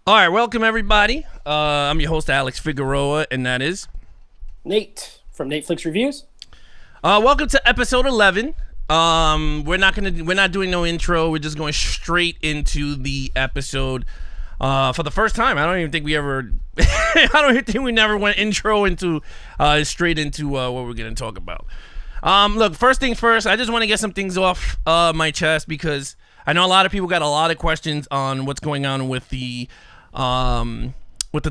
All right, welcome everybody. I'm your host Alex Figueroa, and that is Nate from Netflix Reviews. welcome to episode 11. We're not doing no intro. We're just going straight into the episode. For the first time, I don't even think we ever. I don't even think we never went intro into straight into what we're gonna talk about. Look, first things first. I just want to get some things off my chest because I know a lot of people got a lot of questions on what's going on with the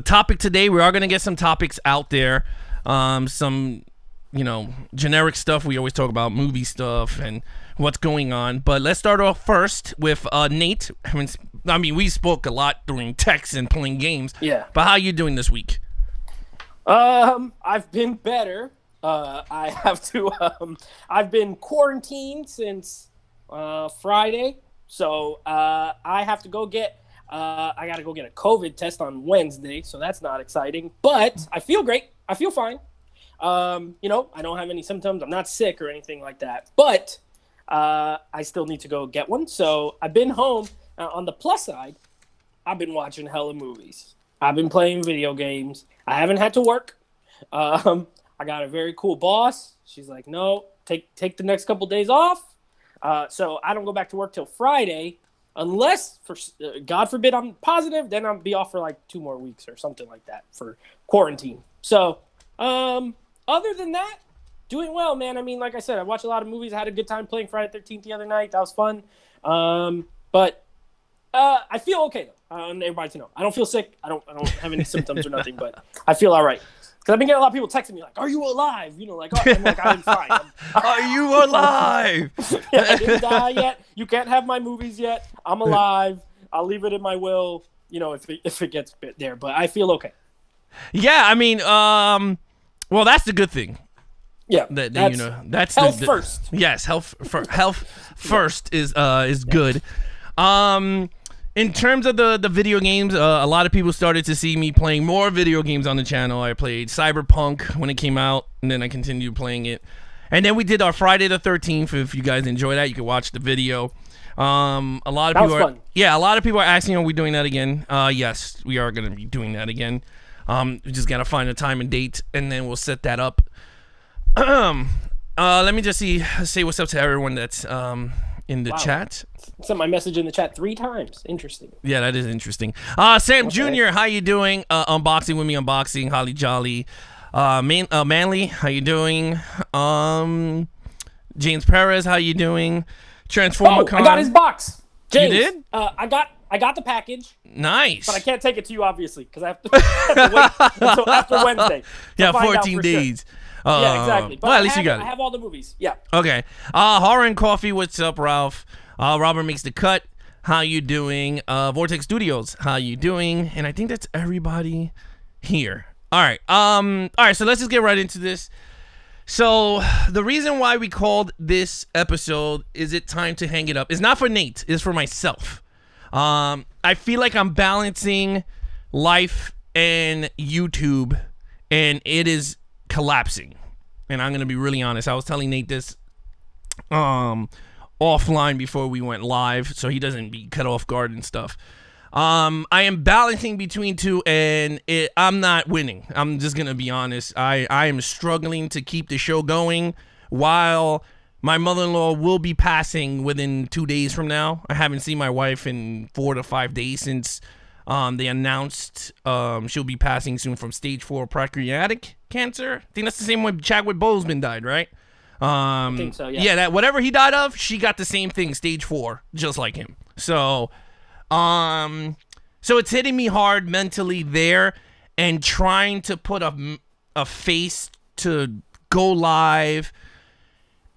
topic today. We are gonna get some topics out there. Some generic stuff. We always talk about movie stuff and what's going on. But let's start off first with Nate. I mean, we spoke a lot during text and playing games. Yeah. But how you doing this week? I've been better. I have to. I've been quarantined since Friday, so I have to go get. I got to go get a COVID test on Wednesday, so that's not exciting. But I feel great. I feel fine. I don't have any symptoms. I'm not sick or anything like that. But I still need to go get one. So I've been home. On the plus side, I've been watching hella movies. I've been playing video games. I haven't had to work. I got a very cool boss. She's like, no, take the next couple days off. So I don't go back to work till Friday, unless, God forbid, I'm positive. Then I'll be off for like 2 more weeks or something like that for quarantine. So other than that, doing well, man. I mean, like I said, I watched a lot of movies. I had a good time playing Friday the 13th the other night. That was fun. But I feel okay though. I want everybody to know I don't feel sick. I don't have any symptoms or nothing, but I feel all right. Because I've been getting a lot of people texting me like, "Are you alive?" I'm like, "I'm fine." Are you alive? Yeah, I didn't die yet. You can't have my movies yet. I'm alive. I'll leave it in my will. If it gets there, but I feel okay. Yeah, I mean, well, that's the good thing. Yeah, that's health first. Yes, health first is good. In terms of the video games, a lot of people started to see me playing more video games on the channel. I played Cyberpunk when it came out, and then I continued playing it. And then we did our Friday the 13th. If you guys enjoy that, you can watch the video. A lot of people fun. Yeah, a lot of people are asking, are we doing that again? Yes, we are going to be doing that again. We just got to find a time and date, and then we'll set that up. Let me just say what's up to everyone that's in the chat. Sent my message in the chat 3 times. Interesting. Yeah, that is interesting. Sam Jr., how you doing? Unboxing with me, unboxing. Holly Jolly. Manly, how you doing? James Perez, how you doing? Transformer Con. I got his box. James, you did? I got the package. Nice. But I can't take it to you, obviously, because I have to wait until after Wednesday. Yeah, 14 days. Sure. Yeah, exactly. But well, at least you got it. I have all the movies. Yeah. Okay. Horror and Coffee, what's up, Ralph? Robert Makes the Cut, how you doing? Vortex Studios, how you doing? And I think that's everybody here. All right. So let's just get right into this. So the reason why we called this episode "Is It Time to Hang It Up" is not for Nate. It's for myself. I feel like I'm balancing life and YouTube, and it is collapsing. And I'm gonna be really honest. I was telling Nate this offline before we went live, so he doesn't be cut off guard and stuff. I am balancing between two, and I'm not winning. I'm just gonna be honest. I am struggling to keep the show going while my mother-in-law will be passing within 2 days from now. I haven't seen my wife in 4 to 5 days since they announced she'll be passing soon from stage 4 pancreatic cancer. I think that's the same way Chadwick Boseman died, right? I think so, yeah. Yeah, that whatever he died of, she got the same thing, stage 4, just like him. So it's hitting me hard mentally there, and trying to put a face to go live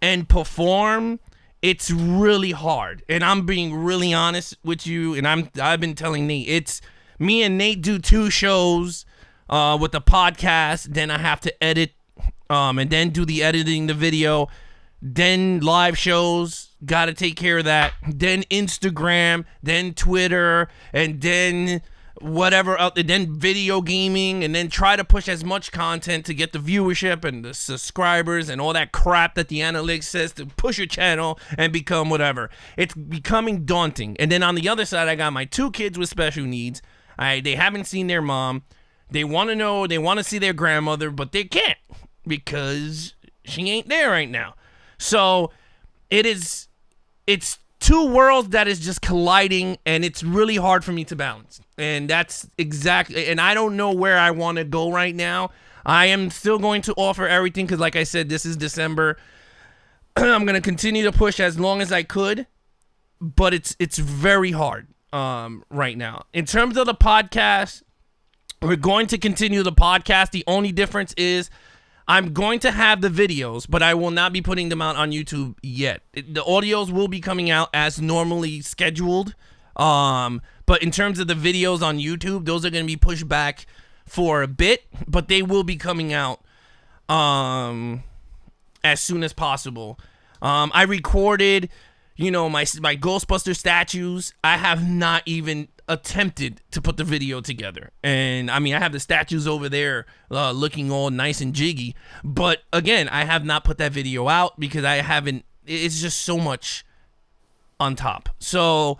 and perform. It's really hard, and I'm being really honest with you. And I've been telling Nate, it's me and Nate do 2 shows with the podcast. Then I have to edit, and then do the editing, the video, then live shows. Got to take care of that. Then Instagram, then Twitter, and then whatever else, and then video gaming, and then try to push as much content to get the viewership and the subscribers and all that crap that the analytics says to push your channel and become whatever. It's becoming daunting. And then on the other side, I got my 2 kids with special needs. They haven't seen their mom. They want to know, they want to see their grandmother, but they can't because she ain't there right now. So it's two worlds that is just colliding, and it's really hard for me to balance. And that's exactly, and I don't know where I want to go right now. I am still going to offer everything because, like I said, this is December. I'm going to continue to push as long as I could, but it's very hard right now. In terms of the podcast, we're going to continue the podcast. The only difference is I'm going to have the videos, but I will not be putting them out on YouTube yet. The audios will be coming out as normally scheduled. But in terms of the videos on YouTube, those are going to be pushed back for a bit, but they will be coming out as soon as possible. I recorded, my Ghostbuster statues. I have not even attempted to put the video together, and I have the statues over there looking all nice and jiggy, but again, I have not put that video out because it's just so much on top. So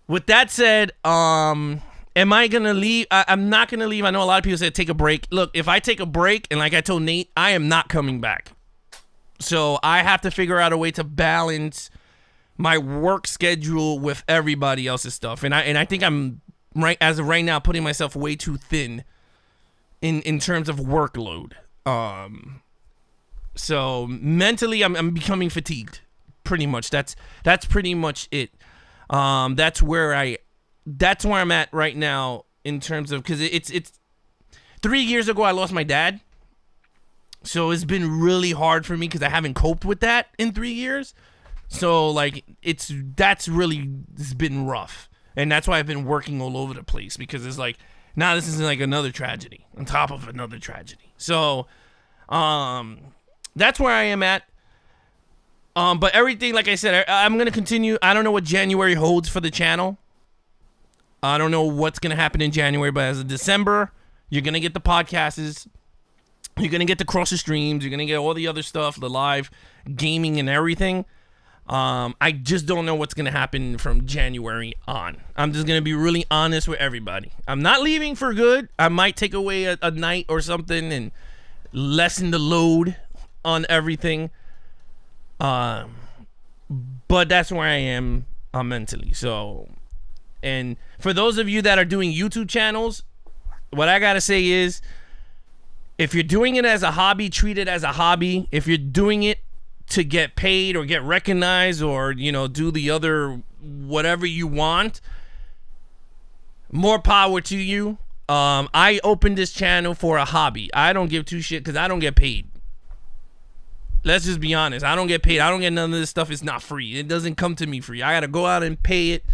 with that said, am I gonna leave? I'm not gonna leave. I know a lot of people say take a break. Look, if I take a break, and like I told Nate, I am not coming back. So I have to figure out a way to balance my work schedule with everybody else's stuff, and I think I'm as of right now putting myself way too thin in terms of workload. So mentally I'm becoming fatigued. Pretty much that's pretty much it. That's where I'm at right now in terms of, because it's 3 years ago I lost my dad, so it's been really hard for me because I haven't coped with that in 3 years. So like it's been rough, and that's why I've been working all over the place, because it's like now this is like another tragedy on top of another tragedy. So that's where I am at. But everything, like I said, I'm gonna continue. I don't know what January holds for the channel. I don't know what's gonna happen in January, but as of December, you're gonna get the podcasts. You're gonna get the crosser streams. You're gonna get all the other stuff, the live gaming and everything. I just don't know what's going to happen from January on. I'm just going to be really honest with everybody. I'm not leaving for good. I might take away a night or something and lessen the load on everything. But that's where I am mentally. So, and for those of you that are doing YouTube channels, what I got to say is, if you're doing it as a hobby, treat it as a hobby. If you're doing it to get paid or get recognized or do the other whatever you want, more power to you. I opened this channel for a hobby. I don't give two shit because I don't get paid. Let's just be honest. I don't get paid. I don't get none of this stuff. It's not free. It doesn't come to me free. I gotta go out and pay it.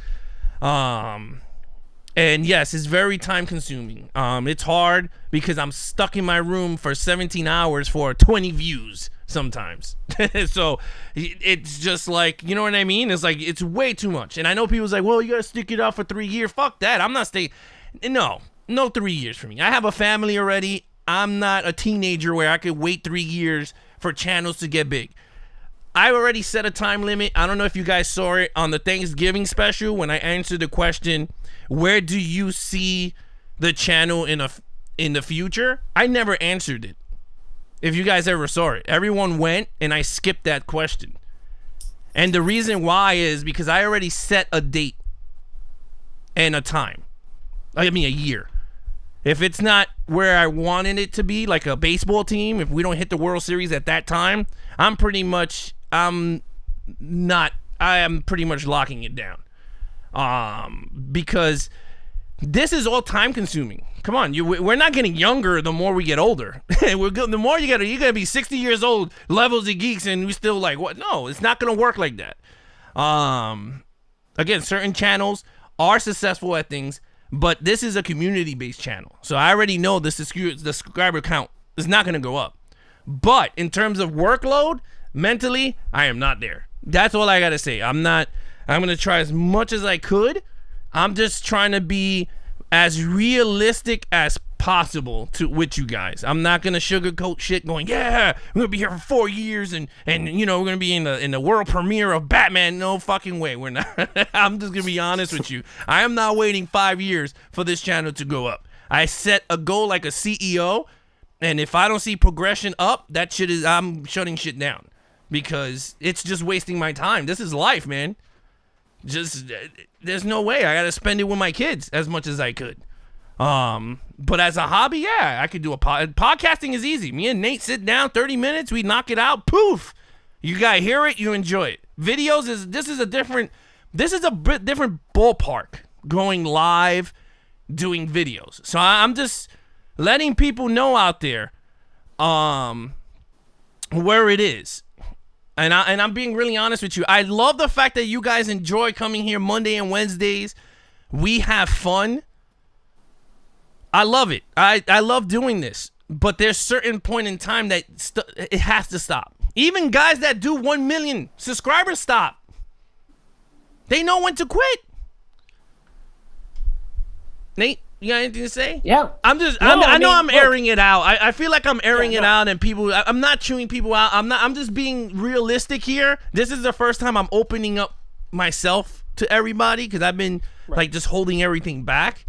And yes, it's very time consuming. It's hard because I'm stuck in my room for 17 hours for 20 views sometimes. So it's just like, you know what I mean? It's like, it's way too much. And I know people's like, well, you gotta stick it out for 3 years. Fuck that. I'm not staying. No 3 years for me. I have a family already. I'm not a teenager where I could wait 3 years for channels to get big. I already set a time limit. I don't know if you guys saw it on the Thanksgiving special when I answered the question, where do you see the channel in the future? I never answered it. If you guys ever saw it, everyone went and I skipped that question. And the reason why is because I already set a date and a time. A year. If it's not where I wanted it to be, like a baseball team, if we don't hit the World Series at that time, I am pretty much locking it down. Because this is all time consuming. Come on, we're not getting younger the more we get older. The more you gotta be 60 years old, levels of Geeks, and we still like, what? No, it's not gonna work like that. Again, certain channels are successful at things, but this is a community-based channel. So I already know the subscriber count is not gonna go up. But in terms of workload, mentally, I am not there. That's all I gotta say. I'm gonna try as much as I could. I'm just trying to be as realistic as possible with you guys. I'm not gonna sugarcoat shit going, yeah, we're gonna be here for 4 years and you know, we're gonna be in the world premiere of Batman. No fucking way, we're not. I'm just gonna be honest with you. I am not waiting 5 years for this channel to go up. I set a goal like a CEO, and if I don't see progression up, that shit is, I'm shutting shit down because it's just wasting my time. This is life, man. Just there's no way. I gotta spend it with my kids as much as I could. But as a hobby, yeah, I could do a podcasting is easy. Me and Nate sit down 30 minutes, we knock it out, poof. You gotta hear it, you enjoy it. Videos this is a different ballpark. Going live, doing videos. So I'm just letting people know out there, where it is. And I'm being really honest with you. I love the fact that you guys enjoy coming here Monday and Wednesdays. We have fun. I love it. I love doing this. But there's certain point in time that it has to stop. Even guys that do 1 million subscribers stop. They know when to quit. Nate, you got anything to say? Yeah. I know I'm airing it out. I feel like I'm airing it out, and I'm not chewing people out. I'm just being realistic here. This is the first time I'm opening up myself to everybody because I've been like just holding everything back.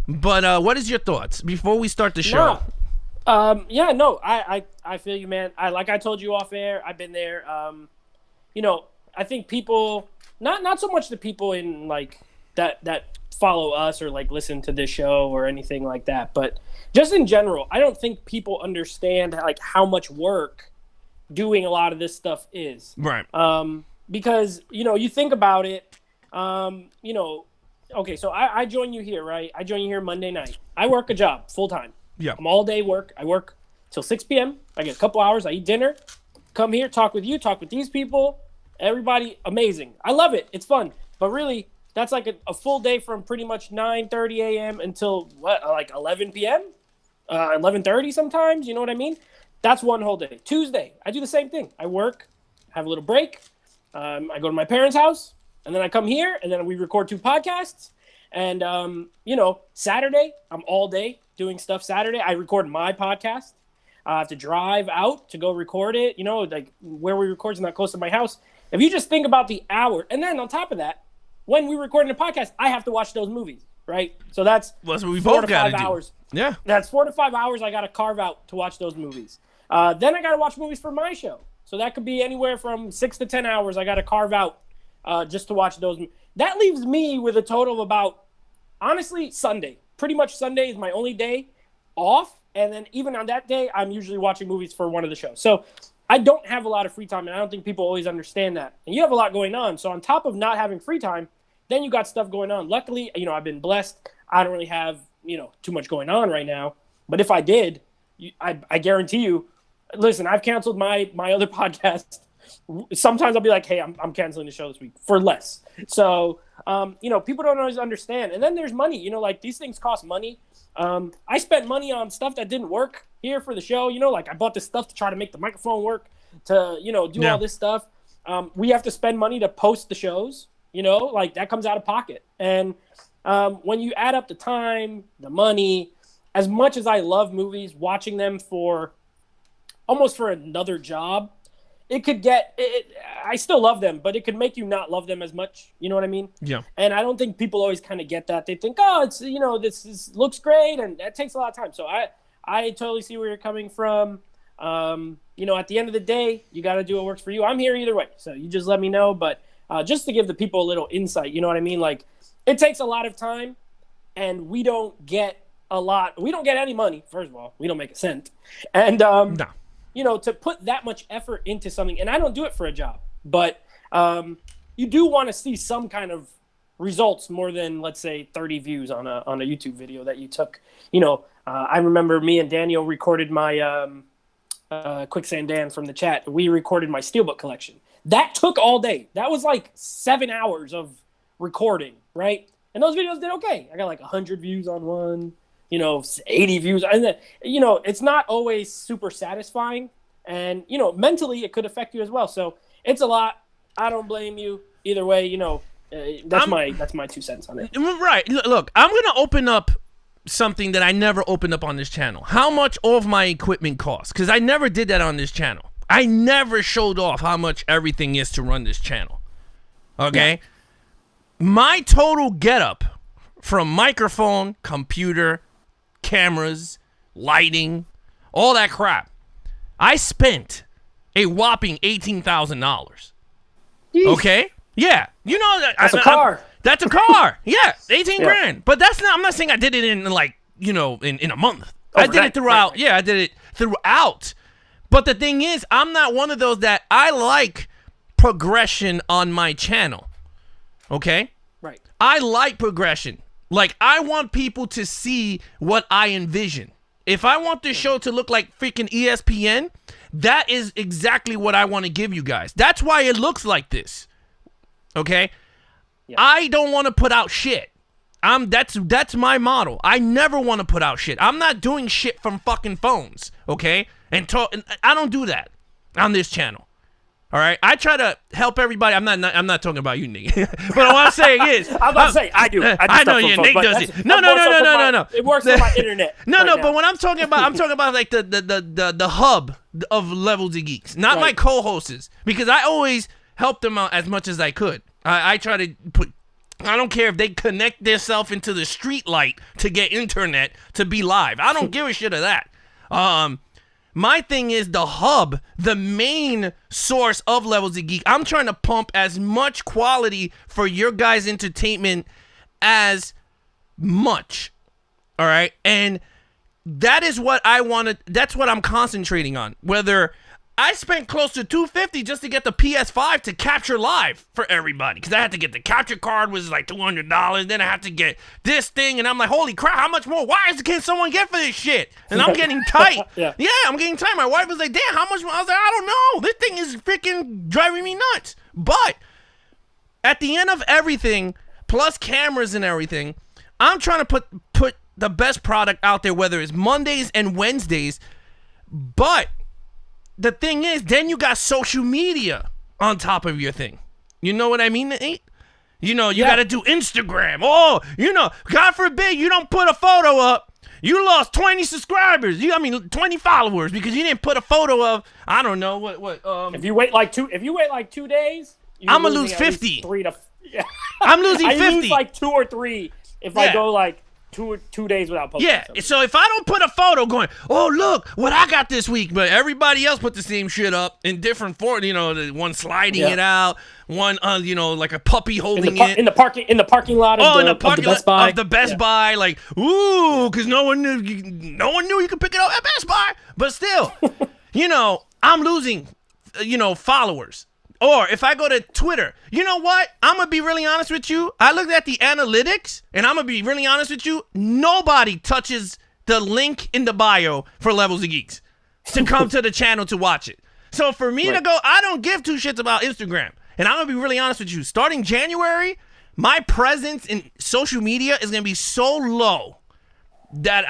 But what is your thoughts before we start the show? I feel you, man. Like I told you off air, I've been there. You know, I think people, not so much the people in like that follow us or like listen to this show or anything like that, but just in general, I don't think people understand like how much work doing a lot of this stuff is. Right. Because, you know, you think about it, you know, okay, so I join you here, right? I join you here Monday night. I work a job full time. Yeah. I'm all day work. I work till 6 p.m. I get a couple hours. I eat dinner, come here, talk with you, talk with these people. Everybody, amazing. I love it. It's fun. But really, that's like a full day from pretty much 9:30 a.m. until like 11 p.m., 11:30 sometimes. You know what I mean? That's one whole day. Tuesday, I do the same thing. I work, have a little break. I go to my parents' house, and then I come here, and then we record 2 podcasts. And, you know, Saturday, I'm all day doing stuff Saturday. I record my podcast. I have to drive out to go record it. You know, like where we record is not close to my house. If you just think about the hour, and then on top of that, when we record a podcast, I have to watch those movies, right? So that's what we 4 both to got 5 to hours. do. Yeah. That's 4 to 5 hours I got to carve out to watch those movies. Then I got to watch movies for my show. So that could be anywhere from 6 to 10 hours I got to carve out just to watch those. That leaves me with a total of about, honestly, Sunday. Pretty much Sunday is my only day off. And then even on that day, I'm usually watching movies for one of the shows. So I don't have a lot of free time, and I don't think people always understand that. And you have a lot going on. So on top of not having free time, then you got stuff going on. Luckily, you know, I've been blessed. I don't really have, you know, too much going on right now. But if I did, I guarantee you, listen, I've canceled my other podcast. Sometimes I'll be like, hey, I'm canceling the show this week for less. So, you know, people don't always understand. And then there's money. You know, like these things cost money. I spent money on stuff that didn't work here for the show. You know, like I bought this stuff to try to make the microphone work, to, you know, do all this stuff. We have to spend money to post the shows. You know, like that comes out of pocket. And when you add up the time, the money, as much as I love movies, watching them for almost for another job, it could get, I still love them, but it could make you not love them as much. You know what I mean? Yeah. And I don't think people always kind of get that. They think, oh, it's, you know, this looks great. And that takes a lot of time. So I totally see where you're coming from. You know, at the end of the day, you got to do what works for you. I'm here either way. So you just let me know. But just to give the people a little insight, you know what I mean? Like, it takes a lot of time, and we don't get any money. First of all, we don't make a cent. And, No. you know, to put that much effort into something, and I don't do it for a job, but you do want to see some kind of results more than, let's say, 30 views on a YouTube video that you took. You know, I remember me and Daniel recorded my Quicksand Dan from the chat. We recorded my Steelbook collection. That took all day. That was like 7 hours of recording, right? And those videos did okay. I got like 100 views on one, you know, 80 views. And then, you know, it's not always super satisfying. And, you know, mentally it could affect you as well. So it's a lot. I don't blame you. Either way, you know, That's my 2 cents on it. Right. Look, I'm going to open up something that I never opened up on this channel. How much all of my equipment costs? Because I never did that on this channel. I never showed off how much everything is to run this channel. Okay? Yeah. My total getup from microphone, computer, cameras, lighting, all that crap, I spent a whopping $18,000. Okay? Yeah. You know that that's a car. That's a car. Yeah, 18 grand. But that's not. I'm not saying I did it in like in a month. I did it throughout. Right. Yeah, I did it throughout. But the thing is, I'm not one of those that I like progression on my channel. Okay. Right. I like progression. Like I want people to see what I envision. If I want this show to look like freaking ESPN, that is exactly what I want to give you guys. That's why it looks like this. Okay? Yeah. I don't want to put out shit. That's my model. I never want to put out shit. I'm not doing shit from fucking phones, okay? And I don't do that on this channel. All right? I try to help everybody. I'm not talking about you, Nick. But what I'm saying is I'm about to say I do. I know yeah, Nick does it. No. It works on my internet. No, but when I'm talking about like the hub of Levels of Geeks, not my co-hosts, because I always help them out as much as I could. I try to put. I don't care if they connect themselves into the street light to get internet to be live. I don't give a shit of that. My thing is the hub, the main source of Levels of Geek. I'm trying to pump as much quality for your guys' entertainment as much. All right? And that is what I want to, that's what I'm concentrating on. Whether I spent close to $250 just to get the PS5 to capture live for everybody. Because I had to get the capture card, which is like $200. Then I had to get this thing. And I'm like, holy crap, how much more wires can someone get for this shit? And I'm getting tight. Yeah, I'm getting tight. My wife was like, damn, how much more? I was like, I don't know. This thing is freaking driving me nuts. But at the end of everything, plus cameras and everything, I'm trying to put the best product out there, whether it's Mondays and Wednesdays. But the thing is, then you got social media on top of your thing. You know what I mean, Nate? You know, you got to do Instagram. Oh, you know, God forbid you don't put a photo up. You lost 20 subscribers. 20 followers because you didn't put a photo of, I don't know, what. If you wait like 2 days, I'm going to lose 50. Yeah. I'm losing 50. I lose like 2 or 3 if I go like 2 days without posting. Yeah, something. So if I don't put a photo going, oh, look what I got this week, but everybody else put the same shit up in different form, the one sliding it out, one, like a puppy holding it. In the parking lot of the Best Buy. Of the Best Buy, like, ooh, because no one knew you could pick it up at Best Buy. But still, I'm losing, followers. Or if I go to Twitter, you know what? I'm going to be really honest with you. I looked at the analytics, and I'm going to be really honest with you. Nobody touches the link in the bio for Levels of Geeks to come to the channel to watch it. So for me to go, I don't give 2 shits about Instagram. And I'm going to be really honest with you. Starting January, my presence in social media is going to be so low that,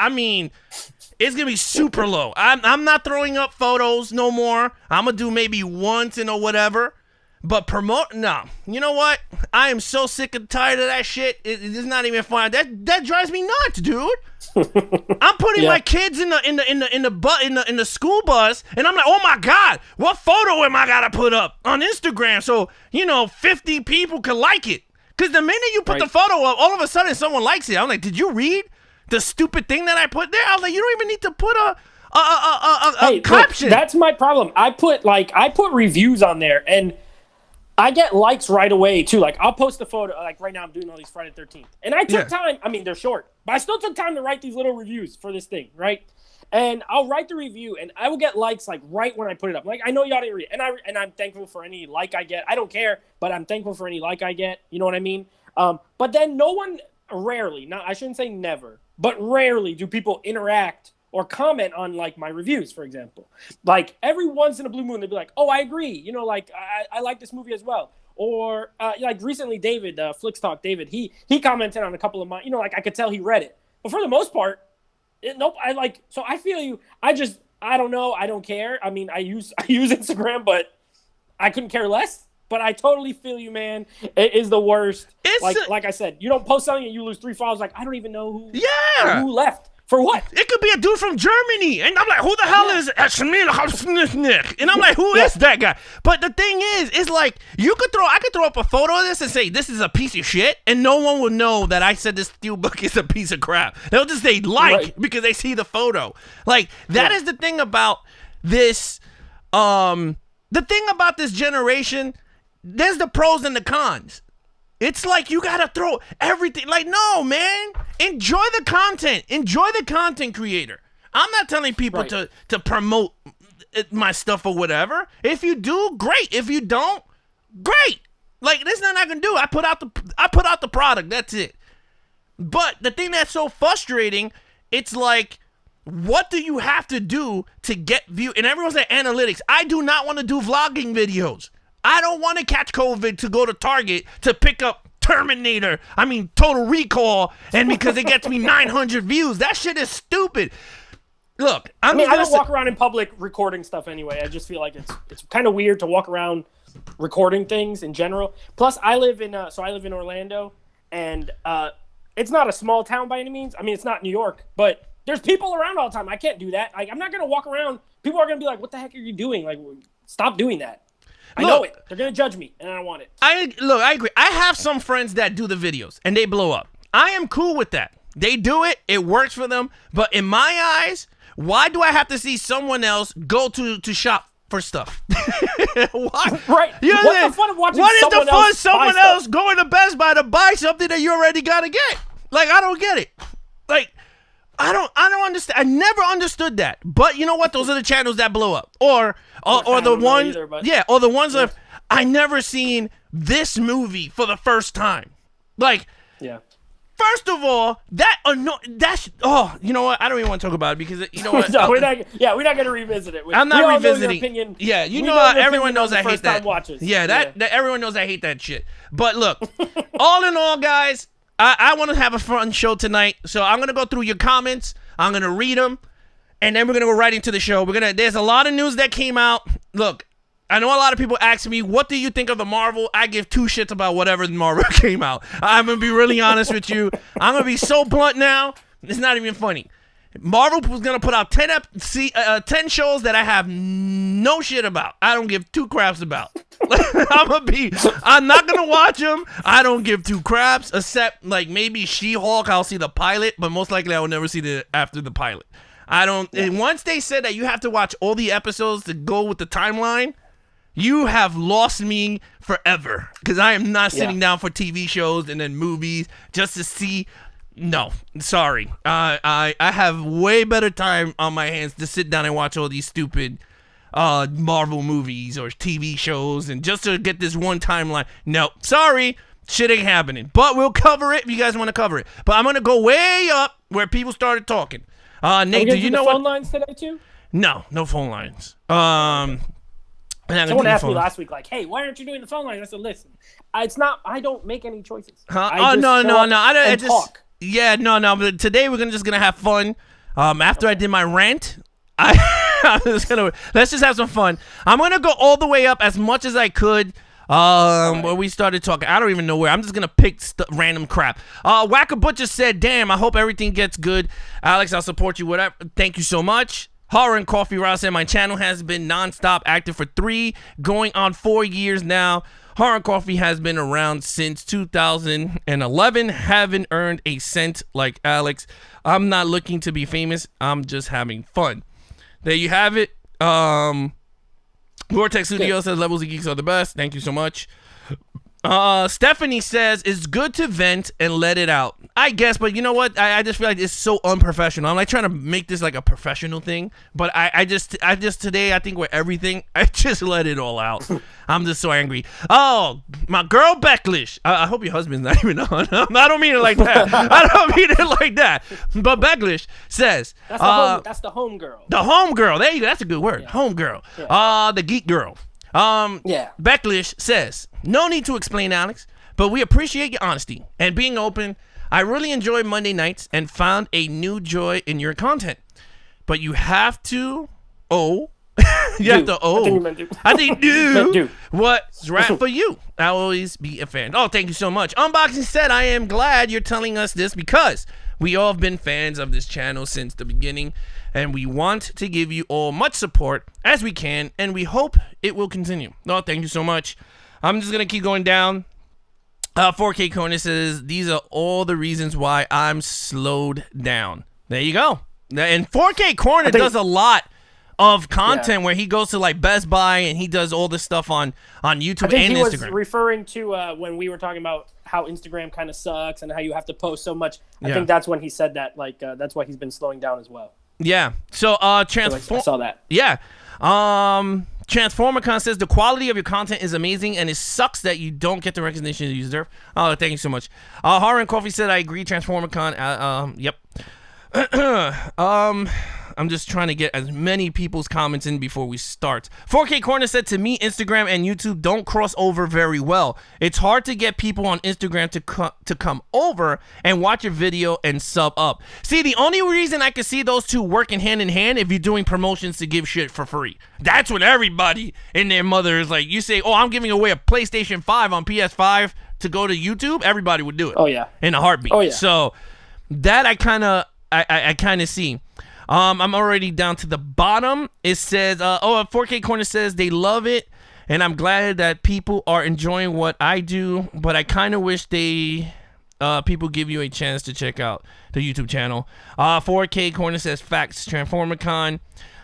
it's going to be super low. I'm not throwing up photos no more. I'm going to do maybe once and or whatever. But no. You know what? I am so sick and tired of that shit. It's not even fun. That drives me nuts, dude. I'm putting my kids in the school bus, and I'm like, oh my God, what photo am I gotta put up on Instagram so 50 people can like it? Because the minute you put the photo up, all of a sudden someone likes it. I'm like, did you read the stupid thing that I put there? I was like, you don't even need to put a caption. Look, that's my problem. I put reviews on there, and I get likes right away too. Like I'll post a photo. Like right now, I'm doing all these Friday 13th, and I took time. They're short, but I still took time to write these little reviews for this thing, right? And I'll write the review, and I will get likes like right when I put it up. Like I know y'all didn't read it, and I'm thankful for any like I get. I don't care, but I'm thankful for any like I get. You know what I mean? But then rarely, I shouldn't say never, but rarely do people interact or comment on like my reviews, for example. Like every once in a blue moon, they'd be like, "Oh, I agree." I like this movie as well. Or like recently, David, Flicks Talk David, he commented on a couple of mine. I could tell he read it, but for the most part, nope. So I feel you. I don't know. I don't care. I use Instagram, but I couldn't care less. but I totally feel you, man. It is the worst. Like I said, you don't post something and you lose 3 followers. Like, I don't even know who left. For what? It could be a dude from Germany. And I'm like, who the hell is Ashmil? And I'm like, who is that guy? But the thing is, it's like, I could throw up a photo of this and say, this is a piece of shit. And no one will know that I said this steelbook is a piece of crap. They'll just say because they see the photo. Like, that is the thing about this, the thing about this generation, there's the pros and the cons. It's like you gotta throw everything. Like, no, man. Enjoy the content. Enjoy the content creator. I'm not telling people to promote my stuff or whatever. If you do, great. If you don't, great. Like, there's nothing I can do. I put out the product. That's it. But the thing that's so frustrating, it's like, what do you have to do to get view? And everyone's like, analytics. I do not want to do vlogging videos. I don't want to catch COVID to go to Target to pick up Total Recall, and because it gets me 900 views. That shit is stupid. Look, I don't walk around in public recording stuff anyway. I just feel like it's kind of weird to walk around recording things in general. Plus, I live in Orlando, and it's not a small town by any means. I mean, it's not New York, but there's people around all the time. I can't do that. Like, I'm not gonna walk around. People are gonna be like, "What the heck are you doing?" Like, stop doing that. I know it. They're going to judge me, and I don't want it. I agree. I have some friends that do the videos, and they blow up. I am cool with that. They do it. It works for them. But in my eyes, why do I have to see someone else go to shop for stuff? Why? Right. You know What's the fun of watching someone else going to Best Buy to buy something that you already got to get? Like, I don't get it. Like, I don't understand. I never understood that. But you know what? Those are the channels that blow up. Or the ones, or the ones that I never seen this movie for the first time. Like, first of all, you know what? I don't even want to talk about it because you know what? No, we're not going to revisit it. I'm not revisiting. Opinion. Yeah, you know, everyone knows I hate that. Yeah, that everyone knows I hate that shit. But look, all in all, guys, I want to have a fun show tonight, so I'm gonna go through your comments. I'm gonna read them, and then we're gonna go right into the show. There's a lot of news that came out. Look, I know a lot of people ask me, what do you think of the Marvel? I give 2 shits about whatever Marvel came out. I'm gonna be really honest with you. I'm gonna be so blunt now. It's not even funny. Marvel was gonna put out 10 shows that I have no shit about. I don't give 2 craps about. I'm not gonna watch them. I don't give 2 craps, except like maybe She-Hulk. I'll see the pilot, but most likely I will never see after the pilot. I don't. And once they said that you have to watch all the episodes to go with the timeline, you have lost me forever. Because I am not sitting down for TV shows and then movies just to see. No, sorry. I have way better time on my hands to sit down and watch all these stupid Marvel movies or TV shows and just to get this one timeline. No, sorry. Shit ain't happening. But we'll cover it if you guys want to cover it. But I'm going to go way up where people started talking. Nate, do you know phone lines today too? No phone lines. Someone asked me last week, like, "Hey, why aren't you doing the phone lines?" I said, "Listen, it's not. I don't make any choices. No. I just talk. Yeah, no. But today we're just gonna have fun. After I did my rant, let's just have some fun. I'm gonna go all the way up as much as I could. Where we started talking, I don't even know where. I'm just gonna pick random crap. Wacka Butcher said, "Damn, I hope everything gets good. Alex, I'll support you. Whatever. Thank you so much." Horror and Coffee Rouse said, "My channel has been non-stop active for 3, going on 4 years now. Horror and Coffee has been around since 2011. Haven't earned a cent like Alex. I'm not looking to be famous. I'm just having fun." There you have it. Vortex Studio says Levels of Geeks are the best. Thank you so much. Stephanie says it's good to vent and let it out. I guess, but you know what? I just feel like it's so unprofessional. I'm like trying to make this like a professional thing, but I just today, I think with everything, I just let it all out. I'm just so angry. Oh, my girl Becklish. I hope your husband's not even on. I don't mean it like that. I don't mean it like that. But Becklish says that's the home girl. The home girl. There you go. That's a good word. Yeah. Home girl. Yeah. The geek girl. Becklish says, "No need to explain, Alex, but we appreciate your honesty and being open. I really enjoy Monday nights and found a new joy in your content. But you have to You have to I think you meant do. I think Meant do do. what's right for you. I'll always be a fan. Oh, thank you so much. Unboxing said, I am glad you're telling us this because we all have been fans of this channel since the beginning, and we want to give you all much support as we can, and we hope it will continue. Oh, thank you so much. I'm just going to keep going down. 4K Corner says, these are all the reasons why I'm slowed down. There you go. And 4K Corner does a lot of content where he goes to like Best Buy and he does all this stuff on YouTube I think and he Instagram. was referring to when we were talking about how Instagram kind of sucks and how you have to post so much. I think that's when he said that. Like that's why he's been slowing down as well. Yeah. So I saw that. Yeah. TransformerCon says the quality of your content is amazing and it sucks that you don't get the recognition you deserve. Oh, thank you so much. Horror and Coffee said I agree. TransformerCon. Yep. I'm just trying to get as many people's comments in before we start. 4K Corner said, to me, Instagram and YouTube don't cross over very well. It's hard to get people on Instagram to come over and watch your video and sub up. See, the only reason I can see those two working hand in hand if you're doing promotions to give shit for free. That's when everybody and their mother is like, you say, oh, I'm giving away a PlayStation 5 on PS5 to go to YouTube, everybody would do it. Oh, yeah. In a heartbeat. Oh, yeah. So that I kind of see. I'm already down to the bottom. It says, 4K Corner says they love it, and I'm glad that people are enjoying what I do, but I kind of wish people give you a chance to check out the YouTube channel. 4K Corner says facts. TransformerCon.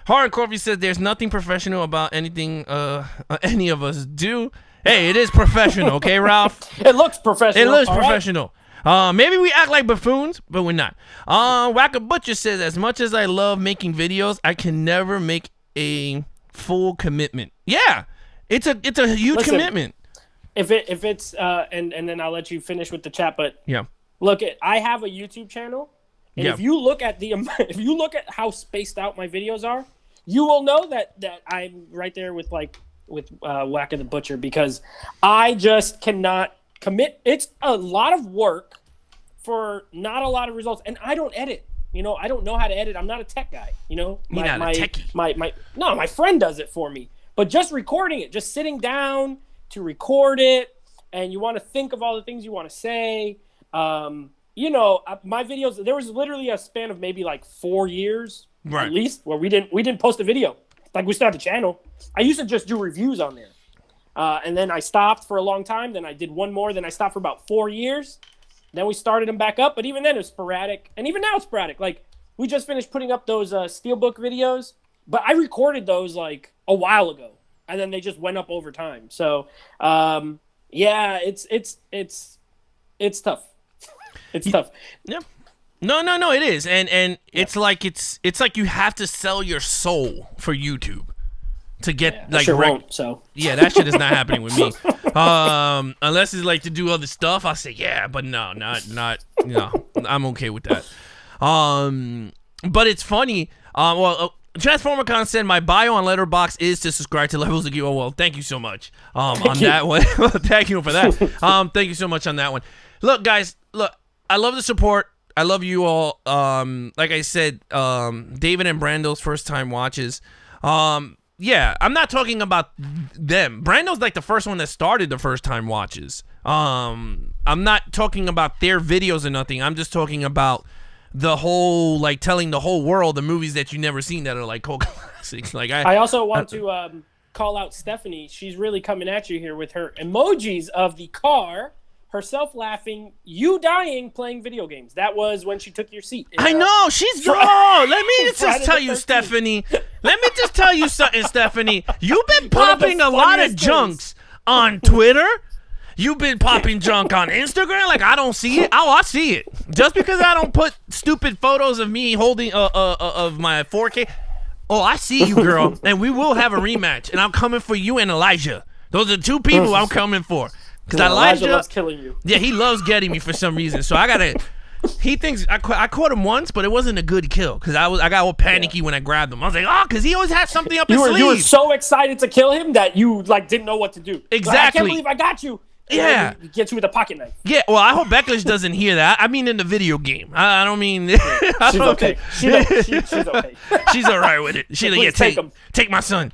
Horror Coffee says there's nothing professional about anything any of us do. Hey, it is professional, okay, Ralph? It looks professional. It looks all professional. Maybe we act like buffoons, but we're not. Wacka Butcher says, as much as I love making videos, I can never make a full commitment. Yeah, it's a huge commitment. If it's and then I'll let you finish with the chat. But yeah, look, I have a YouTube channel, and if you look at how spaced out my videos are, you will know that I'm right there with Wacka the Butcher, because I just cannot commit. It's a lot of work for not a lot of results, and I don't edit. I don't know how to edit. I'm not a tech guy. You're not a techie. My friend does it for me. But just recording it, just sitting down to record it, and you want to think of all the things you want to say. My videos. There was literally a span of maybe like 4 years, right, at least, where we didn't post a video. Like, we started the channel. I used to just do reviews on there. And then I stopped for a long time. Then I did one more. Then I stopped for about 4 years. Then we started them back up. But even then, it was sporadic. And even now, it's sporadic. Like, we just finished putting up those Steelbook videos. But I recorded those, like, a while ago. And then they just went up over time. So, yeah, it's tough. It's tough. Yeah. No, it is. And it's like you have to sell your soul for YouTube to get yeah, that shit is not happening with me. Unless it's like to do other stuff, I'll say yeah, but no, I'm okay with that. But it's funny. TransformerCon said my bio on Letterboxd is to subscribe to Levels of Geek. Oh, well, thank you so much that one. Thank you for that. Thank you so much on that one. Look, guys, I love the support. I love you all. Like I said, David and Brando's first time watches. Yeah, I'm not talking about them. Brando's like the first one that started the first time watches. I'm not talking about their videos or nothing. I'm just talking about the whole, like, telling the whole world the movies that you never seen that are like cult classics. Like, I also want to call out Stephanie. She's really coming at you here with her emojis of the car, herself laughing, you dying playing video games. That was when she took your seat. I know. She's let me just tell you, Stephanie. Let me just tell you something, Stephanie. You've been popping a lot of junks on Twitter. You've been popping junk on Instagram. Like, I don't see it. Oh, I see it. Just because I don't put stupid photos of me holding of my 4K. Oh, I see you, girl. And we will have a rematch. And I'm coming for you and Elijah. Those are two people I'm coming for. Because Elijah loves killing you. Yeah, he loves getting me for some reason. So I gotta. He thinks I caught him once, but it wasn't a good kill because I got all panicky when I grabbed him. I was like, oh, because he always had something up his sleeve. You were so excited to kill him that you didn't know what to do. Exactly. I can't believe I got you. And then he gets you with a pocket knife. Yeah, well, I hope Becklish doesn't hear that. I mean in the video game. I don't mean... She's okay. She's okay. She's all right with it. She's like, yeah, take my son.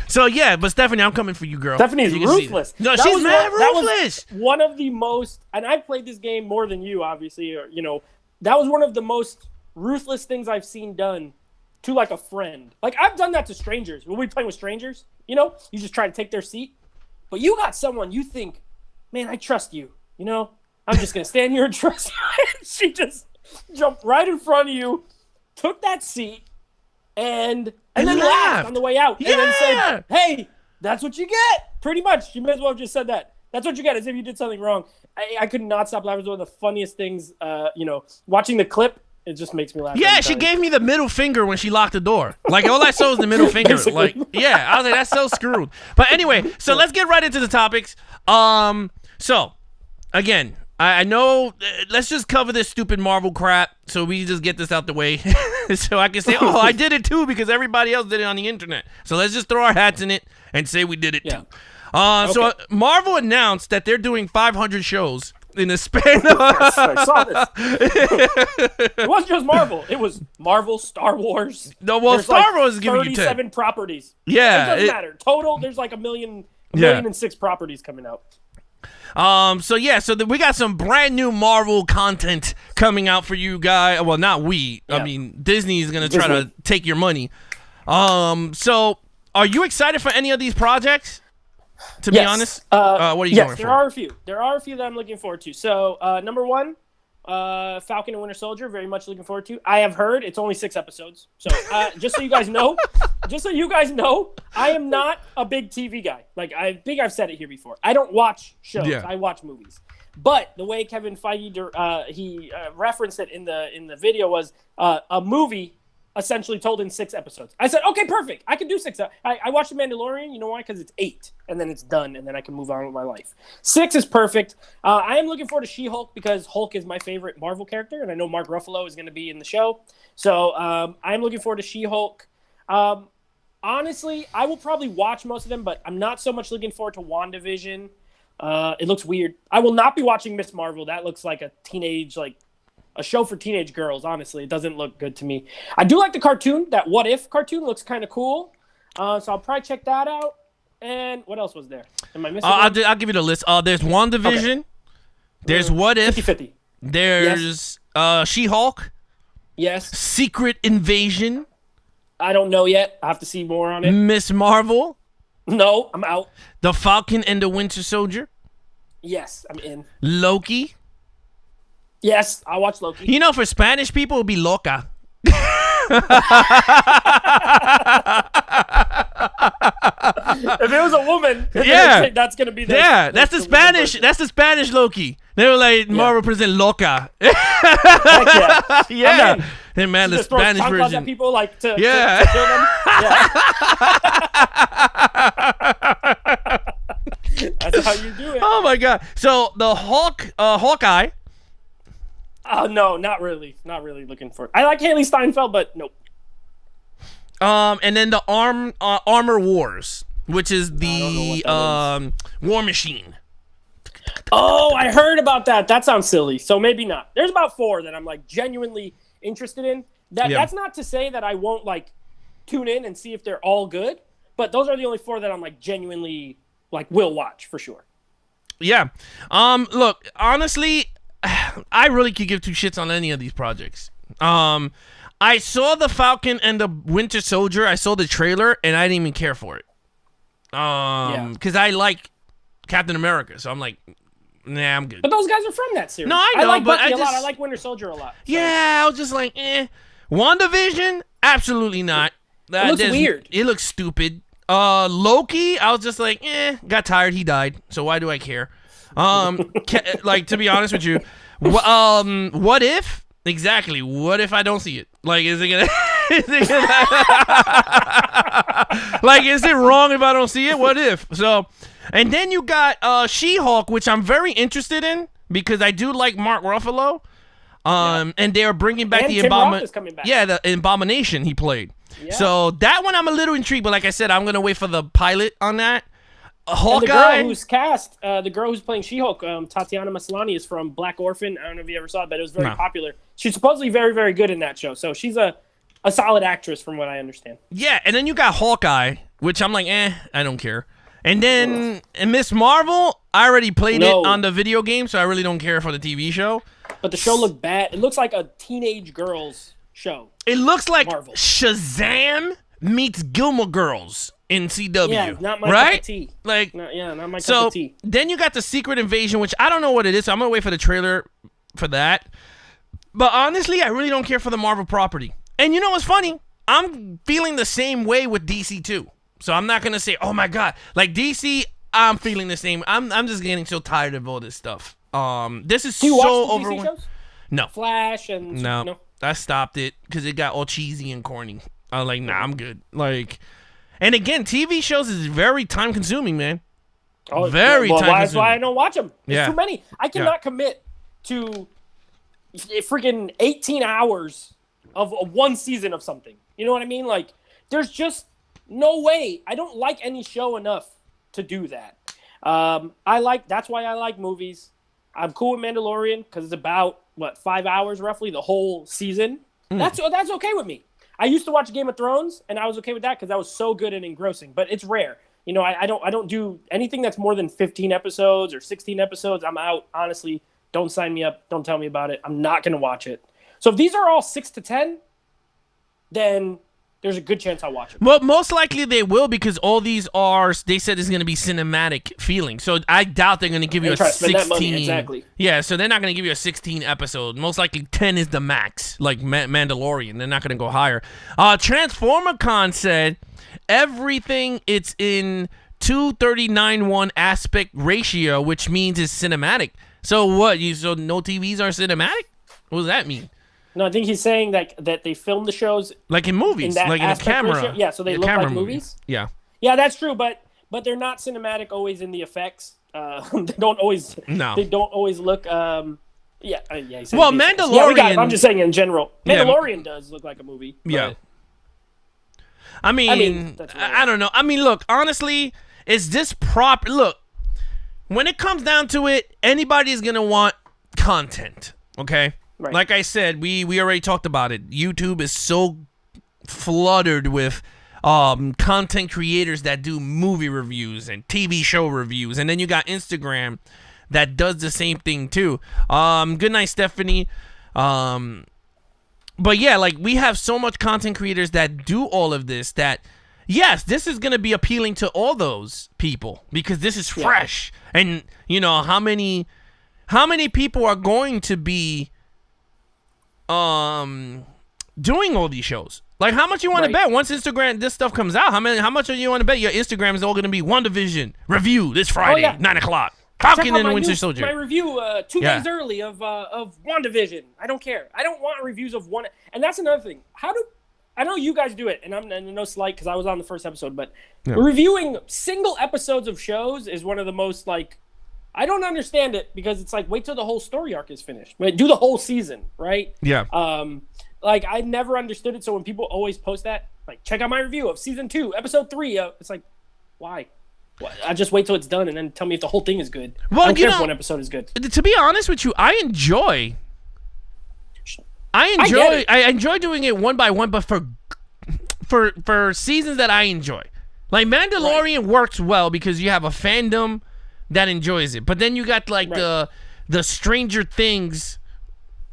So, yeah, but Stephanie, I'm coming for you, girl. Stephanie's ruthless. No, she's mad ruthless. That was one of the most... And I've played this game more than you, obviously. Or, you know, that was one of the most ruthless things I've seen done to, like, a friend. Like, I've done that to strangers. When we play with strangers, you know, you just try to take their seat. But you got someone you think, man, I trust you. You know, I'm just going to stand here and trust you. She just jumped right in front of you, took that seat, and then laughed on the way out. Yeah. And then said, hey, that's what you get. Pretty much. You may as well have just said that. That's what you get, as if you did something wrong. I could not stop laughing. It was one of the funniest things, you know, watching the clip. It just makes me laugh. Yeah, she gave me the middle finger when she locked the door. Like, all I saw was the middle finger. Like, yeah, I was like, that's so screwed. But anyway, so let's get right into the topics. So, again, I know, let's just cover this stupid Marvel crap so we just get this out the way. So I can say, oh, I did it too because everybody else did it on the internet. So let's just throw our hats in it and say we did it too. So Marvel announced that they're doing 500 shows in the span of... I saw this. It wasn't just Marvel. It was Marvel, Star Wars. No, well, there's Star Wars is giving you 10. 37 properties. Yeah. It doesn't matter. Total, there's like a million and 6 properties coming out. So we got some brand new Marvel content coming out for you guys. Well, not we. Yeah. I mean, Disney is going to try to take your money. So are you excited for any of these projects? To be honest, what are you going for? There are a few. There are a few that I'm looking forward to. So, number one, Falcon and Winter Soldier, very much looking forward to. I have heard it's only 6 episodes. So, just so you guys know, I am not a big TV guy. Like, I think I've said it here before. I don't watch shows. Yeah. I watch movies. But the way Kevin Feige he referenced it in the video was a movie essentially told in 6 episodes. I said, okay, perfect. I can do 6. I watched The Mandalorian. You know why? Because it's 8, and then it's done, and then I can move on with my life. 6 is perfect. I am looking forward to She-Hulk because Hulk is my favorite Marvel character, and I know Mark Ruffalo is going to be in the show. So I'm looking forward to She-Hulk. Honestly, I will probably watch most of them, but I'm not so much looking forward to WandaVision. It looks weird. I will not be watching Miss Marvel. That looks like a show for teenage girls, honestly. It doesn't look good to me. I do like the cartoon. That What If cartoon looks kind of cool. So I'll probably check that out. And what else was there? Am I missing I'll give you the list. There's WandaVision. Okay. There's What If. 50-50. There's She-Hulk. Yes. Secret Invasion. I don't know yet. I have to see more on it. Miss Marvel. No, I'm out. The Falcon and the Winter Soldier. Yes, I'm in. Loki. Yes, I'll watch Loki. You know, for Spanish people, it would be loca. If it was a woman, that's gonna be the that's the Spanish. Version. That's the Spanish Loki. They were like Marvel present loca. Heck yeah. Hey man, the Spanish version. At people like to kill them. Yeah. That's how you do it. Oh my god! So the Hawkeye. Oh no, not really. Not really looking for it. I like Haley Steinfeld, but nope. And then the Armor Wars, which is the War Machine. Oh, I heard about that. That sounds silly. So maybe not. There's about 4 that I'm like genuinely interested in. That's not to say that I won't like tune in and see if they're all good, but those are the only 4 that I'm like genuinely like will watch for sure. Yeah. Look, honestly, I really could give 2 shits on any of these projects. I saw the Falcon and the Winter Soldier. I saw the trailer, and I didn't even care for it. Because I like Captain America, so I'm like, nah, I'm good. But those guys are from that series. No, I know, I like but Bucky a lot. I like Winter Soldier a lot. So. Yeah, I was just like, WandaVision? Absolutely not. It looks weird. It looks stupid. Loki, I was just like, got tired. He died, so why do I care? Like, to be honest with you, what if? Exactly. What if I don't see it? Like, is it gonna? Like, is it wrong if I don't see it? What if? So, and then you got She-Hulk, which I'm very interested in because I do like Mark Ruffalo. And they are bringing back and the Tim Roth is coming back. Yeah, the Abomination he played. Yeah. So that one I'm a little intrigued, but like I said, I'm gonna wait for the pilot on that. Hawkeye. And the girl who's cast, the girl who's playing She-Hulk, Tatiana Maslany, is from Black Orphan. I don't know if you ever saw it, but it was very popular. She's supposedly very, very good in that show. So she's a solid actress from what I understand. Yeah, and then you got Hawkeye, which I'm like, I don't care. And then and Miss Marvel, I already played it on the video game, so I really don't care for the TV show. But the show looked bad. It looks like a teenage girls show. It looks like Marvel. Shazam meets Gilmore Girls in CW. Yeah, not my right? cup of tea. Like, not my cup of tea. Then you got the Secret Invasion, which I don't know what it is, so I'm going to wait for the trailer for that. But honestly, I really don't care for the Marvel property. And you know what's funny? I'm feeling the same way with DC too. So I'm not going to say, oh my God. Like DC, I'm feeling the same. I'm just getting so tired of all this stuff. This is Do you so watch the DC overwhelming. shows? No. Flash and... No. I stopped it because it got all cheesy and corny. I was like, nah, I'm good. Like, and again, TV shows is very time consuming, man. Oh, very time consuming. That's why I don't watch them. There's Yeah. too many. I cannot commit to freaking 18 hours of one season of something. You know what I mean? Like, there's just no way. I don't like any show enough to do that. That's why I like movies. I'm cool with Mandalorian because it's about 5 hours roughly the whole season. That's okay with me. I used to watch Game of Thrones and I was okay with that because that was so good and engrossing. But it's rare. You know, I don't do anything that's more than 15 episodes or 16 episodes. I'm out. Honestly, don't sign me up. Don't tell me about it. I'm not gonna watch it. So if these are all 6 to 10, then there's a good chance I'll watch it. Well, most likely they will because all these are, they said it's going to be cinematic feeling. So I doubt they're going to give you a 16. Exactly. Yeah, so they're not going to give you a 16 episode. Most likely 10 is the max, like Mandalorian. They're not going to go higher. Transformer Con said everything it's in 2:39:1 aspect ratio, which means it's cinematic. So what? So no TVs are cinematic? What does that mean? No, I think he's saying that they film the shows like in movies, like in a camera. ratio. Yeah, so they look like movies. Yeah. Yeah, that's true, but they're not cinematic always in the effects. They don't always. No. They don't always look. Yeah. Well, Mandalorian. Yeah, we got it. I'm just saying in general. Mandalorian does look like a movie. Yeah. I mean I don't know. I mean, look, honestly, is this proper? Look, when it comes down to it, anybody's gonna want content. Okay. Right. Like I said, we already talked about it. YouTube is so flooded with content creators that do movie reviews and TV show reviews, and then you got Instagram that does the same thing too. Good night, Stephanie. But yeah, like we have so much content creators that do all of this that yes, this is gonna be appealing to all those people because this is fresh, and you know how many people are going to be doing all these shows. Like, how much you want to bet once Instagram this stuff comes out? How much do you want to bet your Instagram is all going to be WandaVision review this Friday, 9:00? Falcon and Winter Soldier. My review 2 days early of WandaVision. I don't care. I don't want reviews of one. And that's another thing. I know you guys do it, and I'm no slight because I was on the first episode, but reviewing single episodes of shows is one of the most like. I don't understand it because it's like, wait till the whole story arc is finished. Do the whole season, right? Yeah. Like, I never understood it. So when people always post that, like, check out my review of season 2, episode 3, it's like, why? I just wait till it's done and then tell me if the whole thing is good. Well, I don't care if one episode is good. To be honest with you, I enjoy doing it one by one, but for seasons that I enjoy. Like, Mandalorian works well because you have a fandom that enjoys it. But then you got like the Stranger Things.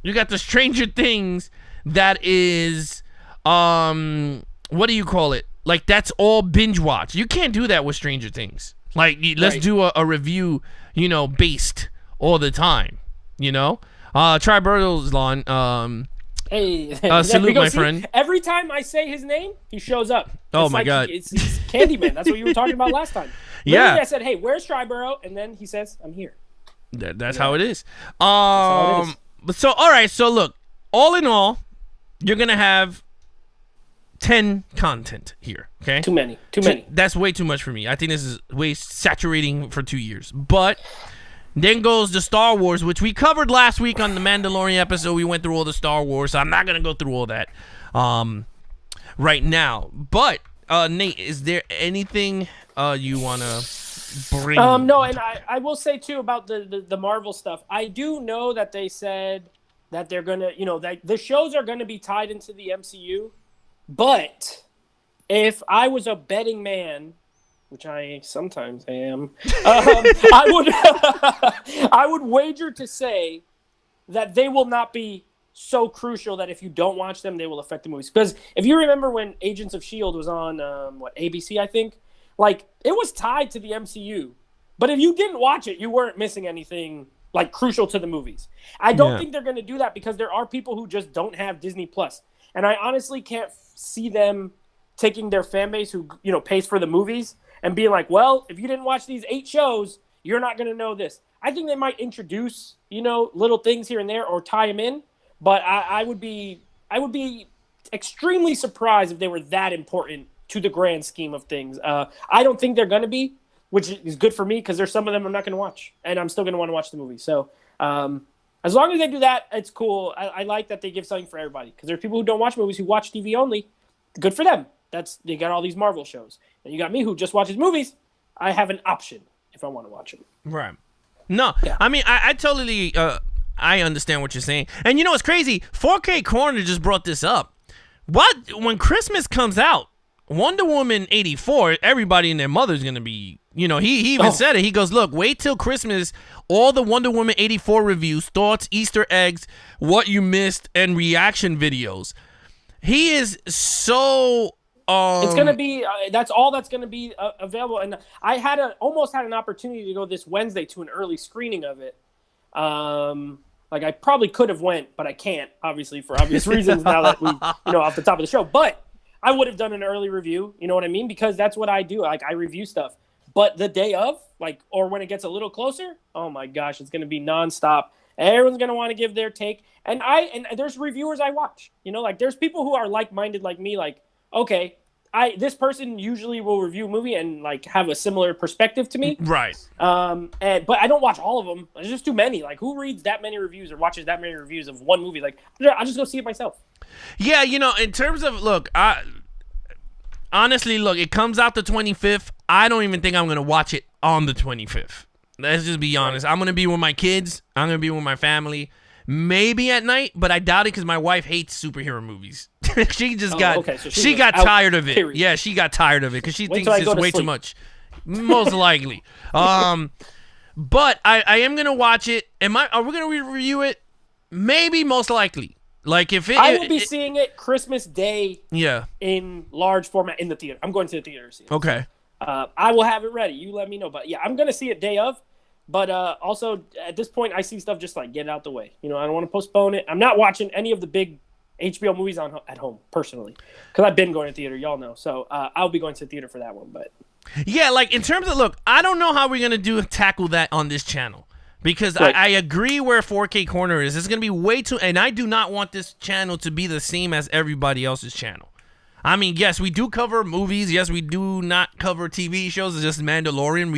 You got the Stranger Things that is what do you call it? Like that's all binge watch. You can't do that with Stranger Things. Like let's do a review, based all the time, Try Bertle's lawn. Hey, salute my friend. Every time I say his name, he shows up. Oh my God. It's Candyman. That's what you were talking about last time. Literally, I said, hey, where's Triborough? And then he says, I'm here. That's how it is. So, all right. So, look, all in all, you're going to have 10 content here, okay? Too many. That's way too much for me. I think this is way saturating for 2 years. But then goes the Star Wars, which we covered last week on the Mandalorian episode. We went through all the Star Wars, so I'm not going to go through all that. right now. But Nate, is there anything you wanna bring? No, and I will say too about the Marvel stuff. I do know that they said that they're gonna, that the shows are gonna be tied into the MCU. But if I was a betting man, which I sometimes am, I would I would wager to say that they will not be so crucial that if you don't watch them, they will affect the movies. Because if you remember when Agents of S.H.I.E.L.D. was on, ABC, I think, like, it was tied to the MCU. But if you didn't watch it, you weren't missing anything, like, crucial to the movies. I don't think they're going to do that because there are people who just don't have Disney+. And I honestly can't see them taking their fan base who, pays for the movies and being like, well, if you didn't watch these 8 shows, you're not going to know this. I think they might introduce, little things here and there or tie them in. But I would be extremely surprised if they were that important to the grand scheme of things. I don't think they're going to be, which is good for me because there's some of them I'm not going to watch. And I'm still going to want to watch the movie. So as long as they do that, it's cool. I like that they give something for everybody because there's people who don't watch movies who watch TV only. Good for them. They got all these Marvel shows. And you got me who just watches movies. I have an option if I want to watch them. Right. No, yeah. I mean, I totally I understand what you're saying. And you know what's crazy? 4K Corner just brought this up. When Christmas comes out, Wonder Woman 84, everybody and their mother's going to be, he even said it. He goes, look, wait till Christmas. All the Wonder Woman 84 reviews, thoughts, Easter eggs, what you missed, and reaction videos. He is so... it's going to be, that's all that's going to be available. And I almost had an opportunity to go this Wednesday to an early screening of it. I probably could have went, but I can't, obviously, for obvious reasons now that we, off the top of the show. But I would have done an early review, you know what I mean? Because that's what I do. Like, I review stuff. But the day of, or when it gets a little closer, oh my gosh, it's going to be nonstop. Everyone's going to want to give their take. And there's reviewers I watch, there's people who are like-minded like me, okay, this person usually will review a movie and have a similar perspective to me. Right. But I don't watch all of them. There's just too many. Who reads that many reviews or watches that many reviews of one movie? I'll just go see it myself. Yeah, in terms of, look, honestly, it comes out the 25th. I don't even think I'm going to watch it on the 25th. Let's just be honest. I'm going to be with my kids. I'm going to be with my family. Maybe at night, but I doubt it because my wife hates superhero movies. She just got tired of it. Period. Yeah, she got tired of it because she thinks it's way too much. Most likely. But I am gonna watch it. Are we gonna review it? Maybe, most likely. I will be seeing it Christmas Day. Yeah. In large format in the theater. I'm going to the theater to see it. Okay. I will have it ready. You let me know. But yeah, I'm gonna see it day of. But also, at this point, I see stuff just get it out the way. I don't want to postpone it. I'm not watching any of the big HBO movies at home, personally. Because I've been going to theater, y'all know. So I'll be going to the theater for that one. But yeah, in terms of, look, I don't know how we're going to tackle that on this channel. Because right. I agree where 4K Corner is. It's going to be way too... And I do not want this channel to be the same as everybody else's channel. I mean, yes, we do cover movies. Yes, we do not cover TV shows. It's just Mandalorian.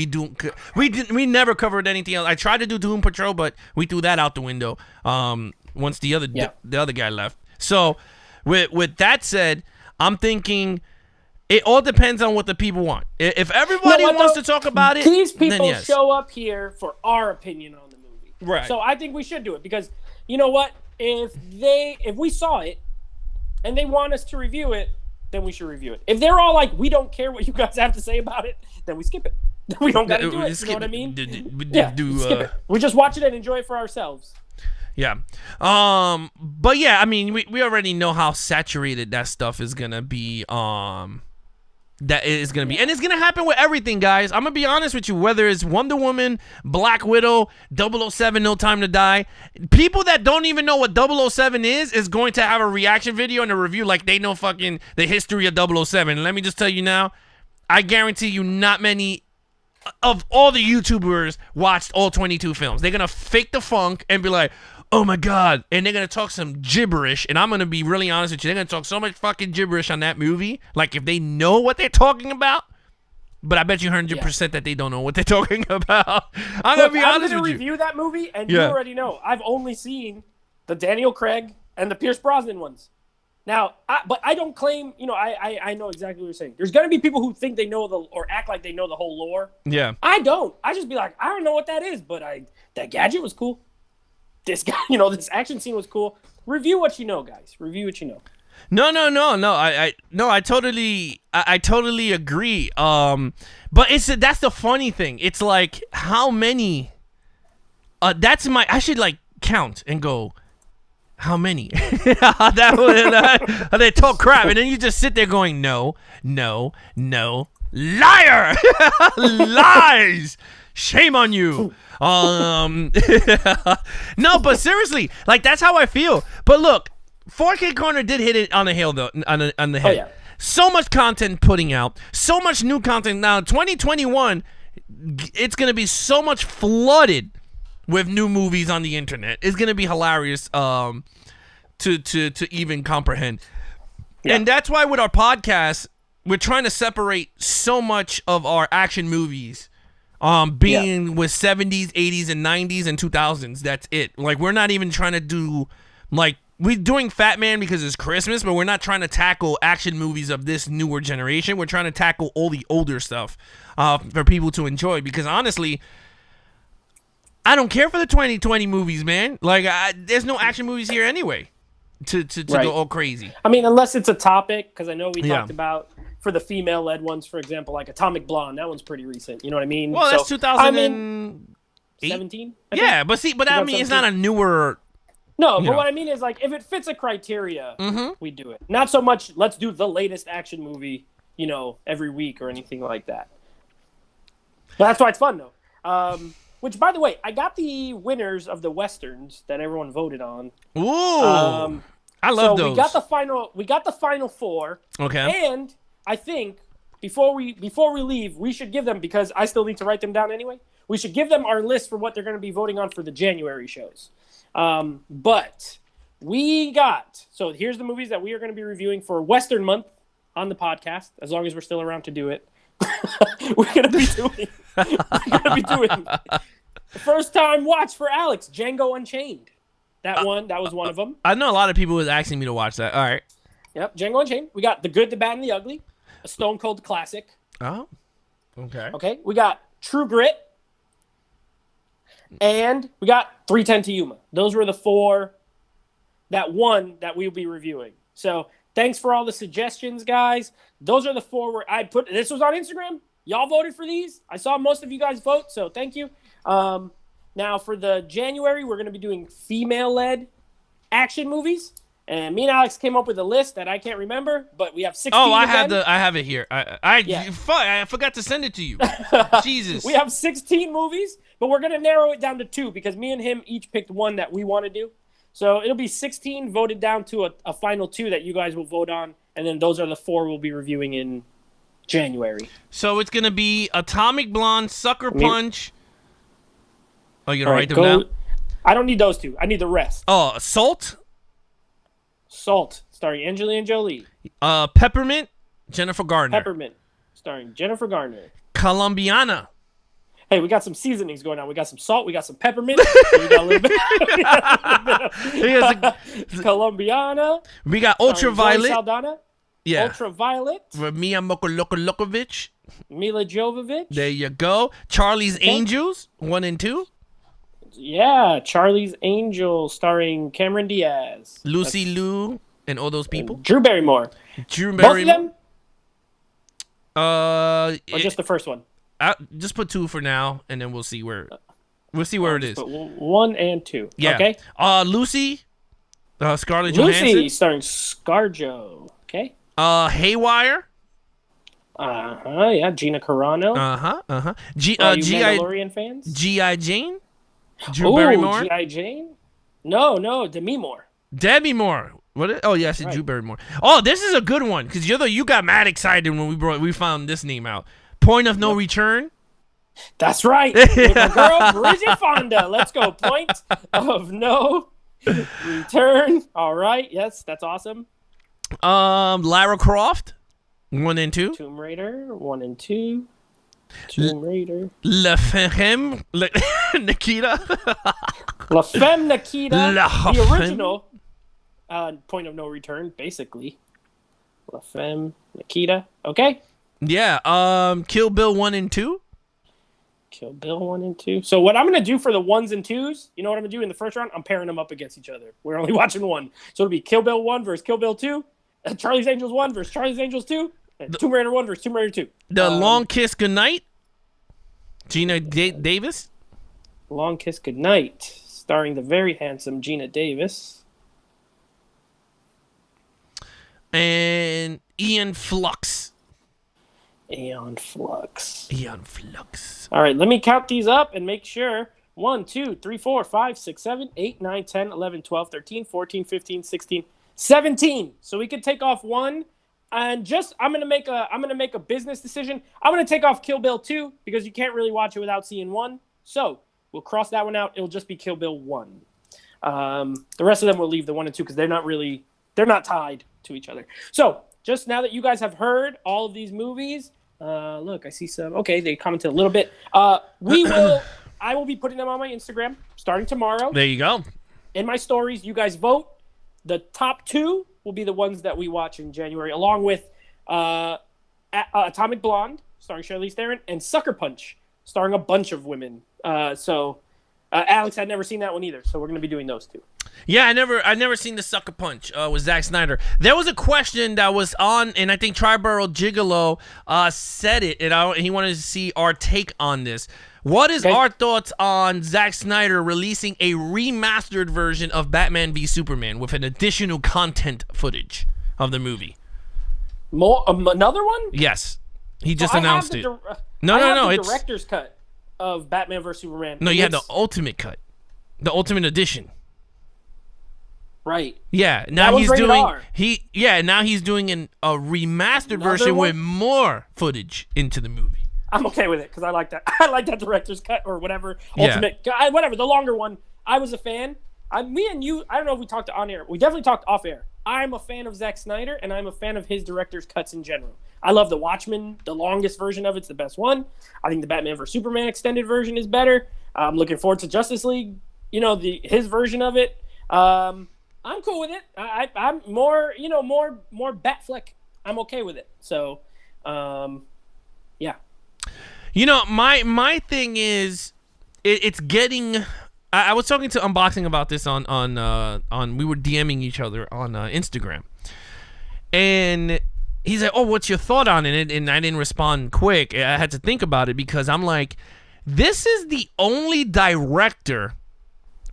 We never covered anything else. I tried to do Doom Patrol, but we threw that out the window once the other guy left. So, with that said, I'm thinking it all depends on what the people want. If everybody wants to talk about it, these people then yes. show up here for our opinion on the movie. Right. So I think we should do it because you know what? If we saw it and they want us to review it, then we should review it. If they're all we don't care what you guys have to say about it, then we skip it. We don't got to do it. You know what I mean? Skip it. We just watch it and enjoy it for ourselves. Yeah. But yeah, I mean, we already know how saturated that stuff is gonna be. That is gonna be, and it's gonna happen with everything, guys. I'm gonna be honest with you. Whether it's Wonder Woman, Black Widow, 007, No Time to Die, people that don't even know what 007 is going to have a reaction video and a review like they know fucking the history of 007. And let me just tell you now, I guarantee you, not many of all the YouTubers watched all 22 films. They're gonna fake the funk and be like, oh my god, and they're gonna talk some gibberish, and I'm gonna be really honest with you, they're gonna talk so much fucking gibberish on that movie, if they know what they're talking about, but I bet you 100% that they don't know what they're talking about. I'm gonna be honest with you. I'm gonna review that movie, and you already know, I've only seen the Daniel Craig and the Pierce Brosnan ones. Now, but I don't claim, I know exactly what you're saying. There's going to be people who think they know or act like they know the whole lore. Yeah. I don't. I just be like, I don't know what that is, but that gadget was cool. This guy, this action scene was cool. Review what you know, guys. Review what you know. No. I totally agree. But that's the funny thing. It's like how many. I should like count and go. How many? They talk crap, and then you just sit there going, no, liar, lies. Shame on you. No, but seriously, like that's how I feel. But look, 4K Corner did hit it on the head though, on the head. Oh, yeah. So much content putting out, so much new content. Now 2021, it's gonna be so much flooded with new movies on the internet. It's gonna be hilarious to even comprehend. Yeah. And that's why with our podcast, we're trying to separate so much of our action movies being with 70s, 80s, and 90s and 2000s. That's it. Like we're not even trying to do like we're doing Fat Man because it's Christmas, but we're not trying to tackle action movies of this newer generation. We're trying to tackle all the older stuff for people to enjoy because honestly, I don't care for the 2020 movies, man. Like, there's no action movies here anyway to go all crazy. I mean, unless it's a topic, because I know we talked about, for the female-led ones, for example, like Atomic Blonde. That one's pretty recent. You know what I mean? Well, that's 2017? Yeah, but I mean, it's not a newer... No, but what I mean is, like, if it fits a criteria, we do it. Not so much, let's do the latest action movie, every week or anything like that. But that's why it's fun, though. Which, by the way, I got the winners of the Westerns that everyone voted on. Ooh, I love those. We got the final four. Okay. And I think before we leave, we should give them, because I still need to write them down anyway. We should give them our list for what they're going to be voting on for the January shows. But we got, so here's the movies that we are going to be reviewing for Western Month on the podcast, as long as we're still around to do it. We're going to be doing the first time watch for Alex, Django Unchained. That was one of them. I know a lot of people was asking me to watch that. All right. Yep, Django Unchained. We got The Good, the Bad, and the Ugly, a Stone Cold classic. Oh, okay. Okay, we got True Grit, and we got 310 to Yuma. Those were the four that we'll be reviewing. So thanks for all the suggestions, guys. Those are the four where I put. This was on Instagram. Y'all voted for these. I saw most of you guys vote, so thank you. Now for the January, we're going to be doing female-led action movies. And me and Alex came up with a list that I can't remember, but we have 16. Oh, I have it here. I forgot to send it to you. Jesus. We have 16 movies, but we're going to narrow it down to 2 because me and him each picked one that we want to do. So it'll be 16 voted down to a final 2 that you guys will vote on, and then those are the 4 we'll be reviewing in January. So it's going to be Atomic Blonde, Sucker Punch. Oh, you're going to write them down? I don't need those 2. I need the rest. Oh, Salt, starring Angelina Jolie. Peppermint, Jennifer Garner. Peppermint, starring Jennifer Garner. Colombiana. Hey, we got some seasonings going on. We got some salt. We got some peppermint. We got a little bit Colombiana. We got Ultraviolet. Saldana. Yeah. Ultraviolet. Mia Mokolokovic. Mila Jovovich. There you go. Charlie's Angels, 1 and 2. Yeah, Charlie's Angels, starring Cameron Diaz. Lucy Liu and all those people. Drew Barrymore. Both of them? Or just the first one? Just put 2 for now, and then we'll see where it is. 1 and 2. Yeah. Okay. Lucy, Scarlett Johansson. Lucy, starring ScarJo. Okay. Haywire. Yeah, Gina Carano. Mandalorian fans. G.I. Jane. Drew Barrymore. G.I. Jane. No, Demi Moore. Demi Moore. What? Oh yeah, I said Drew Barrymore. Oh, this is a good one because you got mad excited when we found this name out. Point of No Return. That's right. With my girl Bridget Fonda. Let's go. Point of No Return. All right. Yes, that's awesome. Lara Croft, 1 and 2. Tomb Raider, 1 and 2. Tomb Raider. La Femme Nikita. La Femme Nikita. The original. Point of no return, basically. La Femme, Nikita. Okay. Yeah. Kill Bill 1 and 2. Kill Bill 1 and 2. So what I'm gonna do for the 1s and 2s, you know what I'm gonna do in the first round? I'm pairing them up against each other. We're only watching one, so it'll be Kill Bill 1 versus Kill Bill 2, Charlie's Angels 1 versus Charlie's Angels 2, and Tomb Raider 1 versus Tomb Raider 2. The Long Kiss Goodnight. Gina Davis. Long Kiss Goodnight, starring the very handsome Gina Davis. And Ian Flux. Aeon Flux. Ian Flux. All right, let me count these up and make sure. 1, 2, 3, 4, 5, 6, 7, 8, 9, 10, 11, 12, 13, 14, 15, 16, 17. So we could take off one. And I'm gonna make a business decision. I'm gonna take off Kill Bill 2 because you can't really watch it without seeing 1. So we'll cross that one out. It'll just be Kill Bill 1. The rest of them will leave the 1 and 2 because they're not tied to each other. So just now that you guys have heard all of these movies, look, I see some. Okay, they commented a little bit. I will be putting them on my Instagram starting tomorrow. There you go. In my stories, you guys vote. The top 2 will be the ones that we watch in January, along with Atomic Blonde, starring Charlize Theron, and Sucker Punch, starring a bunch of women. Alex had never seen that one either, so we're going to be doing those 2. Yeah, I never seen the Sucker Punch with Zack Snyder. There was a question that was on, and I think Triborough Gigolo said it, and he wanted to see our take on this. What is our thoughts on Zack Snyder releasing a remastered version of Batman v Superman with an additional content footage of the movie? Another one? Yes, he just announced it. No, it's director's cut of Batman vs Superman. No, you had the ultimate cut, the ultimate edition. Right. Yeah. Now he's doing R. Now he's doing a remastered version with more footage into the movie. I'm okay with it because I like that. I like that director's cut or whatever. Ultimate, whatever, the longer one. I was a fan. Me and you, I don't know if we talked on air. We definitely talked off air. I'm a fan of Zack Snyder, and I'm a fan of his director's cuts in general. I love the Watchmen. The longest version of it's the best one. I think the Batman vs Superman extended version is better. I'm looking forward to Justice League. His version of it. I'm cool with it. I'm more Batfleck. I'm okay with it. So, yeah. My thing is, it's getting. I was talking to Unboxing about this on we were DMing each other on Instagram, and he's like, "Oh, what's your thought on it?" And I didn't respond quick. I had to think about it because I'm like, this is the only director.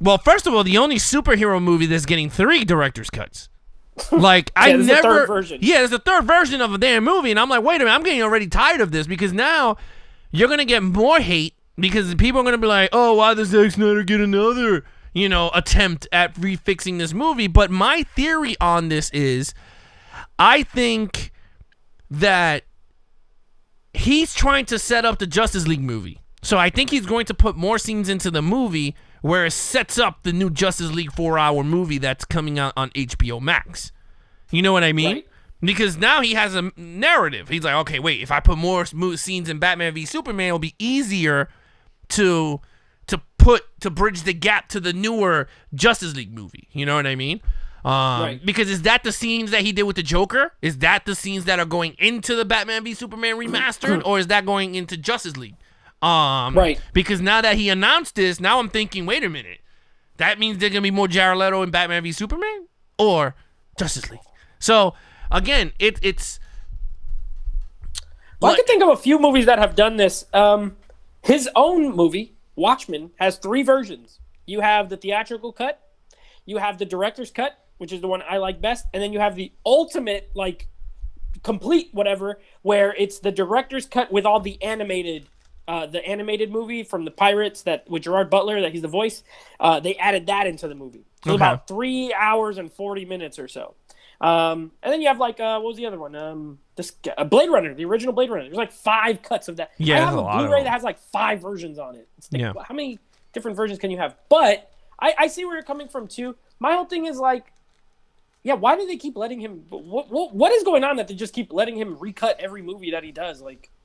Well, first of all, the only superhero movie that's getting 3 director's cuts. Like the third version. Yeah, there's a third version of a damn movie, and I'm like, wait a minute, I'm getting already tired of this because now you're gonna get more hate because people are gonna be like, oh, why does Zack Snyder get another, attempt at refixing this movie? But my theory on this is, I think that he's trying to set up the Justice League movie. So I think he's going to put more scenes into the movie where it sets up the new Justice League 4-hour movie that's coming out on HBO Max. You know what I mean? Right. Because now he has a narrative. He's like, okay, wait, if I put more scenes in Batman v Superman, it'll be easier to bridge the gap to the newer Justice League movie. You know what I mean? Right. Because is that the scenes that he did with the Joker? Is that the scenes that are going into the Batman v Superman remastered, or is that going into Justice League? Right. Because now that he announced this, now I'm thinking, wait a minute, that means there's gonna be more Jared Leto in Batman v Superman or Justice League. So again, it's. Well, I can think of a few movies that have done this. His own movie, Watchmen, has 3 versions. You have the theatrical cut, you have the director's cut, which is the one I like best, and then you have the ultimate, complete whatever, where it's the director's cut with all the animated movie from the Pirates with Gerard Butler, that he's the voice. They added that into the movie. So about 3 hours and 40 minutes or so. And then you have what was the other one? Blade Runner, the original Blade Runner. There's 5 cuts of that. Yeah, I have a Blu-ray that has 5 versions on it. It's how many different versions can you have? But I see where you're coming from too. My whole thing is why do they keep letting him? What is going on that they just keep letting him recut every movie that he does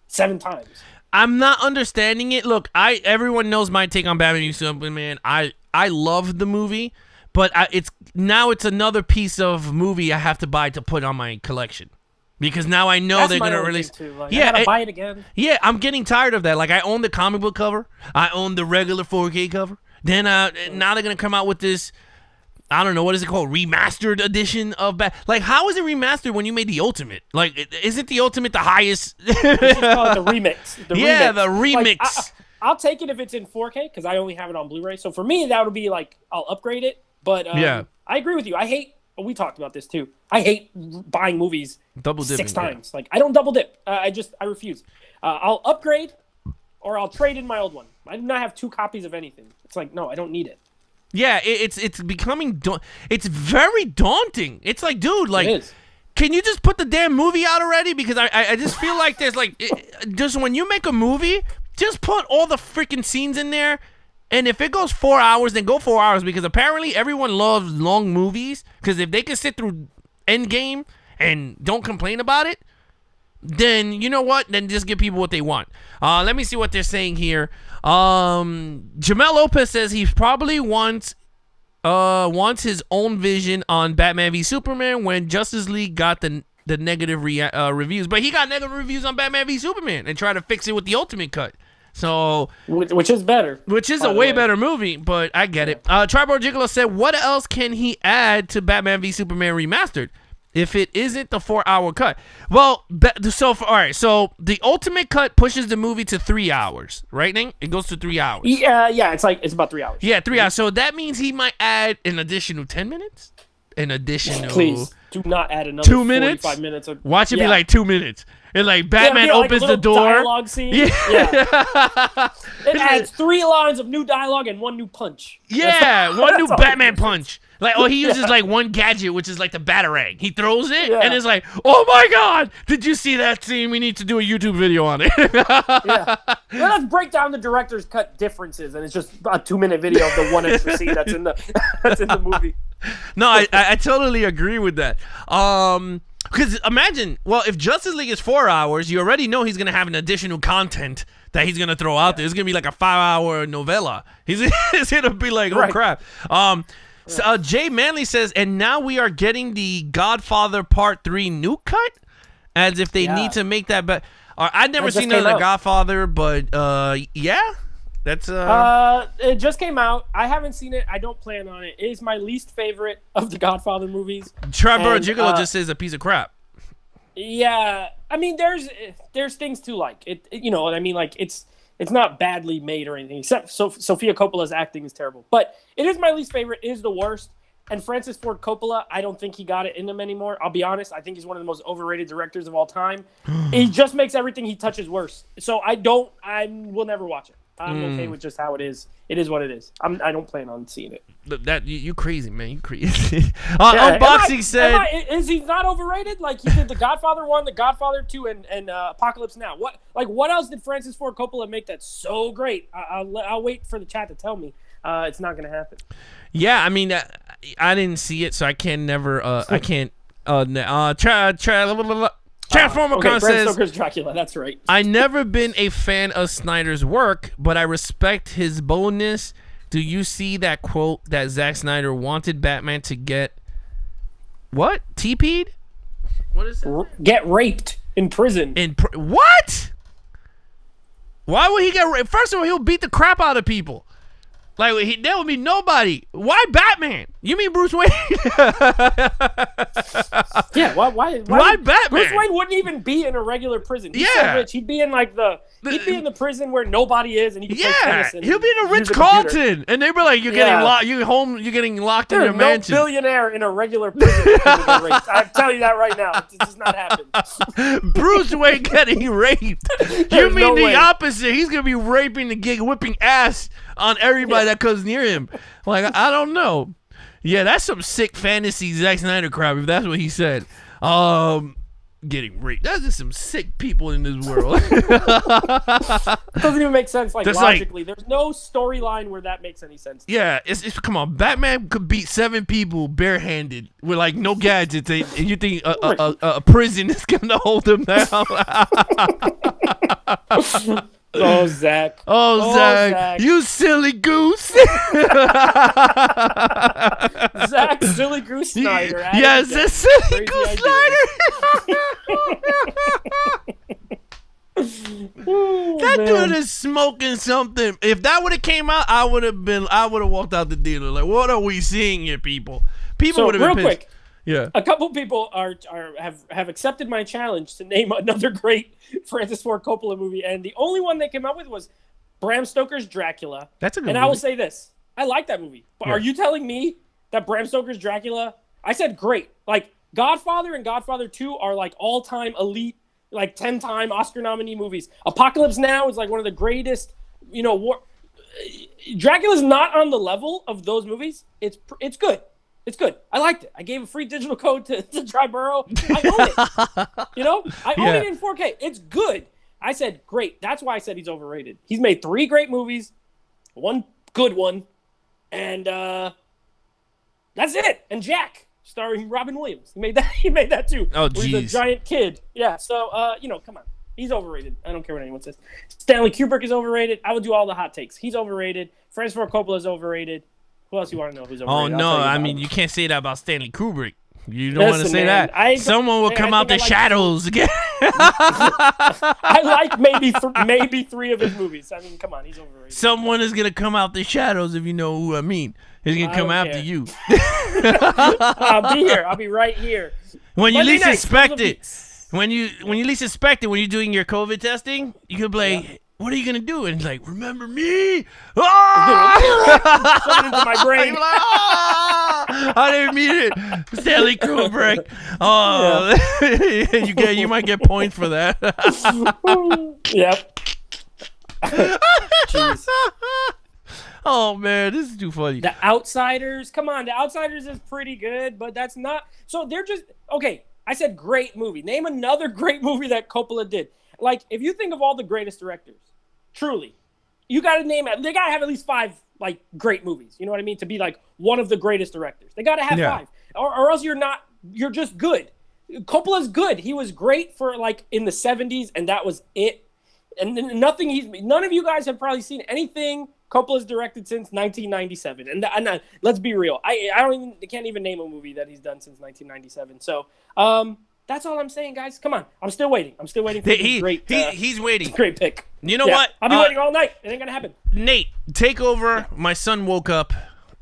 7 times? I'm not understanding it. Look, everyone knows my take on Batman v Superman. I love the movie, but it's another piece of movie I have to buy to put on my collection. Because now I know they're gonna release. Too. Like, I gotta buy it again. Yeah, I'm getting tired of that. Like I own the comic book cover, I own the regular 4K cover. Then now they're gonna come out with this. I don't know, what is it called? Remastered edition of Like, how is it remastered when you made the Ultimate? Like, isn't the Ultimate the highest? They should call it the remix. The remix. Like, I'll take it if it's in 4K because I only have it on Blu-ray. So for me, that would be like I'll upgrade it. But I agree with you. I hate. We talked about this too. I hate buying movies double dipping 6 times. Like I don't double dip. I refuse. I'll upgrade or I'll trade in my old one. I do not have 2 copies of anything. It's like no, I don't need it. Yeah, it's becoming it's very daunting. It's like, dude, like, can you just put the damn movie out already? Because I just feel like there's like just when you make a movie, just put all the freaking scenes in there. And if it goes 4 hours, then go 4 hours because apparently everyone loves long movies. Because if they can sit through Endgame and don't complain about it, then you know what? Then just give people what they want. Let me see what they're saying here. Jamel Lopez says he probably wants his own vision on Batman v Superman when Justice League got the negative reviews. But he got negative reviews on Batman v Superman and tried to fix it with the Ultimate Cut. So, which is better. Which is a way better movie, but I get it. Tribal Gigolo said, what else can he add to Batman v Superman Remastered if it isn't the 4-hour cut? Well, all right, so the Ultimate Cut pushes the movie to 3 hours, right, Ning? It goes to 3 hours. Yeah, it's about 3 hours. Yeah, 3 hours. So that means he might add an additional 10 minutes? An additional... Please, do not add another 2 minutes? 45 minutes. Watch it be like 2 minutes. And like Batman opens the door. Dialogue scene. Yeah. It adds 3 lines of new dialogue and 1 new punch. Yeah, one new Batman punch. Like, he uses like one gadget, which is like the Batarang. He throws it, and it's like, oh my god, did you see that scene? We need to do a YouTube video on it. Let's break down the director's cut differences, and it's just a 2-minute video of the one extra scene that's in the movie. No, I totally agree with that. Because imagine, well, if Justice League is 4 hours, you already know he's going to have an additional content that he's going to throw out there. It's going to be like a 5-hour novella. It's going to be like, oh, crap. Jay Manley says, and now we are getting the Godfather Part 3 new cut? As if they need to make that better. I've never seen The Godfather, but yeah. That's it just came out. I haven't seen it. I don't plan on it. It is my least favorite of the Godfather movies. Trevor Gigolo just says a piece of crap. Yeah, I mean, there's things to like. You know what I mean? Like it's not badly made or anything. Except Sofia Coppola's acting is terrible. But it is my least favorite. It is the worst. And Francis Ford Coppola, I don't think he got it in him anymore. I'll be honest. I think he's one of the most overrated directors of all time. He just makes everything he touches worse. So I will never watch it. I'm okay with just how it is. It is what it is. I don't plan on seeing it. That you crazy, man. You crazy. Unboxing said, is he not overrated? Like he did The Godfather 1, The Godfather 2, and Apocalypse Now. What else did Francis Ford Coppola make that's so great? I'll wait for the chat to tell me. It's not going to happen. Yeah, I mean, I didn't see it, so I can never. I can't. Transformer Bram says, Stoker's Dracula, that's right. I never been a fan of Snyder's work, but I respect his boldness. Do you see that quote that Zack Snyder wanted Batman to get what? TP'd? What is it? Get raped in prison. What? Why would he get raped? First of all, he'll beat the crap out of people. Like, there would be nobody. Why Batman? You mean Bruce Wayne? Yeah, why Batman? Bruce Wayne wouldn't even be in a regular prison. He's so rich. He'd be in like he'd be in the prison where nobody is, and he could play tennis. And he'll be in a Ritz-Carlton, and they'd be like, "You're getting locked. You're getting locked in your mansion." No billionaire in a regular prison. I'm telling you that right now. It does not happen. Bruce Wayne getting raped. You mean the opposite? He's gonna be raping the gig, whipping ass on everybody that comes near him. Like, I don't know. Yeah, that's some sick fantasy Zack Snyder crap, if that's what he said. Getting raped. That's just some sick people in this world. It doesn't even make sense, logically. There's no storyline where that makes any sense. Yeah, it's come on. Batman could beat 7 people barehanded with like no gadgets, and you think a prison is gonna hold him down? Oh, Zach. Oh, Zach. You silly goose. Zach, silly goose Snyder. Yes, it's silly goose Snyder. That dude is smoking something. If that would have came out, I would have walked out the theater like, what are we seeing here, people? People would have been pissed. Quick. Yeah. A couple people have accepted my challenge to name another great Francis Ford Coppola movie, and the only one they came up with was Bram Stoker's Dracula. That's a good movie. And I will say this. I like that movie. But are you telling me that Bram Stoker's Dracula, I said great. Like Godfather and Godfather 2 are like all-time elite, like 10-time Oscar nominee movies. Apocalypse Now is like one of the greatest, Dracula's not on the level of those movies. It's good. It's good. I liked it. I gave a free digital code to Triborough. I own it. I own it in 4K. It's good. I said, great. That's why I said he's overrated. He's made 3 great movies, 1 good one, and that's it. And Jack, starring Robin Williams. He made that too. Oh, jeez. He's a giant kid. Yeah, so, come on. He's overrated. I don't care what anyone says. Stanley Kubrick is overrated. I will do all the hot takes. He's overrated. Francis Ford Coppola is overrated. Who else you want to know who's overrated? Oh, no. I mean, you can't say that about Stanley Kubrick. You don't want to say that. Someone will come out the shadows again. I like maybe 3 of his movies. I mean, come on. He's overrated. Someone is going to come out the shadows, if you know who I mean. He's going to come after you. I'll be here. I'll be right here. When you least expect it. When you least expect it, when you're doing your COVID testing, you could be like, what are you gonna do? And he's like, remember me? Something into my brain. Like, I didn't mean it. Stanley Kubrick. Oh, yeah. you might get points for that. Yep. Jeez. Oh man, this is too funny. The Outsiders. Come on, The Outsiders is pretty good, but that's not. So they're just okay. I said great movie. Name another great movie that Coppola did. Like, if you think of all the greatest directors, truly, you got to name it. They got to have at least 5 like great movies. You know what I mean? To be like one of the greatest directors, they got to have 5, or else you're not. You're just good. Coppola's good. He was great for like in the 70s, and that was it. And none of you guys have probably seen anything Coppola's directed since 1997. And let's be real. I can't even name a movie that he's done since 1997. So that's all I'm saying, guys. Come on. I'm still waiting for this great. He's waiting. Great pick. You know what? I'll be waiting all night. It ain't gonna happen. Nate, take over. My son woke up.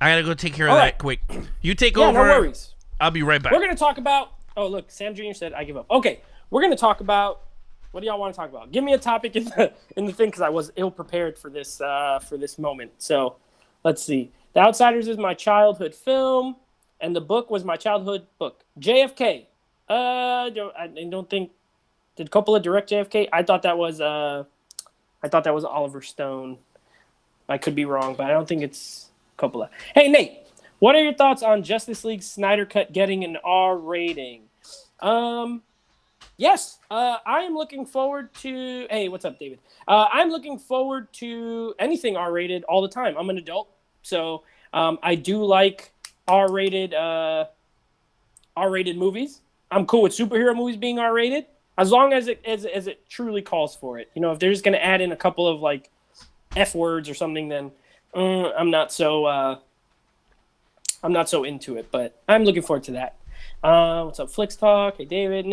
I gotta go take care of that quick. You take over. No worries. I'll be right back. We're gonna talk about. Oh, look, Sam Jr. said I give up. Okay, we're gonna talk about. What do y'all want to talk about? Give me a topic in the thing, because I was ill prepared for this moment. So, let's see. The Outsiders is my childhood film, and the book was my childhood book. JFK. I don't think. Did Coppola direct JFK? I thought that was Oliver Stone. I could be wrong, but I don't think it's Coppola. Hey Nate, what are your thoughts on Justice League Snyder Cut getting an R rating? Yes, I am looking forward to. Hey, what's up, David? I'm looking forward to anything R-rated all the time. I'm an adult, so I do like R-rated movies. I'm cool with superhero movies being R-rated, as long as it truly calls for it. You know, if they're just going to add in a couple of like F words or something, then I'm not so into it. But I'm looking forward to that. What's up, Flix Talk? Hey, David.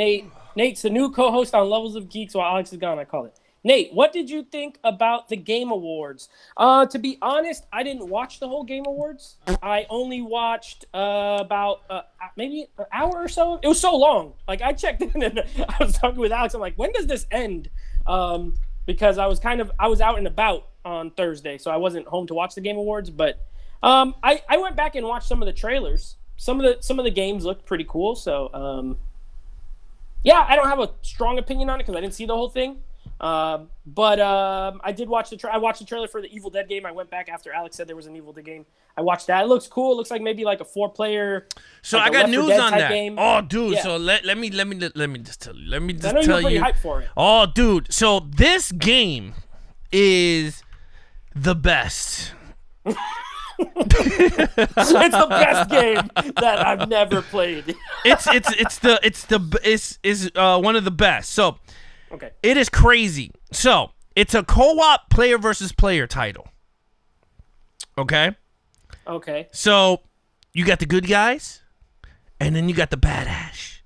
Nate's the new co-host on Levels of Geeks while Alex is gone, I call it. Nate, what did you think about the Game Awards? To be honest, I didn't watch the whole Game Awards. I only watched about maybe an hour or so. It was so long. Like, I checked in and I was talking with Alex. I'm like, when does this end? Because I was out and about on Thursday, so I wasn't home to watch the Game Awards. But I went back and watched some of the trailers. Some of the games looked pretty cool. So yeah, I don't have a strong opinion on it because I didn't see the whole thing. But I did watch I watched the trailer for the Evil Dead game. I went back after Alex said there was an Evil Dead game. I watched that. It looks cool. It looks like maybe like a 4-player. So like I got news on that. Game. Oh, dude. Yeah. So let me just tell you. I know you're pretty hyped for it. Oh, dude. So this game is the best. It's the best game that I've never played. It's one of the best. So okay, it is crazy. So It's a co-op player versus player title. Okay? Okay. So you got the good guys, and then you got the bad Ash.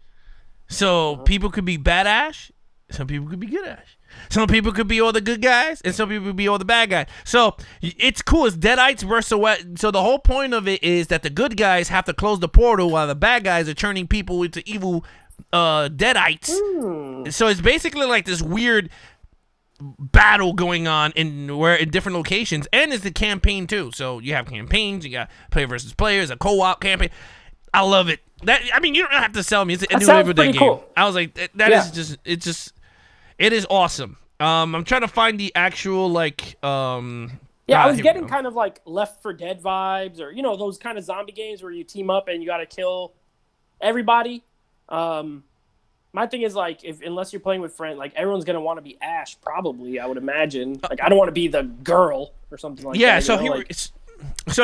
So people could be bad Ash, some people could be good Ash. Some people could be all the good guys, and some people could be all the bad guys. So it's cool. It's Deadites versus so the whole point of it is that the good guys have to close the portal while the bad guys are turning people into evil Deadites. So it's basically like this weird battle going on in different locations, and it's a campaign too. So you have campaigns, you got player versus players, a co-op campaign. I love it. You don't have to sell me. It's a new Evil Dead game. Cool. I was like, it is awesome. I'm trying to find the actual I was getting kind of like Left 4 Dead vibes, or those kind of zombie games where you team up and you got to kill everybody. My thing is like, unless you're playing with friends, like everyone's gonna want to be Ash, probably. I would imagine. Like I don't want to be the girl or something like that. Yeah. So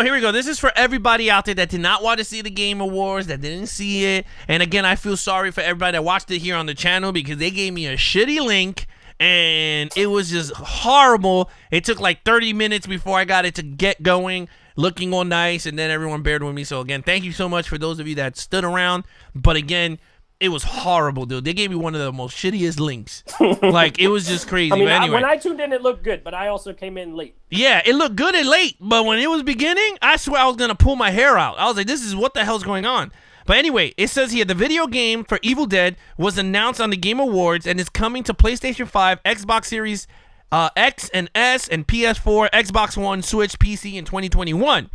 here we go. This is for everybody out there that did not want to see the Game Awards, that didn't see it. And again, I feel sorry for everybody that watched it here on the channel because they gave me a shitty link and it was just horrible. It took like 30 minutes before I got it to get going, looking all nice, and then everyone bared with me. So again, thank you so much for those of you that stood around. But again, it was horrible, dude. They gave me one of the most shittiest links. Like, it was just crazy. I mean, but anyway, when I tuned in, it looked good, but I also came in late. Yeah, it looked good and late, but when it was beginning, I swear I was going to pull my hair out. I was like, this is what the hell's going on? But anyway, it says here, the video game for Evil Dead was announced on the Game Awards and is coming to PlayStation 5, Xbox Series X and S, and PS4, Xbox One, Switch, PC in 2021.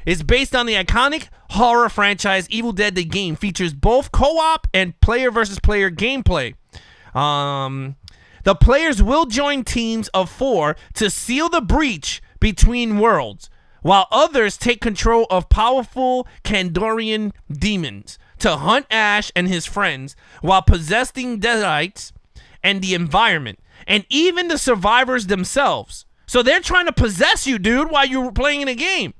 It's based on the iconic horror franchise Evil Dead. The game features both co-op and player versus player gameplay. The players will join teams of 4 to seal the breach between worlds, while others take control of powerful Kandorian demons to hunt Ash and his friends while possessing Deadites and the environment, and even the survivors themselves. So they're trying to possess you, dude, while you're playing in a game.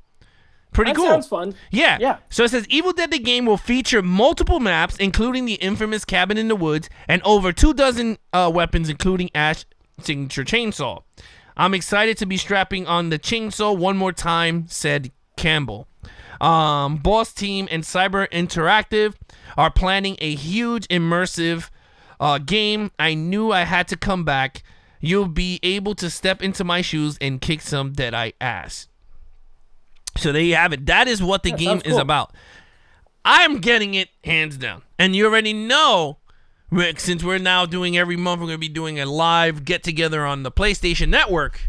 Pretty cool. Sounds fun. Yeah. So it says Evil Dead the game will feature multiple maps, including the infamous cabin in the woods, and over 24 weapons, including Ash's signature chainsaw. I'm excited to be strapping on the chainsaw one more time, said Campbell. Boss Team and Cyber Interactive are planning a huge immersive game. I knew I had to come back. You'll be able to step into my shoes and kick some Deadite ass. So there you have it. That is what the game is about. I'm getting it hands down. And you already know, Rick, since we're now doing every month, we're going to be doing a live get-together on the PlayStation Network.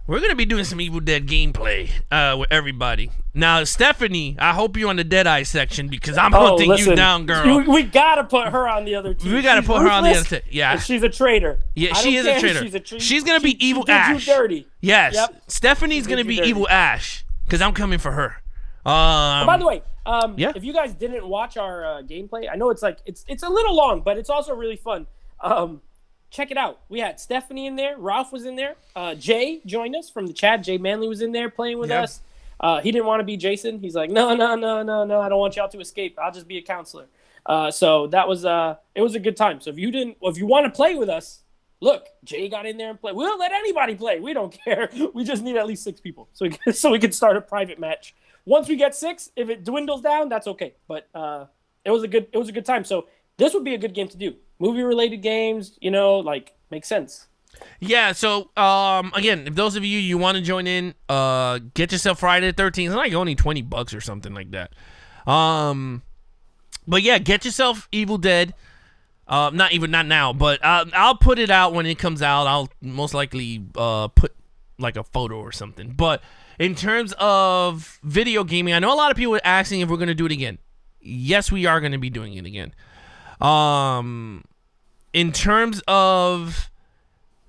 We're going to be doing some Evil Dead gameplay with everybody. Now, Stephanie, I hope you're on the Deadeye section because I'm hunting you down, girl. We got to put her on the other team. We got to put her on the other team. Yeah. She's a traitor. Yeah, she is a traitor. She's going to be Evil Ash. She did you dirty. Yes. Yep. Stephanie's going to be Evil Ash. Because I'm coming for her. By the way, if you guys didn't watch our gameplay, I know it's a little long, but it's also really fun. Check it out. We had Stephanie in there. Ralph was in there. Jay joined us from the chat. Jay Manley was in there playing with us. He didn't want to be Jason. He's like, no. I don't want y'all to escape. I'll just be a counselor. So that was it was a good time. So if you want to play with us, look, Jay got in there and played. We'll let anybody play. We don't care. We just need at least 6 people so we can start a private match. Once we get 6, if it dwindles down, that's okay. But it was a good time. So this would be a good game to do. Movie related games, makes sense. Yeah. So again, if those of you want to join in, get yourself Friday the 13th. It's like only $20 or something like that. But yeah, get yourself Evil Dead. Not now, but I'll put it out when it comes out. I'll most likely put like a photo or something. But in terms of video gaming, I know a lot of people are asking if we're going to do it again. Yes, we are going to be doing it again. In terms of,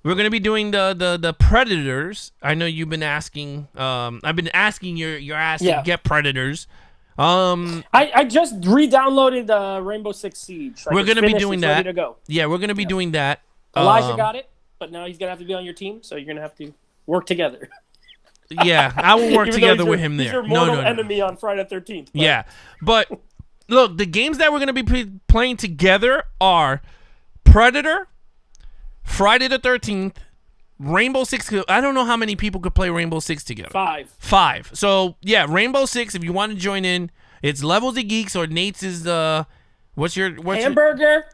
we're going to be doing the Predators. I know you've been asking. I've been asking your ass to get Predators. I just re-downloaded Rainbow Six Siege. We're gonna be doing that. Ready to go. Yeah, we're gonna be doing that. Elijah got it, but now he's gonna have to be on your team, so you're gonna have to work together. Yeah, I will work together with him there. He's your mortal enemy on Friday the 13th. But. Yeah, but look, the games that we're gonna be playing together are Predator, Friday the 13th, Rainbow Six. I don't know how many people could play Rainbow Six together. 5. 5. So yeah, Rainbow Six. If you want to join in, it's Levels of Geeks or Nate's is the. What's your hamburger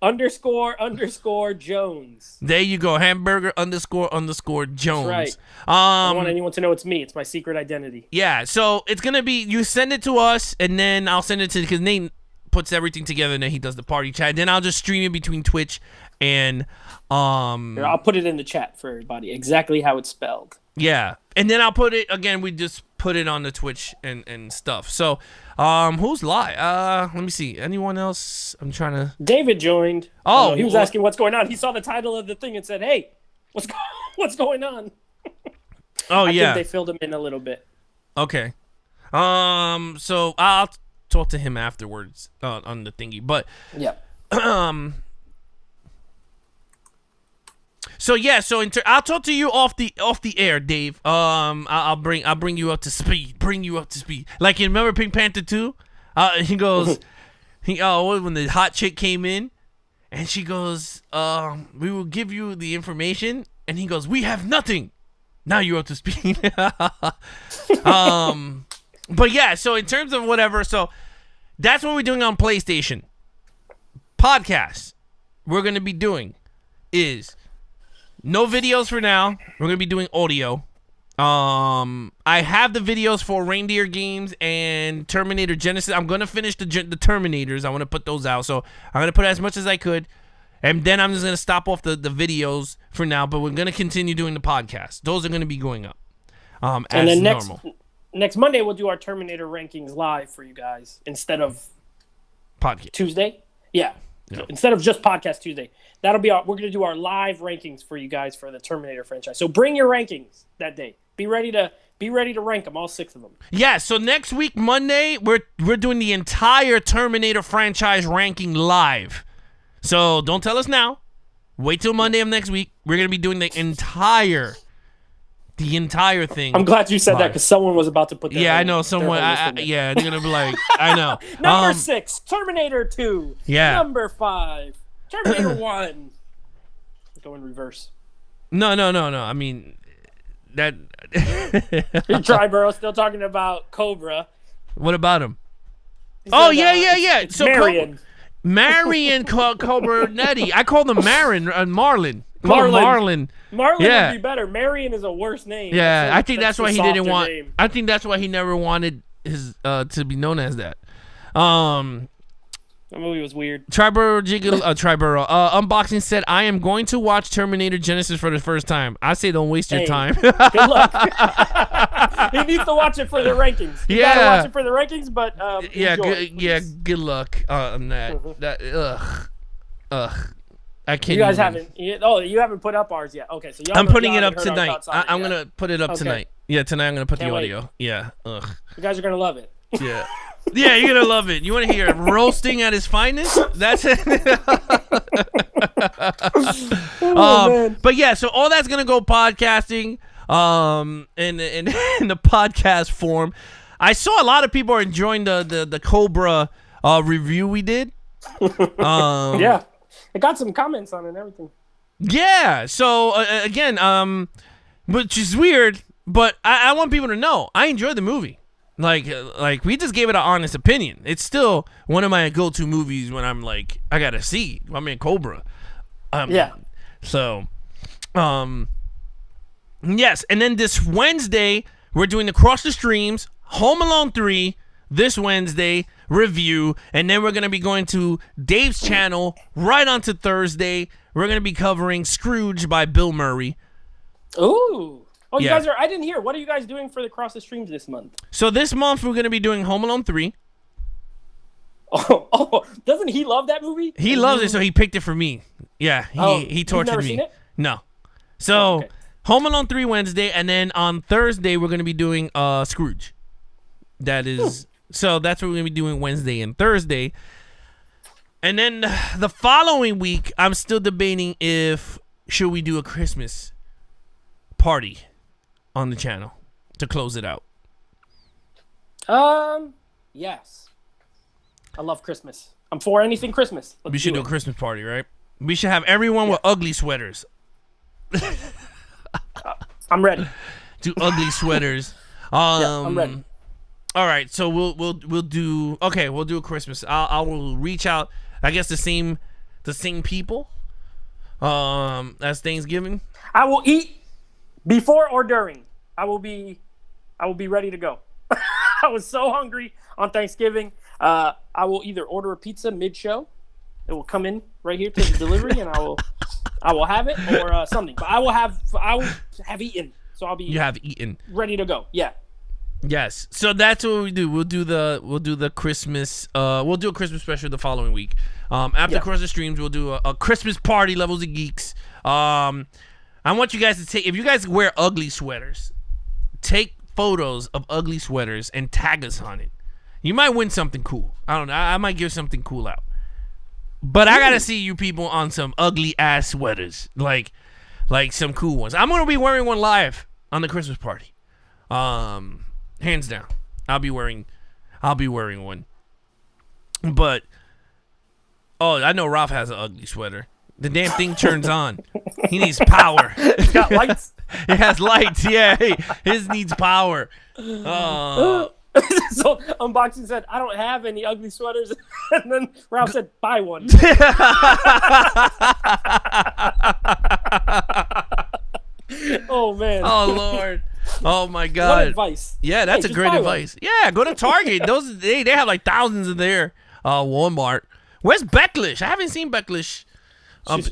_ Jones. There you go. Hamburger _ Jones. That's right. I don't want anyone to know it's me. It's my secret identity. Yeah. So it's gonna be, you send it to us, and then I'll send it to, because Nate puts everything together, and then he does the party chat. Then I'll just stream it between Twitch and Here, I'll put it in the chat for everybody. Exactly how it's spelled. Yeah. And then I'll put it again. We just put it on the Twitch and stuff. So, who's live? Let me see. Anyone else? I'm trying to. David joined. Oh, he was asking what's going on. He saw the title of the thing and said, "Hey, what's going on?" Oh, I yeah. think they filled him in a little bit. Okay. So I'll talk to him afterwards on the thingy. But yeah. So yeah, I'll talk to you off the air, Dave. I'll bring you up to speed. Like, you remember Pink Panther 2? He goes, when the hot chick came in, and she goes, we will give you the information, and he goes, we have nothing. Now you're up to speed. But yeah, so in terms of whatever, so that's what we're doing on PlayStation. Podcasts we're gonna be doing is no videos for now. We're gonna be doing audio. I have the videos for Reindeer Games and Terminator Genesis. I'm gonna finish the Terminators. I want to put those out, so I'm gonna put as much as I could, and then I'm just gonna stop off the videos for now. But we're gonna continue doing the podcast. Those are gonna be going up. And as then normal. Next Monday we'll do our Terminator rankings live for you guys instead of Podcast Tuesday. Yeah. Instead of just Podcast Tuesday. That'll be we're going to do our live rankings for you guys for the Terminator franchise. So bring your rankings that day. Be ready to rank them, all 6 of them. Yeah, so next week, Monday, we're doing the entire Terminator franchise ranking live. So don't tell us now. Wait till Monday of next week. We're going to be doing the entire thing. I'm glad you said that, because someone was about to put that. Yeah, I know. Someone, they're going to be like, I know. Number 6, Terminator 2. Yeah. Number 5, Terminator 1. Go in reverse. No. I mean, that. Triborough still talking about Cobra. What about him? Said, Yeah. It's so Marion. Marion Cobra Nettie. I call them Marlin. Marlin Yeah. would be better. Marion is a worse name. Yeah, I think that's why he didn't want. Name. I think that's why he never wanted his to be known as that. That movie was weird. Triborough Unboxing said, I am going to watch Terminator Genesis for the first time. I say don't waste your time. Good luck. He needs to watch it for the rankings. You gotta watch it for the rankings, but good luck on that. I can't. You guys haven't. You haven't put up ours yet. Okay, so I'm putting it up tonight. I'm gonna put it up tonight. Yeah, tonight I'm gonna put Can't the wait. audio. Yeah. Ugh. You guys are gonna love it. Yeah. Yeah, you're gonna love it. You want to hear it roasting at his finest? That's it. But yeah, so all that's gonna go podcasting, in the podcast form. I saw a lot of people are enjoying the Cobra review we did. Yeah, I got some comments on it and everything. Yeah. So again, which is weird, but I want people to know I enjoyed the movie. Like we just gave it an honest opinion. It's still one of my go-to movies when I'm like, I gotta see my man Cobra. Yeah. So, yes, and then this Wednesday we're doing Across the Streams, Home Alone 3 this Wednesday review, and then we're gonna be going to Dave's channel right onto Thursday. We're gonna be covering Scrooge by Bill Murray. Ooh. Oh, you Yeah. guys I didn't hear. What are you guys doing for the Cross the Streams this month? So this month we're gonna be doing Home Alone 3. Oh, doesn't he love that movie? He loves it, so he picked it for me. Yeah, he tortured never me. Seen it? No. So okay. Home Alone 3 Wednesday, and then on Thursday we're gonna be doing Scrooge. That is so that's what we're gonna be doing Wednesday and Thursday. And then the following week, I'm still debating if should we do a Christmas party on the channel to close it out. Yes. I love Christmas. I'm for anything Christmas. We should do a Christmas party, right? We should have everyone with ugly sweaters. I'm ready. Do ugly sweaters. I'm ready. All right, so we'll do we'll do a Christmas. I will reach out. I guess the same people. As Thanksgiving. I will eat before or during. I will be ready to go. I was so hungry on Thanksgiving. I will either order a pizza mid-show. It will come in right here to the delivery, and I will have it or something. But I will have eaten, so I'll be. You have eaten. Ready to go. Yeah. Yes. So that's what we do. We'll do the Christmas. We'll do a Christmas special the following week. After Christmas streams, we'll do a Christmas party, Levels of Geeks. I want you guys to take. If you guys wear ugly sweaters, take photos of ugly sweaters and tag us on it. You might win something cool. I don't know. I might give something cool out. But I gotta see you people on some ugly ass sweaters, like some cool ones. I'm gonna be wearing one live on the Christmas party. Hands down, I'll be wearing one. But I know Ralph has an ugly sweater. The damn thing turns on. He needs power. It's got lights. It has lights. Yeah, his needs power. So Unboxing said, I don't have any ugly sweaters. And then Ralph said, buy one. Oh, man. Oh, Lord. Oh, my God. What advice. Yeah, that's Hey, a great advice. One. Yeah, go to Target. They have like thousands in there. Walmart. Where's Becklish? I haven't seen Becklish.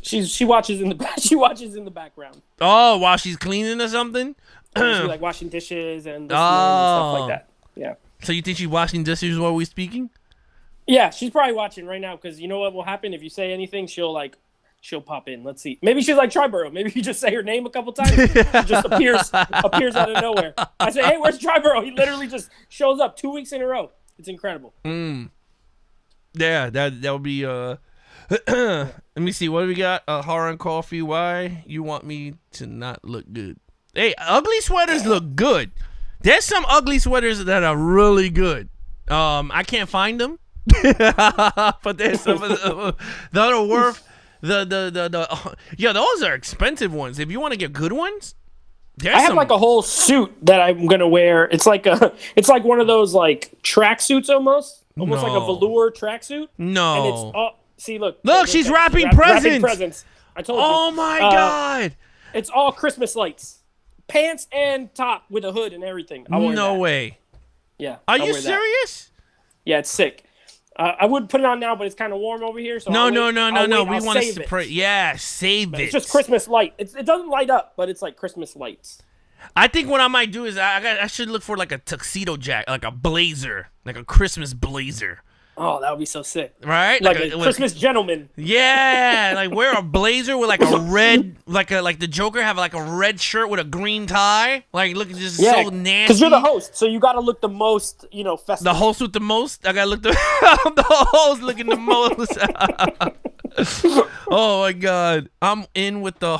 She watches in the she watches in the background. Oh, while she's cleaning or something? She's like washing dishes and stuff like that. Yeah. So you think she's washing dishes while we're speaking? Yeah, she's probably watching right now because you know what will happen if you say anything, she'll pop in. Let's see. Maybe she's like Triborough. Maybe you just say her name a couple times. She just appears out of nowhere. I say, hey, where's Triborough? He literally just shows up 2 weeks in a row. It's incredible. Yeah, that would be let me see. What do we got? Horror and Coffee. Why you want me to not look good? Hey, ugly sweaters look good. There's some ugly sweaters that are really good. I can't find them, but there's some of them that are worth the. Yeah, those are expensive ones. If you want to get good ones, I have like a whole suit that I'm gonna wear. It's like one of those like track suits almost like a velour tracksuit. No, and it's all. See, look, she's wrapping presents. I told you. Oh my God! It's all Christmas lights. Pants and top with a hood and everything. No way. Yeah. Are you serious? Yeah, it's sick. I would put it on now, but it's kind of warm over here. So no. We want to save it. It's just Christmas light. It doesn't light up, but it's like Christmas lights. I think what I might do is I should look for like a tuxedo jacket, like a blazer, like a Christmas blazer. Oh, that would be so sick. Right? Like a Christmas gentleman. Yeah, like wear a blazer with like a red, like the Joker have like a red shirt with a green tie. Like looking just so nasty. Because you're the host, so you got to look the most, festive. The host with the most? I got to look the host looking the most. Oh my God. I'm in with the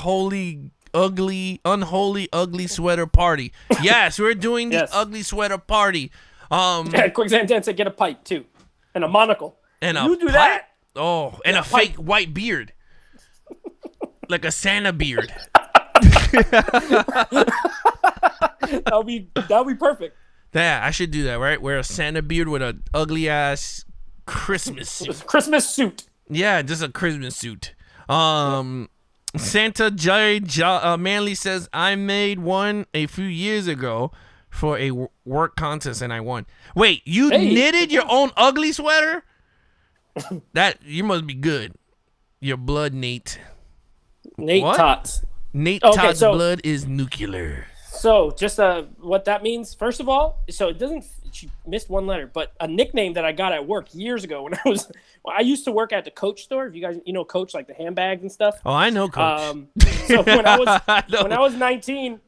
unholy, ugly sweater party. Yes, we're doing the ugly sweater party. Quicksand Dan said get a pipe too. And a monocle. And you do that. Oh, and a fake white beard. Like a Santa beard. That'll be perfect. Yeah, I should do that, right? Wear a Santa beard with an ugly ass Christmas suit. Christmas suit. Yeah, just a Christmas suit. Santa J. Manley says, I made one a few years ago for a work contest and I won. Wait, you knitted your own ugly sweater? That you must be good. Your blood, Nate. Nate Tots. Nate Tots' blood is nuclear. So just what that means. First of all, so it doesn't. She missed one letter, but a nickname that I got at work years ago when I used to work at the Coach store. If you guys Coach, like the handbags and stuff. Oh, I know Coach. So when I was 19,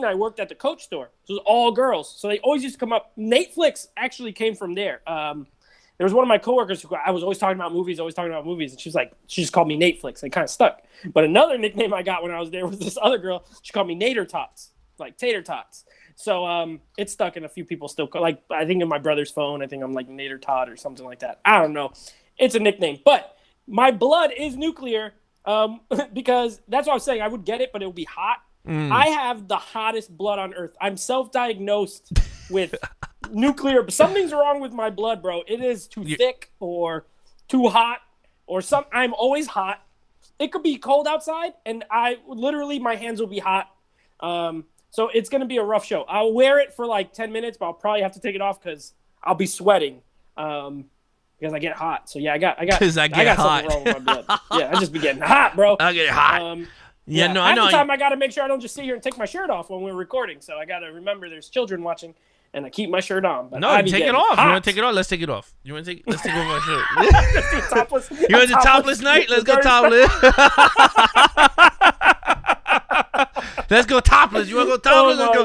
I worked at the Coach store. So it was all girls. So they always used to come up. Nate Flicks actually came from there. There was one of my coworkers who I was always talking about movies, and she just called me Nate Flicks. It kind of stuck. But another nickname I got when I was there was this other girl. She called me Nader Tots, like tater tots. So it stuck, and a few people still like. I think in my brother's phone, I think I'm like Nader Todd or something like that. I don't know. It's a nickname, but my blood is nuclear. Because that's what I was saying. I would get it, but it would be hot. I have the hottest blood on earth. I'm self-diagnosed with nuclear. Something's wrong with my blood, bro. It is too thick or too hot or some. I'm always hot. It could be cold outside, and my hands will be hot. So it's gonna be a rough show. I'll wear it for like 10 minutes, but I'll probably have to take it off because I'll be sweating. Because I get hot. So yeah, I got something wrong with my blood. Yeah, I just be getting hot, bro. I get hot. I know. Half the time I gotta make sure I don't just sit here and take my shirt off when we're recording. So I gotta remember there's children watching, and I keep my shirt on. But no, take it off. Hot. You want to take it off? Let's take it off. Let's take off my shirt. Topless. You want a topless night? Let's go topless. Let's go topless. You want to go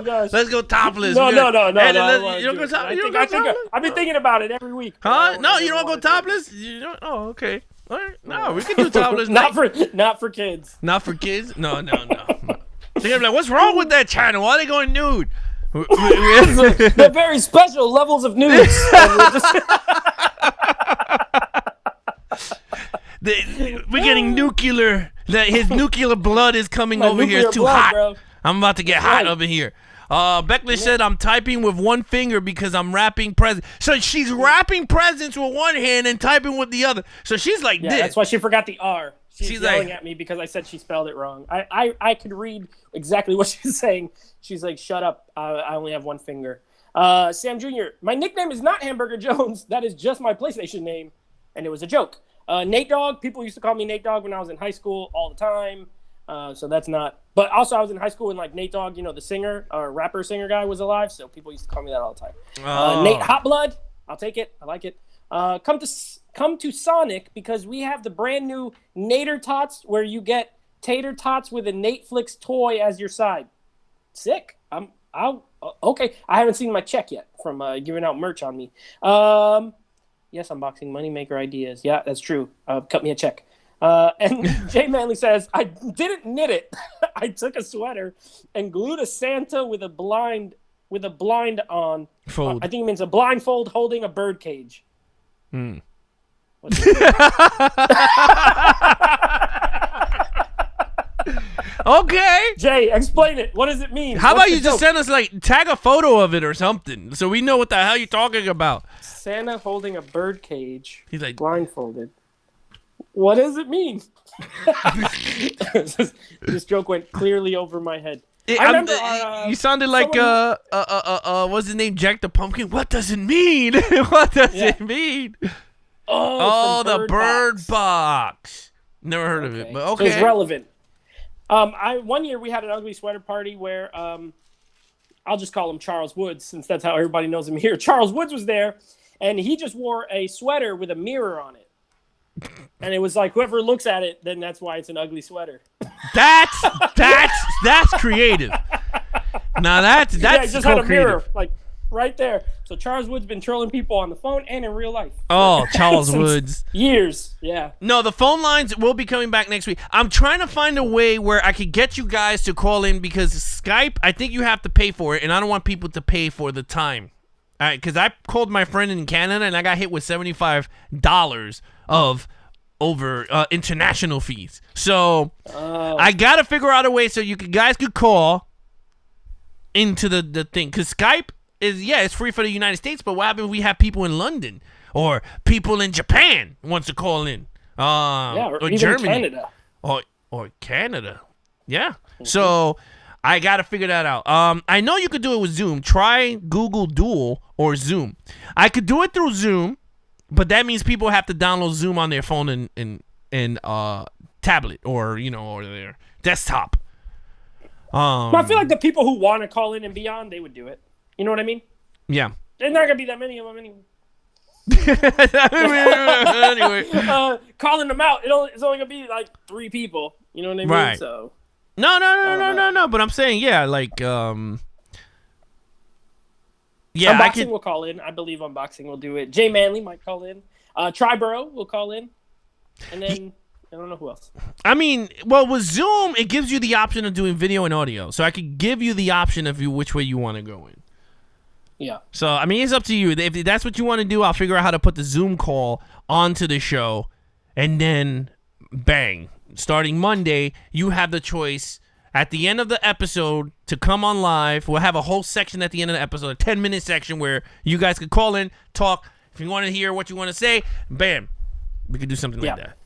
topless? Let's go topless. No. You don't go topless? I've been thinking about it every week. Huh? No, you don't want to go topless? You don't? Oh, okay. All right. No, we can do topless. Not for kids. Not for kids? No. They're gonna be like, what's wrong with that channel? Why are they going nude? They're very special levels of nudes. We're getting nuclear. His nuclear blood is coming over here. It's too hot. Bro. I'm about to get hot over here. Beckley said, I'm typing with one finger because I'm wrapping presents. So she's wrapping presents with one hand and typing with the other. So she's like this. That's why she forgot the R. She's yelling at me because I said she spelled it wrong. I could read exactly what she's saying. She's like, shut up. I only have one finger. Sam Jr., my nickname is not Hamburger Jones. That is just my PlayStation name. And it was a joke. Nate Dogg, people used to call me Nate Dogg when I was in high school all the time. So that's not, but also I was in high school when like Nate Dogg, the singer or rapper singer guy was alive. So people used to call me that all the time. Nate Hot Blood, I'll take it. I like it. Come to Sonic because we have the brand new Nader Tots where you get tater tots with a Netflix toy as your side. Sick. Okay. I haven't seen my check yet from giving out merch on me. Yes, unboxing moneymaker ideas. Yeah, that's true. Cut me a check. And Jay Manley says, I didn't knit it. I took a sweater and glued a Santa with a blind on. Fold. I think it means a blindfold holding a bird cage. Okay. Jay, explain it. What does it mean? How about you just send us tag a photo of it or something so we know what the hell you're talking about. Santa holding a bird cage. He's like blindfolded. What does it mean? This joke went clearly over my head. I remember you sounded like what's his name? Jack the Pumpkin. What does it mean? What does it mean? Oh, the bird box. Never heard of it, but okay. So it's relevant. One year we had an ugly sweater party where I'll just call him Charles Woods since that's how everybody knows him here. Charles Woods was there, and he just wore a sweater with a mirror on it. And it was like whoever looks at it, then that's why it's an ugly sweater. That's creative. Now that's it just had a mirror like right there. So Charles Woods been trolling people on the phone and in real life. Oh, Charles Woods. Years, yeah. No, the phone lines will be coming back next week. I'm trying to find a way where I could get you guys to call in because Skype, I think you have to pay for it, and I don't want people to pay for the time. All right, because I called my friend in Canada and I got hit with $75 of international fees. So I gotta figure out a way so you guys could call into the thing, because Skype is it's free for the United States, but what happens if we have people in London or people in Japan wants to call in, or even Germany, Canada, or Canada, So I gotta figure that out. I know you could do it with Zoom. Try Google Duo or Zoom. I could do it through Zoom, but that means people have to download Zoom on their phone and tablet or their desktop. I feel like the people who want to call in and be on, they would do it. You know what I mean? Yeah. There's not gonna be that many of them anyway. Anyway, calling them out, it's only gonna be like 3 people. You know what I mean? Right. So. No. But I'm saying, Unboxing will call in. I believe Unboxing will do it. Jay Manley might call in. Triborough will call in. And then I don't know who else. I mean, well, with Zoom, it gives you the option of doing video and audio. So I could give you the option of which way you want to go in. Yeah. So, I mean, it's up to you. If that's what you want to do, I'll figure out how to put the Zoom call onto the show. And then, bang. starting Monday, you have the choice at the end of the episode to come on live. We'll have a whole section at the end of the episode, a 10-minute section where you guys could call in, talk. If you want to hear what you want to say, bam, we could do something like that.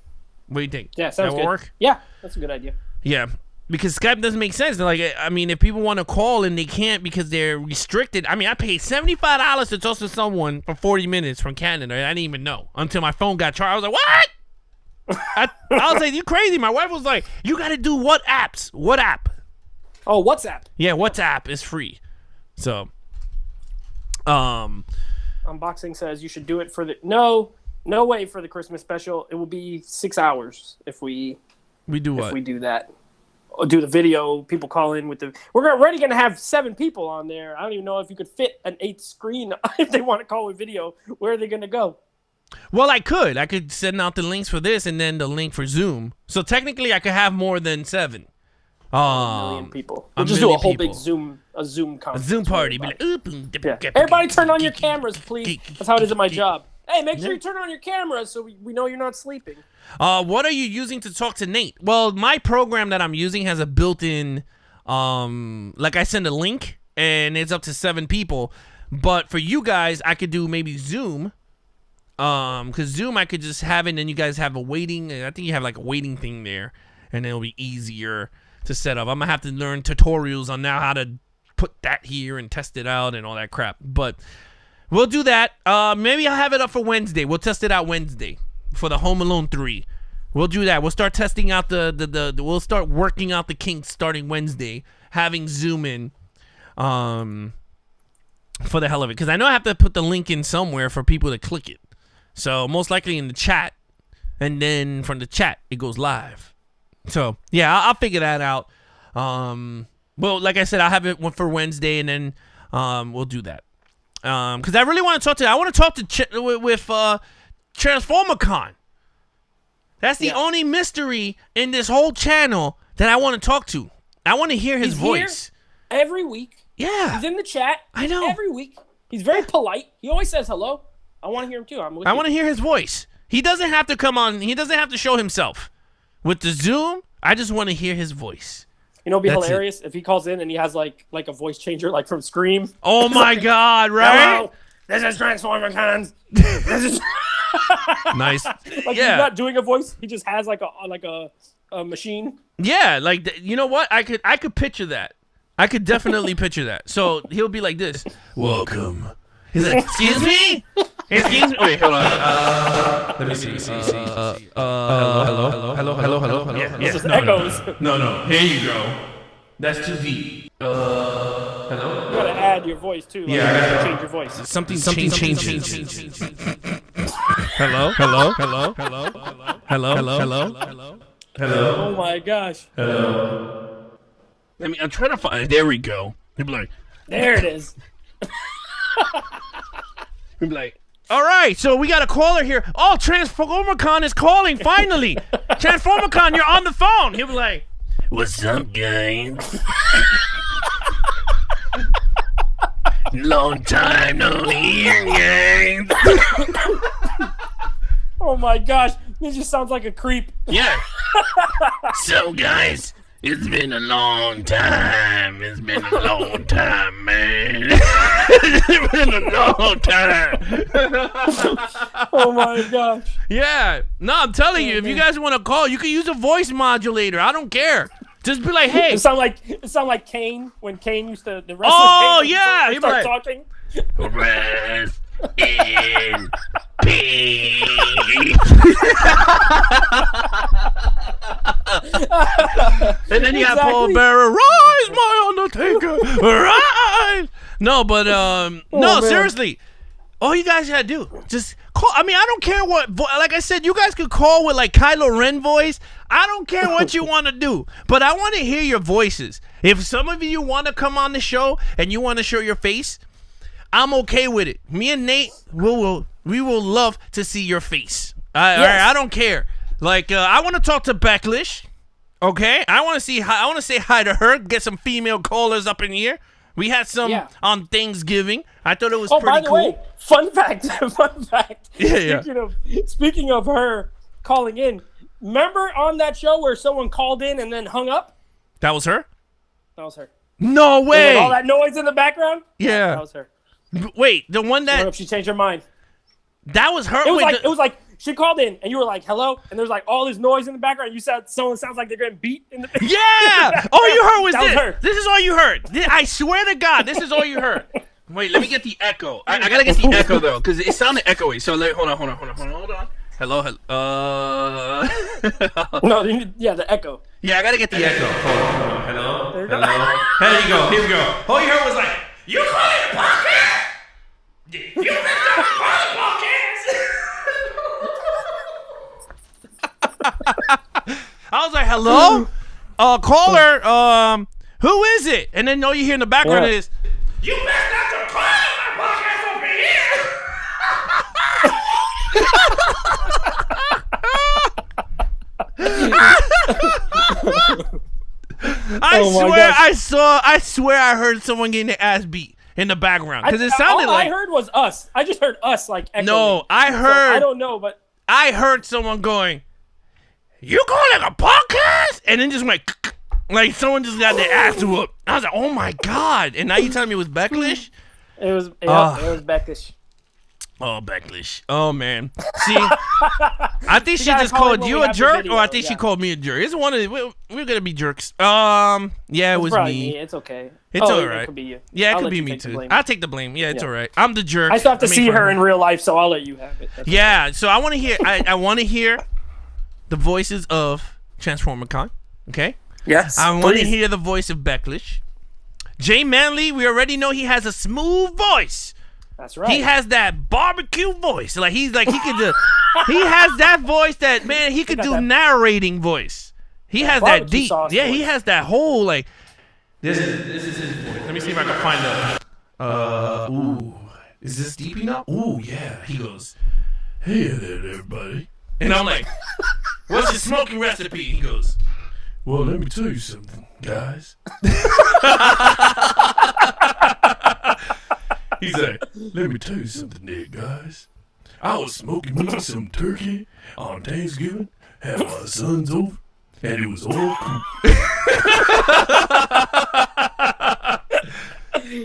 What do you think? Yeah, sounds good. Work? Yeah, that's a good idea. Yeah, because Skype doesn't make sense. Like, I mean, if people want to call and they can't because they're restricted. I mean, I paid $75 to talk to someone for 40 minutes from Canada. I didn't even know until my phone got charged. I was like, what? I was like, you crazy. My wife was like, you got to do what apps? What app? Oh, WhatsApp. Yeah, WhatsApp is free. So, Unboxing says you should do it for the no way for the Christmas special. It will be 6 hours if we do what? If we do that. Or do the video, people call in with the. We're already going to have 7 people on there. I don't even know if you could fit an 8th screen if they want to call with video. Where are they going to go? Well, I could send out the links for this and then the link for Zoom. So technically, I could have more than 7. A million people. We'll just do a whole big Zoom conference. A Zoom party. Be like, Everybody turn on your cameras, please. That's how it is at my job. Hey, make sure you turn on your cameras so we know you're not sleeping. What are you using to talk to Nate? Well, my program that I'm using has a built-in, like I send a link and it's up to 7 people. But for you guys, I could do maybe Zoom. Because Zoom, I could just have it and then you guys have a waiting. I think you have like a waiting thing there and it'll be easier to set up. I'm gonna have to learn tutorials on now how to put that here and test it out and all that crap. But we'll do that. Maybe I'll have it up for Wednesday. We'll test it out Wednesday for the Home Alone 3. We'll do that. We'll start testing out we'll start working out the kinks starting Wednesday, having Zoom in for the hell of it. Because I know I have to put the link in somewhere for people to click it. So most likely in the chat, and then from the chat it goes live. So yeah, I'll figure that out. Well, like I said, I'll have it for Wednesday, and then we'll do that. Because I really want to talk to. I want to talk to with Transformer Con. That's the only mystery in this whole channel that I want to talk to. I want to hear his voice every week. Yeah, he's in the chat. I know every week. He's very polite. He always says hello. I want to hear him too. I want to hear his voice. He doesn't have to come on. He doesn't have to show himself. With the Zoom, I just want to hear his voice. You know, it'd be hilarious if he calls in and he has like a voice changer, like from Scream. Oh my God! Right? Hello, this is Transformer Cons. This is nice. He's not doing a voice. He just has like a machine. Yeah, like you know what? I could picture that. I could definitely picture that. So he'll be like this. Welcome. He's like, excuse me? Excuse me? Wait, hold on. Let me see. Hello. Yeah. Just echoes. No. Here you go. That's to V. Hello? You gotta add your voice too. Like, yeah, you gotta change your voice. Something changes. Hello? Oh my gosh. Hello? I'm trying to find. There we go. He'll be like, there it is. He'll be like, all right, so we got a caller here. Oh, TransformerCon is calling, finally. TransformerCon, you're on the phone. He'll be like, what's up, guys? Long time no hear, guys. Oh, my gosh. This just sounds like a creep. Yeah. So, guys, it's been a long time. It's been a long time, man. It's been a long time. Oh my gosh. Yeah. No, I'm telling you, if you guys want to call, you can use a voice modulator. I don't care. Just be like, hey. It sound like Kane when Kane used to the wrestler. Oh Kane yeah. He start like, talking. Rest in peace. And then you have Paul Bearer, rise, my Undertaker, rise. No, but no, seriously. All you guys gotta do, just call. I mean, I don't care what. Like I said, you guys could call with like Kylo Ren voice. I don't care what you want to do, but I want to hear your voices. If some of you want to come on the show and you want to show your face, I'm okay with it. Me and Nate, we will love to see your face. I don't care. Like I want to talk to Becklish. Okay, I want to say hi to her. Get some female callers up in here. We had some on Thanksgiving. I thought it was pretty by the cool. way, fun fact. Yeah. Speaking of her calling in, Remember on that show where someone called in and then hung up? That was her? That was her. No way. All that noise in the background? Yeah. That was her. Wait, the one I don't know that if she changed her mind. that was her. It was Wait, it was like she called in and you were like, hello, and there's like all this noise in the background. You said someone sounds like they're getting beat in the yeah. All you heard was That was this. her. This is all you heard. I swear to God, this is all you heard. Wait, let me get the echo. I gotta get the echo though, because it sounded echoey. So hold on. Hello. No, the echo. Yeah, I gotta get the echo. Hold on. Hello. There you go. There you go. Here we go. All you heard was like, "You call it a podcast? You messed up and call it a podcast?" I was like, "Hello, caller. Who is it?" And then all you hear in the background is, "You messed up and call it my podcast over here." I swear I heard someone getting their ass beat in the background because it sounded all like I heard was us. I just heard us like echoing. no. I So, heard I don't know, but I heard someone going, "You call it a podcast?" And then just went like someone just got their ass whooped. I was like, "Oh my God!" And now you telling me it was Becklish? it was Beckish. Oh, Becklish. Oh man. See, I think she gotta just call it called when you we a have the jerk, video, or I think she yeah. called me a jerk. It's one of the, we're gonna be jerks. Yeah, it was Probably me. It's okay. It's all right. It could be you. Yeah, it I'll could let be you me take the too. blame. I'll take the blame. Yeah, it's Yeah. all right. I'm the jerk. I still have to mean, see for her in real life, so I'll let you have it. That's okay. Yeah, so I want to hear. I want to hear the voices of Transformer Con. Okay. Yes. I want to please. hear the voice of Becklish. Jay Manley, we already know he has a smooth voice. That's right. He has that barbecue voice. Like he could do. He has that voice that man. He could got do that- narrating voice. He has that barbecue deep. sauce Yeah, he voice. has that whole like. This is his voice. Let me see if I can find the. Ooh, is this deep enough? Ooh, yeah. He goes, "Hey there, everybody," and I'm like, "What's your smoking recipe?" He goes, "Well, let me tell you something, guys." He's like, "Let me tell you something there, guys. I was smoking me some turkey on Thanksgiving, had my sons over, and it was all cool."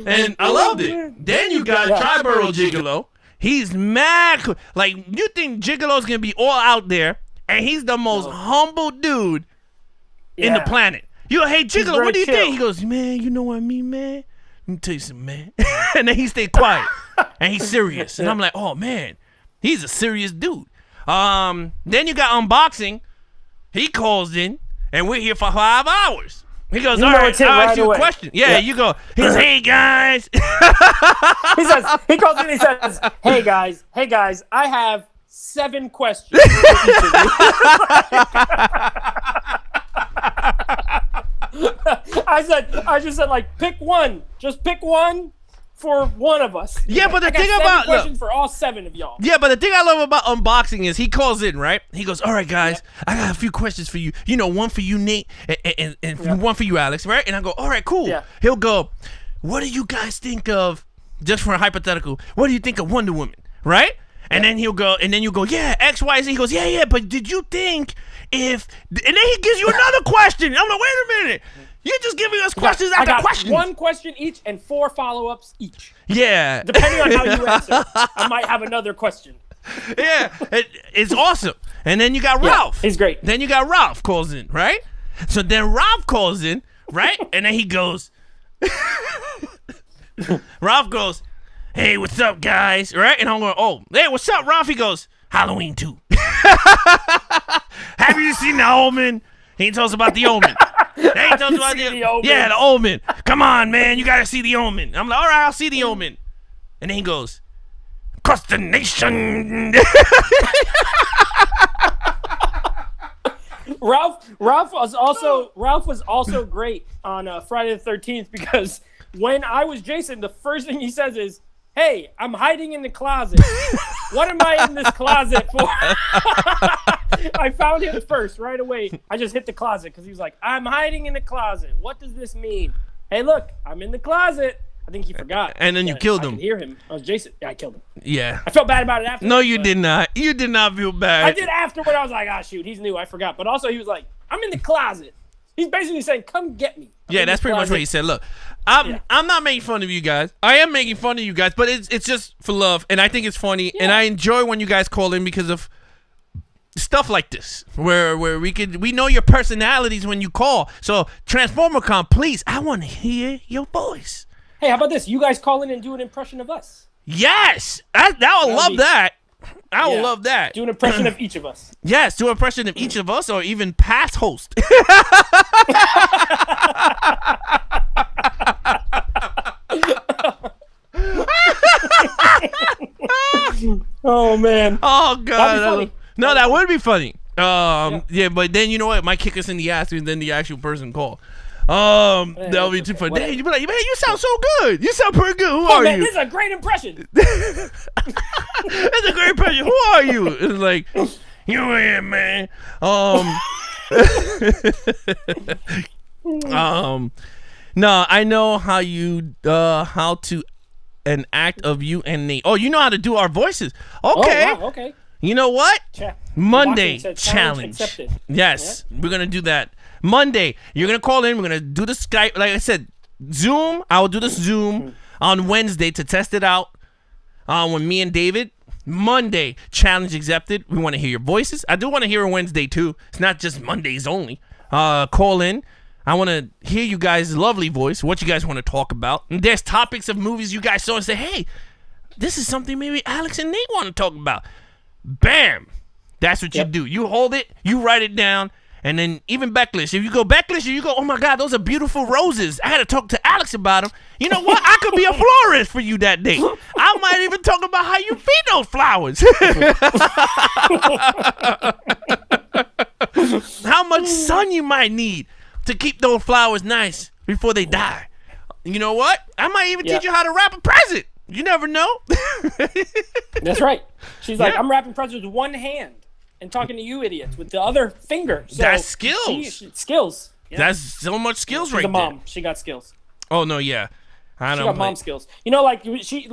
And I loved it. Then you got Triborough Gigolo. He's mad. Like, you think Gigolo's going to be all out there, and he's the most humble dude in the planet. You go, "Hey, Gigolo, very what do you chill. think?" He goes, "Man, you know what I mean, man? Let me tell you something, man." And then he stayed quiet. And he's serious. And I'm like, "Oh, man. He's a serious dude." Then you got Unboxing. He calls in, and we're here for 5 hours. He goes, You "All know right, it's him I'll ask right you a away." question." Yeah, you go. He goes, "Hey, guys." He calls in. He says, hey guys, I have 7 questions for each of you." I just said like, pick one. Just pick one for one of us. Yeah, but the I got thing 7 about- look. questions for all 7 of y'all. Yeah, but the thing I love about Unboxing is he calls in, right? He goes, "All right, guys, I got a few questions for you. You know, one for you, Nate, and one for you, Alex, right?" And I go, "All right, cool." Yeah. He'll go, "What do you guys think of," just for a hypothetical, "what do you think of Wonder Woman?" Right? And then he'll go, and then you go, "Yeah, X, Y, Z." He goes, "Yeah, but did you think if," and then he gives you another question. I'm like, "Wait a minute. You're just giving us questions I after got questions." 1 question each and 4 follow-ups each. Yeah. Depending on how you answer, I might have another question. Yeah. It's awesome. And then you got Ralph. He's great. Then you got Ralph calls in, right? So then Ralph calls in, right? And then he goes, Ralph goes, "Hey, what's up, guys?" Right? And I'm going, "Oh, hey, what's up, Ralph?" He goes, "Halloween 2. Have you seen The Omen?" He tells us about The Omen. He tells us about seen The Omen? Yeah, The Omen. "Come on, man, you gotta see The Omen." I'm like, "All right, I'll see The Omen." And then he goes, "Across the nation." Ralph was also great on Friday the 13th because when I was Jason, the first thing he says is, "Hey, I'm hiding in the closet. What am I in this closet for?" I found him first right away. I just hit the closet because he was like, "I'm hiding in the closet. What does this mean?" "Hey, look, I'm in the closet. I think he forgot. And then you killed him. I could hear him. I was Jason. Yeah, I killed him. Yeah. I felt bad about it after. No, you did not. You did not feel bad. I did afterward. I was like, shoot, he's new. I forgot. But also, he was like, I'm in the closet. He's basically saying, come get me. Yeah, that's pretty much what he said. Look, I'm not making fun of you guys. I am making fun of you guys, but it's just for love, and I think it's funny, and I enjoy when you guys call in because of stuff like this, where we know your personalities when you call. So TransformerCon, please, I want to hear your voice. Hey, how about this? You guys call in and do an impression of us. Yes, I would love that. I would love that. Do an impression of each of us. Yes, do an impression of each of us, or even past host. Oh man. Oh god. That'd be funny. No, that would be funny. Yeah, but then you know what? It might kick us in the ass and then the actual person call. That would be too funny. Dang, you be like, man, you sound so good. You sound pretty good. Who are man, you? This is a great impression. That's a great impression. Who are you? It's like, you ain't man. No, I know how to an act of you and Nate. Oh, you know how to do our voices. Okay. Oh, wow, okay. You know what? Monday said challenge. accepted. Yes, we're gonna do that. Monday, you're gonna call in. We're gonna do the Skype. Like I said, Zoom. I will do the Zoom on Wednesday to test it out. With me and David. Monday challenge accepted. We want to hear your voices. I do want to hear it Wednesday too. It's not just Mondays only. Call in. I want to hear you guys' lovely voice. What you guys want to talk about? And there's topics of movies you guys saw and say, hey, this is something maybe Alex and Nate want to talk about. Bam. That's what you do. You hold it, you write it down, and then even Beckless. If you go Beckless, you go, oh my God, those are beautiful roses. I had to talk to Alex about them. You know what? I could be a florist for you that day. I might even talk about how you feed those flowers. How much sun you might need to keep those flowers nice before they die. You know what? I might even teach you how to wrap a present. You never know. That's right. She's like, I'm wrapping presents with one hand and talking to you idiots with the other finger. So that's skills. Skills. Yeah. That's so much skills She's right a mom. there. She got skills. Oh no, yeah. She got mom skills. You know, like she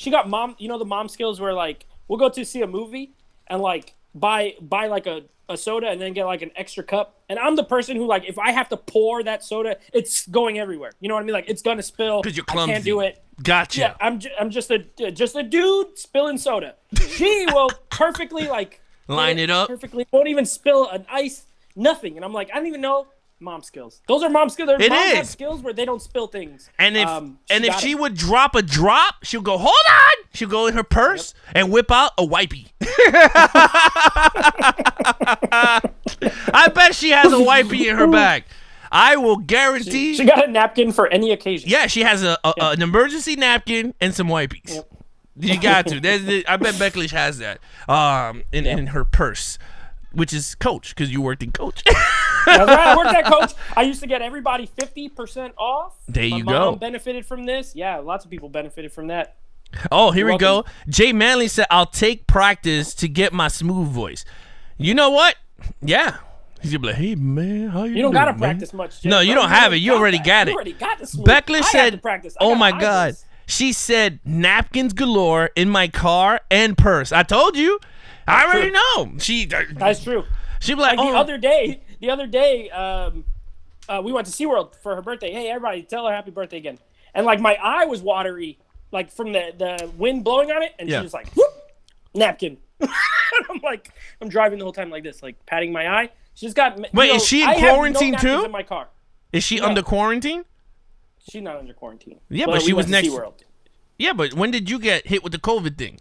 got mom. You know the mom skills where like we'll go to see a movie and like buy like a soda and then get like an extra cup. And I'm the person who like if I have to pour that soda, it's going everywhere. You know what I mean? Like it's gonna spill. Because you're clumsy. I can't do it. Gotcha. Yeah, I'm just a dude spilling soda. She will perfectly like line it up. Perfectly. Won't even spill an ice. Nothing. And I'm like, I don't even know. Mom skills. Those are mom skills. Moms have skills where they don't spill things. And if she would drop a drop, she'll go, hold on. She'll go in her purse and whip out a wipey. I bet she has a wipey in her bag. I will guarantee. She got a napkin for any occasion. Yeah, she has an emergency napkin and some wipies. Yep. You got to. I bet Becklish has that in her purse, which is Coach because you worked in Coach. That's right. I worked at Coach. I used to get everybody 50% off. There you My go. mom benefited from this. Yeah, lots of people benefited from that. Oh, here we go. Jay Manley said, I'll take practice to get my smooth voice. You know what? Yeah. He's gonna be like, hey man, how you doing? You don't gotta practice much. Jay. No, you don't have it. You already got it. You already got the smooth. Beckler said, oh my God. She said, napkins galore in my car and purse. I told you. I already know. That's true. She'd be like, the other day, we went to SeaWorld for her birthday. Hey, everybody, tell her happy birthday again. And like my eye was watery, like from the wind blowing on it, and she was like, whoop, napkin. I'm like, I'm driving the whole time like this, like patting my eye. She's got. Wait, is she in quarantine too? In my car. Is she under quarantine? She's not under quarantine. Yeah, but she was next. SeaWorld. Yeah, but when did you get hit with the COVID thing?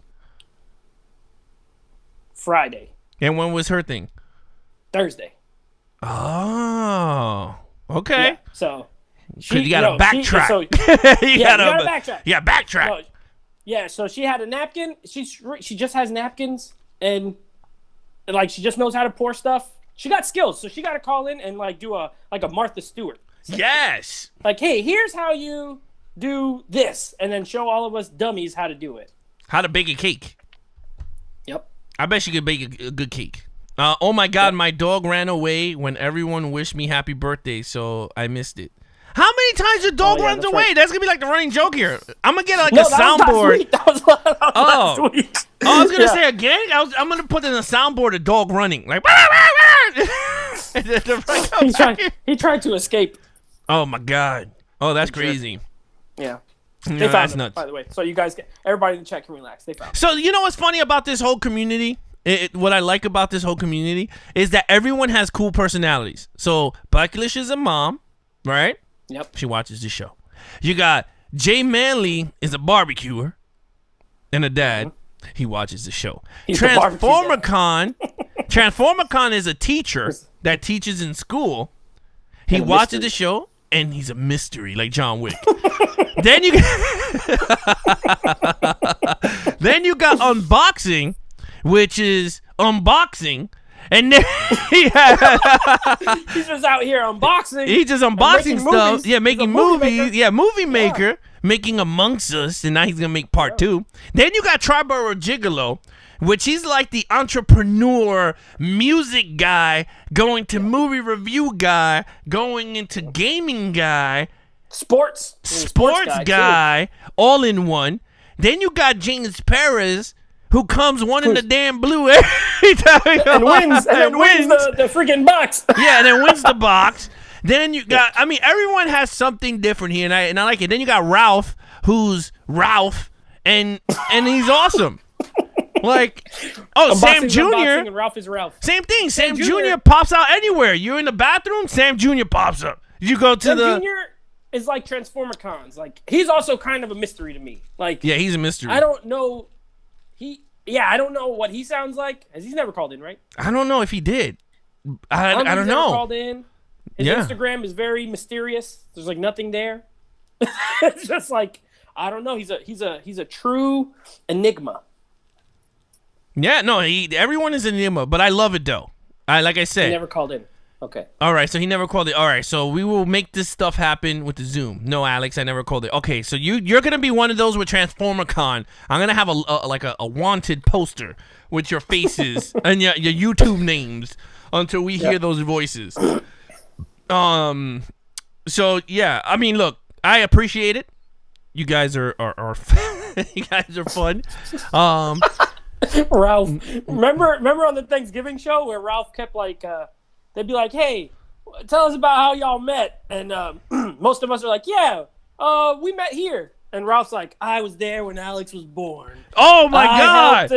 Friday. And when was her thing? Thursday. Oh, okay. Yeah, so you gotta backtrack. You gotta backtrack. Yeah, backtrack. No, yeah, so she had a napkin. She just has napkins and like she just knows how to pour stuff. She got skills, so she got to call in and like do a Martha Stewart. Yes. Like, hey, here's how you do this, and then show all of us dummies how to do it. How to bake a cake. Yep. I bet she could bake a good cake. Oh my God, my dog ran away when everyone wished me happy birthday, so I missed it. How many times your dog Oh, yeah, runs that's away? right. That's gonna be like the running joke here. I'm gonna get like No, a that was last soundboard. week. That was last week. Oh, I was gonna Yeah. say again. I'm gonna put in a soundboard a dog running like. He tried to escape. Oh my god. Oh, that's crazy. Yeah. No, They found that's him, nuts. by the way. So you guys everybody in the chat can relax. They found him. So you know what's funny about this whole community? What I like about this whole community is that everyone has cool personalities. So Bucklish is a mom, right? Yep. She watches the show. You got Jay Manley is a barbecuer and a dad. He watches the show. He's the barbecue Transformer dad. Con. Transformer Con is a teacher that teaches in school. He And a watches mystery. the show and he's a mystery like John Wick. Then you then you got unboxing, which is unboxing, and then He's just out here unboxing. he just unboxing making stuff. movies. Yeah, making He's a movie movies. maker. Yeah, movie maker, making Amongst Us, and now he's gonna make part 2. Then you got Triborough Gigolo, which he's like the entrepreneur, music guy, going to movie review guy, going into gaming guy, Sports guy, all in one. Then you got James Perez, who comes one in the damn blue every time and wins the freaking box. Yeah, and then wins the box. Then you got, I mean, everyone has something different here, and I like it. Then you got Ralph, who's Ralph, and he's awesome. Like, oh, Sam Unboxing's unboxing Jr. and Ralph is Ralph. Same thing. Sam Jr. Jr. pops out anywhere. You're in the bathroom, Sam Jr. pops up. You go to Sam the Jr. is like Transformer Cons. Like he's also kind of a mystery to me. Like yeah, he's a mystery. I don't know. I don't know what he sounds like. As he's never called in, right? I don't know if he did. I think don't he's never know. Called in. His Yeah. Instagram is very mysterious. There's like nothing there. It's just like I don't know. He's a true enigma. Yeah, no, everyone is an enigma, but I love it though. Like I He said. never called in. Okay. All right, so he never called it. All right, so we will make this stuff happen with the Zoom. No, Alex, I never called it. Okay, so you're gonna be one of those with Transformer Con. I'm gonna have a wanted poster with your faces and your YouTube names until we hear those voices. So yeah, I mean, look, I appreciate it. You guys are you guys are fun. Ralph, remember on the Thanksgiving show where Ralph kept like they'd be like, "Hey, tell us about how y'all met," and most of us are like, "Yeah, we met here." And Ralph's like, "I was there when Alex was born. Oh my God!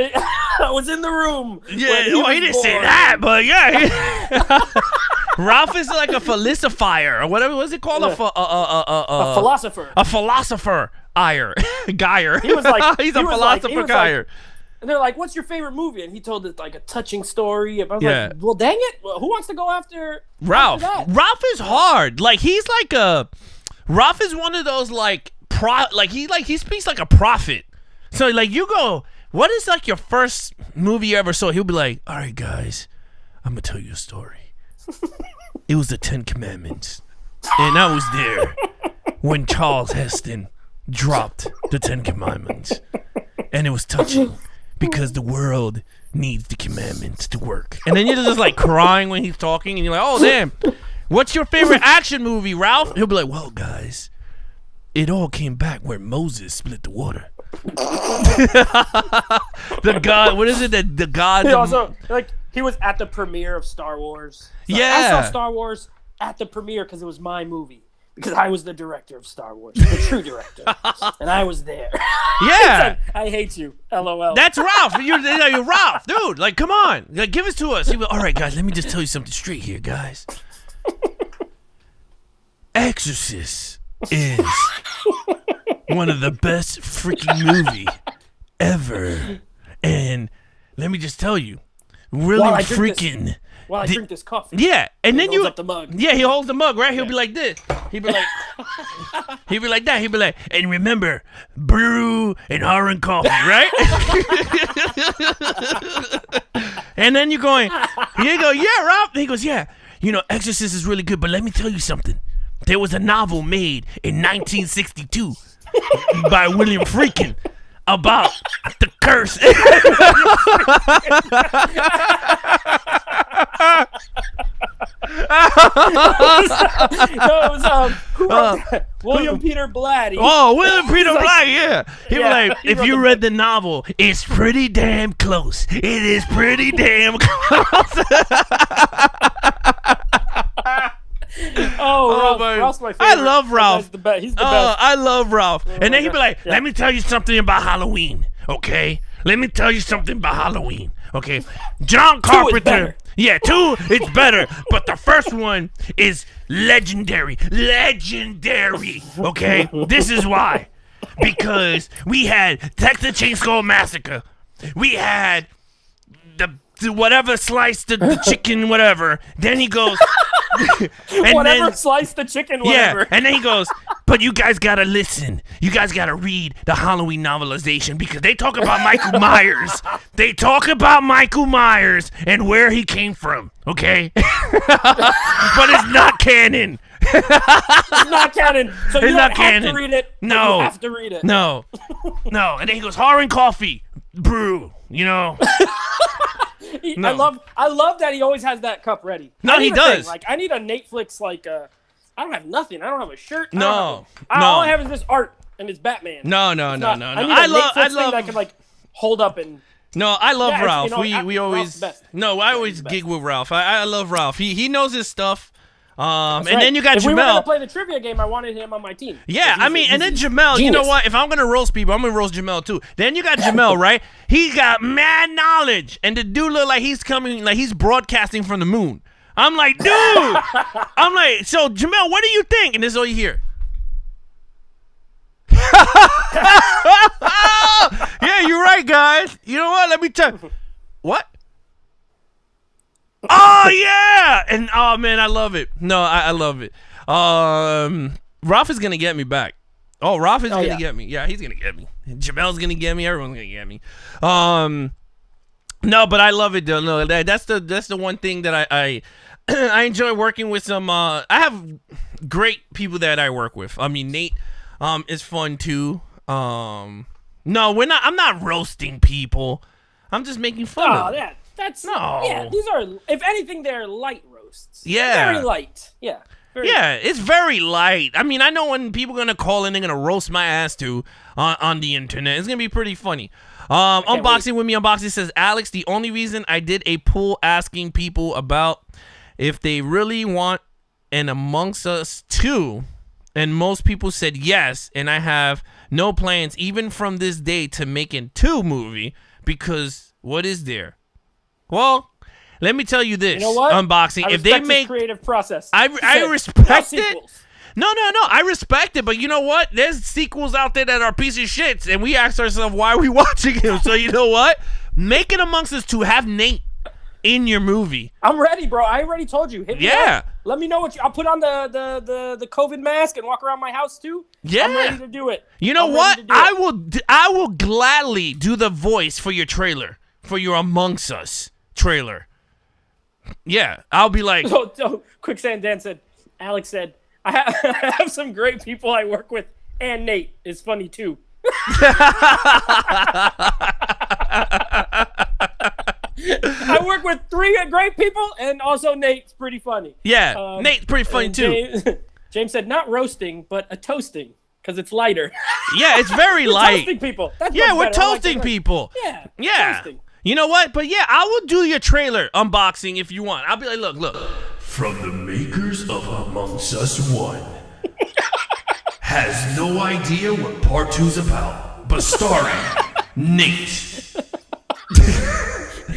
I was in the room." Yeah, when he didn't say that, but yeah. Ralph is like a falsifier or whatever. What's it called? A philosopher. A philosopher. Guyer. He was like, he's a he was philosopher like- guyer. And they're like, "What's your favorite movie?" And he told it like a touching story. I was Yeah. like, "Well, dang it! Well, who wants to go after Ralph. after that?" Ralph is hard. Like he's like Ralph is one of those like he speaks like a prophet. So like you go, what is like your first movie you ever saw? He'll be like, "All right, guys, I'm gonna tell you a story. It was the 10 Commandments, and I was there when Charles Heston dropped the 10 Commandments, and it was touching because the world needs the commandments to work." And then you're just like crying when he's talking, and you're like, "Oh damn, what's your favorite action movie, Ralph?" He'll be like, "Well, guys, it all came back where Moses split the water." The God, what is it? The God. He also he was at the premiere of Star Wars. So Yeah. I saw Star Wars at the premiere because it was my movie. Because I was the director of Star Wars, the true director, and I was there. Yeah. I hate you. LOL. That's Ralph. You're Ralph, dude. Like, come on. Like, give it to us. All right, guys, let me just tell you something straight here, guys. Exorcist is one of the best freaking movie ever. And let me just tell you, really While I drink freaking... While I drink this coffee. Yeah, and then holds you up the mug. Yeah, he holds the mug, right? He'll be like this. He'll be like he'll be like that. He'll be like, and remember, brew and orange coffee, right? And then you go, yeah, Rob. And he goes, yeah, Exorcist is really good, but let me tell you something. There was a novel made in 1962 by William Friedkin about the curse. No, it was, who William Peter Blatty. Oh, William Peter Black, yeah. He was Yeah, like, he if wrote you the read the novel, it's pretty damn close. It is pretty damn close. Oh, my- Ralph's my favorite. I love Ralph. He's the best. I love Ralph. And then he'd be like, Yeah. let me tell you something about Halloween, okay? Let me tell you something about Halloween, okay? John Carpenter. better. Yeah, 2, it's better. But the first one is legendary. Legendary, okay? This is why. Because we had Texas Chainsaw Massacre. We had the whatever sliced the chicken, whatever. Then he goes... and Whatever then, sliced the chicken, whatever. yeah, and then he goes, but you guys gotta listen. You guys gotta read the Halloween novelization because they talk about Michael Myers. They talk about Michael Myers and where he came from, okay? But it's not canon. It's not canon. So you It's don't not have canon. to read it. but No. You have to read it. No. No. And then he goes, horror and coffee. Brew. You know? No. I love that he always has that cup ready. No, I need he a does. thing. Like I need a Netflix I don't have nothing. I don't have a shirt. I No. don't have No. all I have is this art and it's Batman. No. It's not- No. I need I a love Netflix thing that I can like hold up and No, I love Yeah, Ralph. you know, we Ralph's always the best. no, I always the gig with Ralph. I love Ralph. He knows his stuff. And Right. then you got if we were Jamel. gonna play the trivia game, I wanted him on my team. Yeah, He's I mean, a- and then he's a Jamel, you know genius. what? If I'm gonna roast people, I'm gonna roast Jamel too. Then you got Jamel, right? He got mad knowledge, and the dude look like he's coming, like he's broadcasting from the moon. I'm like, dude. I'm like, so Jamel, what do you think? And this is all you hear. Yeah, you're right, guys. You know what? Let me tell. What? Oh yeah, and oh man, I love it. No, I love it. Ralph is gonna get me back. Oh, Ralph is gonna yeah. get me. Yeah, he's gonna get me. Jamel's gonna get me. Everyone's gonna get me. No, but I love it though. No, that's the one thing that I I enjoy working with some. I have great people that I work with. I mean, Nate is fun too. No, we're not. I'm not roasting people. I'm just making fun Oh, of them. that's No. Yeah, these are. If anything, they're light roasts. Yeah. Very light. Yeah. Very Yeah, it's very light. I mean, I know when people are gonna call in, they're gonna roast my ass too on the internet. It's gonna be pretty funny. Unboxing with me. Unboxing says, Alex, the only reason I did a poll asking people about if they really want an Amongst Us 2, and most people said yes, and I have no plans even from this day to make a 2 movie because what is there? Well, let me tell you this. You know what? Unboxing. I If they respect his make creative process. I He said, respect "No it. sequels." No, I respect it, but you know what? There's sequels out there that are piece of shits, and we ask ourselves why are we watching them. So you know what? Make it Amongst Us to have Nate in your movie. I'm ready, bro. I already told you. Hit me Yeah. up. Let me know what you. I'll put on the COVID mask and walk around my house too. Yeah. I'm ready to do it. You know I'm ready what? to do it. I will gladly do the voice for your trailer, for your Amongst Us trailer. Yeah, I'll be like, So, Quicksand Dan said, Alex said, I have some great people I work with, and Nate is funny too. I work with 3 great people, and also Nate's pretty funny. yeah, Nate's pretty funny And too. James said, not roasting, but a toasting, because it's lighter. Yeah, it's very We're light. toasting people. That's Yeah, much we're better. I like toasting that. people. Yeah. Yeah. Toasting. You know what? But yeah, I will do your trailer unboxing if you want. I'll be like, look. From the makers of Amongst Us 1. Has no idea what part 2's about, but starring Nate.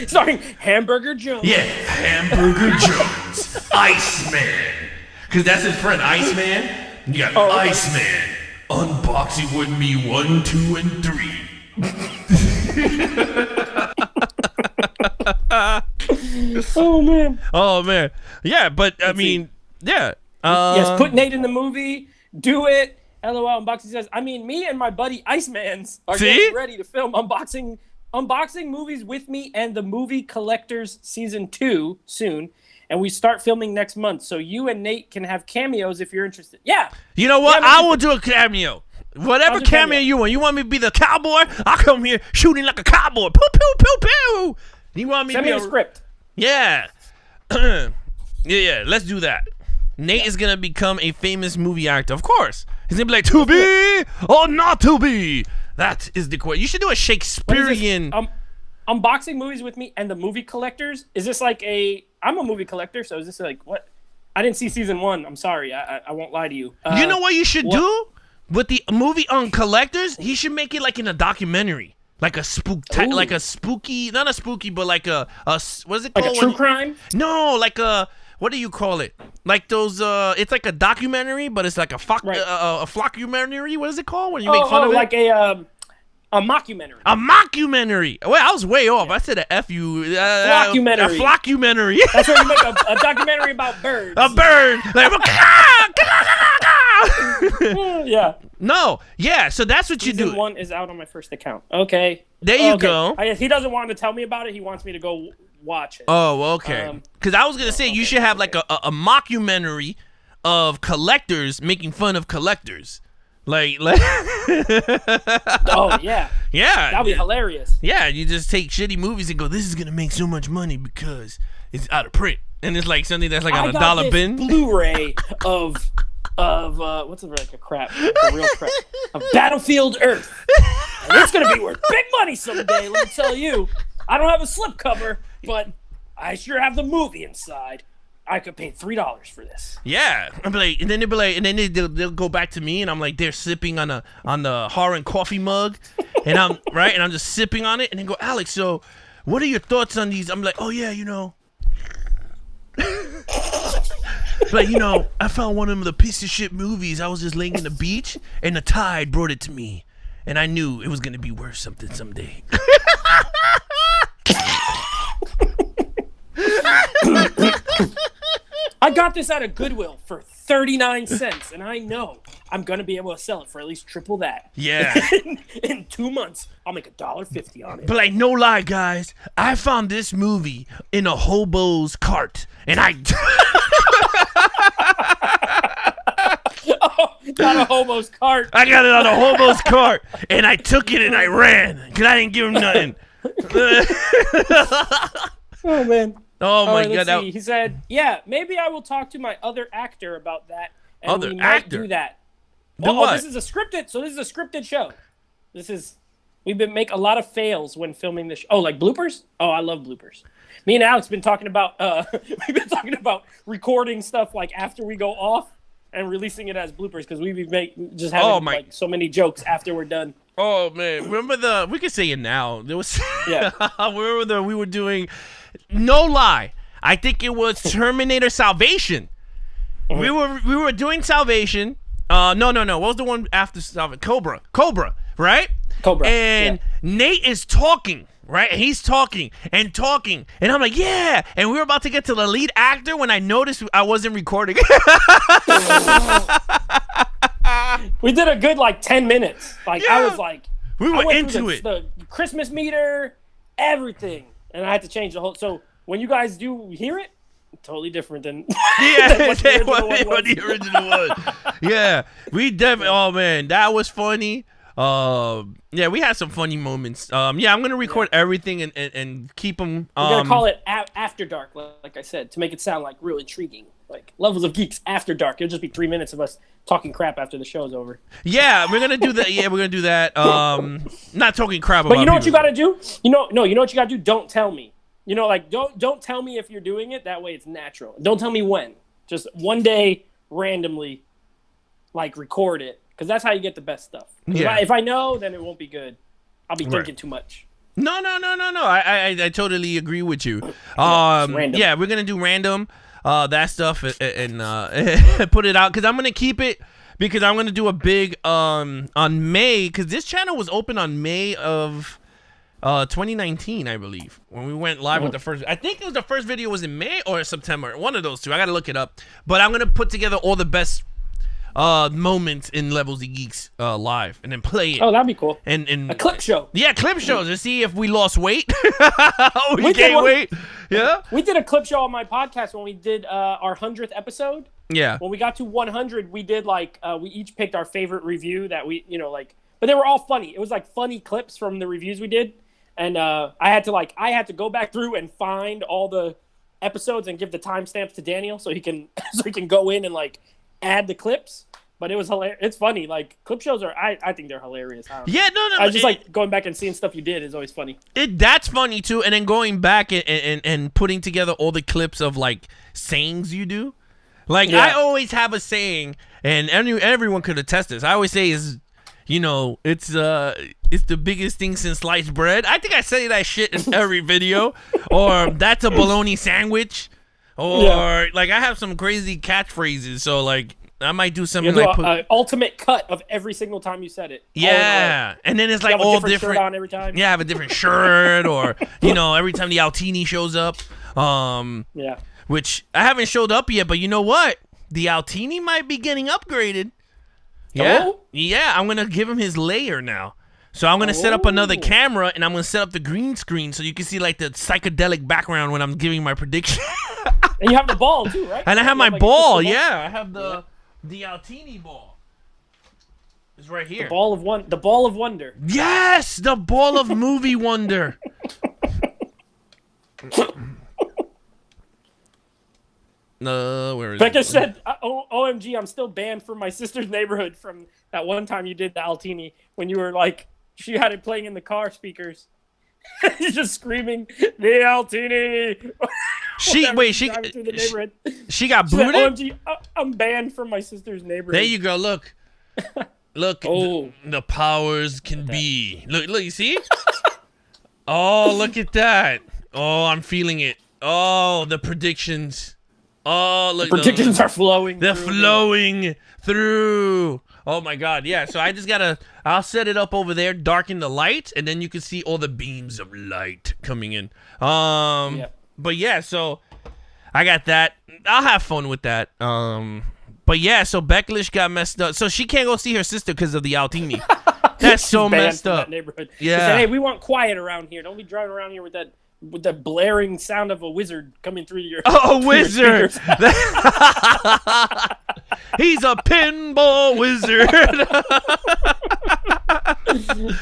Starring Hamburger Jones. Yeah, Hamburger Jones. Iceman. Because that's his friend, Iceman. You got okay. Iceman. Unboxing with me 1, 2, and 3. Oh, man. Oh man, yeah, but I mean, yeah. Yes, put Nate in the movie. Do it. LOL. Unboxing says, I mean, me and my buddy Icemans are See? getting ready to film unboxing movies with me and the Movie Collectors Season 2 soon. And we start filming next month. So you and Nate can have cameos if you're interested. Yeah. You know what? Yeah, I will do a cameo. Whatever I'll do cameo cameo. you want. You want me to be the cowboy? I'll come here shooting like a cowboy. Pew pew pew pew. You want me Send to me be the script. Yeah. Yeah. Let's do that. Nate is gonna become a famous movie actor. Of course, he's gonna be like, to be or not to be. That is the question. You should do a Shakespearean. Unboxing movies with me and the movie collectors. Is this like I'm a movie collector, so is this like what? I didn't see season 1. I'm sorry. I won't lie to you. You know what you should do with the movie on collectors? He should make it like in a documentary, like a like a spooky, not a spooky, but like a what is it called? Like a true crime? No, like a, what do you call it? Like those it's like a documentary, but it's like a flockumentary. What is it called when you make fun of it? Like a mockumentary. A mockumentary. Wait, I was way off. I said a F-U. Flockumentary. A flockumentary. That's where you make a documentary about birds. A bird. Like, yeah. No. Yeah, so that's what Season you do. 1 is out on my first account. Okay. There you go. He doesn't want to tell me about it. He wants me to go watch it. Oh, okay. Because I was going to say you should have like a mockumentary of collectors making fun of collectors. Like oh yeah, that'd be hilarious. Yeah, you just take shitty movies and go, this is gonna make so much money because it's out of print, and it's like something that's like on a dollar bin. Blu-ray of what's the like a crap, a real crap, of Battlefield Earth, and it's gonna be worth big money someday. Let me tell you, I don't have a slipcover, but I sure have the movie inside. I could pay $3 for this. Yeah, I'm like, and then they'll be like, and then they'll go back to me, and I'm like, they're sipping on the horror and coffee mug, and I'm right, and I'm just sipping on it, and then go, Alex, so what are your thoughts on these? I'm like, oh yeah, like I found one of the piece of shit movies. I was just laying in the beach, and the tide brought it to me, and I knew it was gonna be worth something someday. I got this at a Goodwill for 39 cents, and I know I'm gonna be able to sell it for at least triple that. Yeah. In 2 months, I'll make $1.50 on it. But like, no lie, guys, I found this movie in a hobo's cart, and I. Oh, not a hobo's cart. I got it on a hobo's cart, and I took it and I ran because I didn't give him nothing. Oh man. Oh my god! He said, "Yeah, maybe I will talk to my other actor about that, and we might do that." What? This is a scripted. So this is a scripted show. We've been make a lot of fails when filming this. Oh, like bloopers? Oh, I love bloopers. Me and Alex been talking about. We've been talking about recording stuff like after we go off and releasing it as bloopers because we've just having like so many jokes after we're done. Oh man, remember we can say it now. There was we were doing. No lie, I think it was Terminator Salvation. We were doing Salvation. No. What was the one after Salvation? Cobra, right? Cobra. And Nate is talking, right? He's talking, and I'm like, yeah. And we were about to get to the lead actor when I noticed I wasn't recording. We did a good 10 minutes. I was like, we were into it. The Christmas meter, everything. And I had to change the whole. So when you guys do hear it, totally different than what the original was. Yeah, we definitely. Oh man, that was funny. Yeah, we had some funny moments. Yeah, I'm gonna record everything and keep them. We're gonna call it After Dark, like I said, to make it sound like real intriguing. Like Levels of Geeks After Dark. It'll just be 3 minutes of us talking crap after the show's over. Yeah, we're gonna do that. Yeah, we're gonna do that. Not talking crap about. But you know what you gotta do? You know what you gotta do? Don't tell me. Don't tell me if you're doing it. That way it's natural. Don't tell me when. Just one day randomly, record it, because that's how you get the best stuff. Yeah. If I know, then it won't be good. I'll be thinking too much. No. I totally agree with you. Yeah, we're gonna do random. That stuff and put it out because I'm gonna keep it because I'm gonna do a big on May because this channel was open on May of 2019, I believe, when we went live with the first. I think it was the first video was in May or September, one of those two. I gotta look it up, but I'm gonna put together all the best moments in Levels of Geeks live and then play it. Oh, that'd be cool. And a clip show. Yeah, clip shows to see if we lost weight. we gained weight. Yeah. We did a clip show on my podcast when we did our 100th episode. Yeah. When we got to 100, we did we each picked our favorite review that we but they were all funny. It was funny clips from the reviews we did, and I had to go back through and find all the episodes and give the timestamps to Daniel so he can go in and like add the clips. But it was hilarious. It's funny. Like clip shows are, I think they're hilarious. Yeah, no. I just like going back and seeing stuff you did is always funny. That's funny too, and then going back and putting together all the clips of like sayings you do. Like I always have a saying, and everyone could attest this. I always say is, it's the biggest thing since sliced bread. I think I say that shit in every video, or that's a bologna sandwich, or like I have some crazy catchphrases. So like. I might do something like ultimate cut of every single time you said it. Yeah, and then it's like all different. Shirt on every time. Yeah, I have a different shirt, or every time the Altini shows up. Yeah. Which I haven't showed up yet, but you know what? The Altini might be getting upgraded. Yeah, yeah. I'm gonna give him his layer now. So I'm gonna set up another camera, and I'm gonna set up the green screen so you can see like the psychedelic background when I'm giving my prediction. And you have the ball too, right? And I have my ball. Yeah, I have the Altini ball. It's right here. The ball of wonder. Yes, the ball of movie wonder. Where is Becca said, OMG, I'm still banned from my sister's neighborhood from that one time you did the Altini when you were like, she had it playing in the car speakers. He's just screaming, the Altini. She got booted? OMG, I'm banned from my sister's neighborhood. There you go. Look. The powers can be. Look, you see? Oh, look at that. Oh, I'm feeling it. Oh, the predictions. Oh, look. The predictions are flowing. They're flowing through. Oh my God, yeah. So I just I'll set it up over there, darken the light, and then you can see all the beams of light coming in. But yeah, so I got that. I'll have fun with that. But yeah, so Becklish got messed up. So she can't go see her sister because of the Altini. That's so messed up. That neighborhood. Yeah. Said, hey, we want quiet around here. Don't be driving around here with that blaring sound of a wizard coming through your. Oh, a wizard! He's a pinball wizard.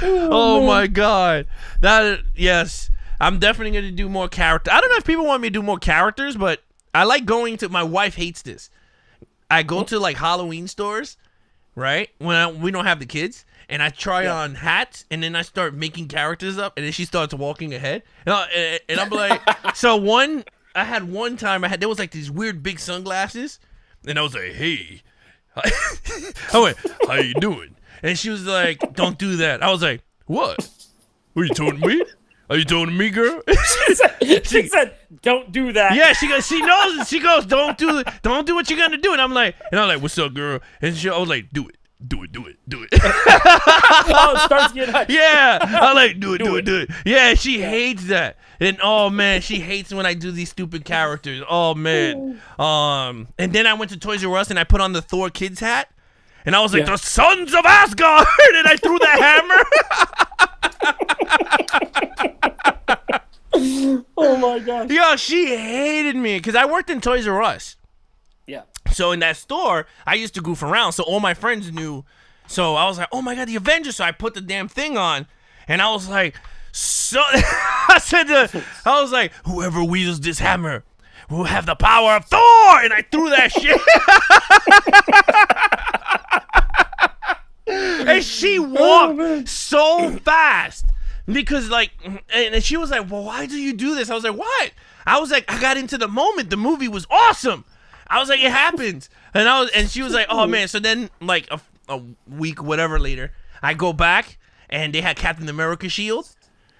Oh my God! Yes, I'm definitely gonna do more character. I don't know if people want me to do more characters, but I like going to. My wife hates this. I go to like Halloween stores, right? When we don't have the kids. And I try on hats, and then I start making characters up, and then she starts walking ahead. And I'm like, I had one time, there was like these weird big sunglasses, and I was like, hey. I went, how you doing? And she was like, don't do that. I was like, what? Are you talking to me? Are you talking to me, girl? She said, don't do that. Yeah, she knows. She goes, don't do what you're gonna do. And I'm like, what's up, girl? And I was like, do it. Do it. Oh, it starts getting hyped. Yeah, I like do it. Yeah, she hates that, and oh man, she hates when I do these stupid characters. Oh man, and then I went to Toys R Us and I put on the Thor kids hat, and I was like, the Sons of Asgard, and I threw the hammer. Oh my God. Yo, she hated me because I worked in Toys R Us. Yeah. So in that store, I used to goof around, so all my friends knew. So I was like, oh my God, the Avengers. So I put the damn thing on, and I was like, I was like, whoever wields this hammer will have the power of Thor, and I threw that shit. And she walked so fast because and she was like, well, why do you do this? I was like, what? I was like, I got into the moment. The movie was awesome. I was like, it happens. And she was like, oh man. So then like a week, whatever later, I go back and they had Captain America shield,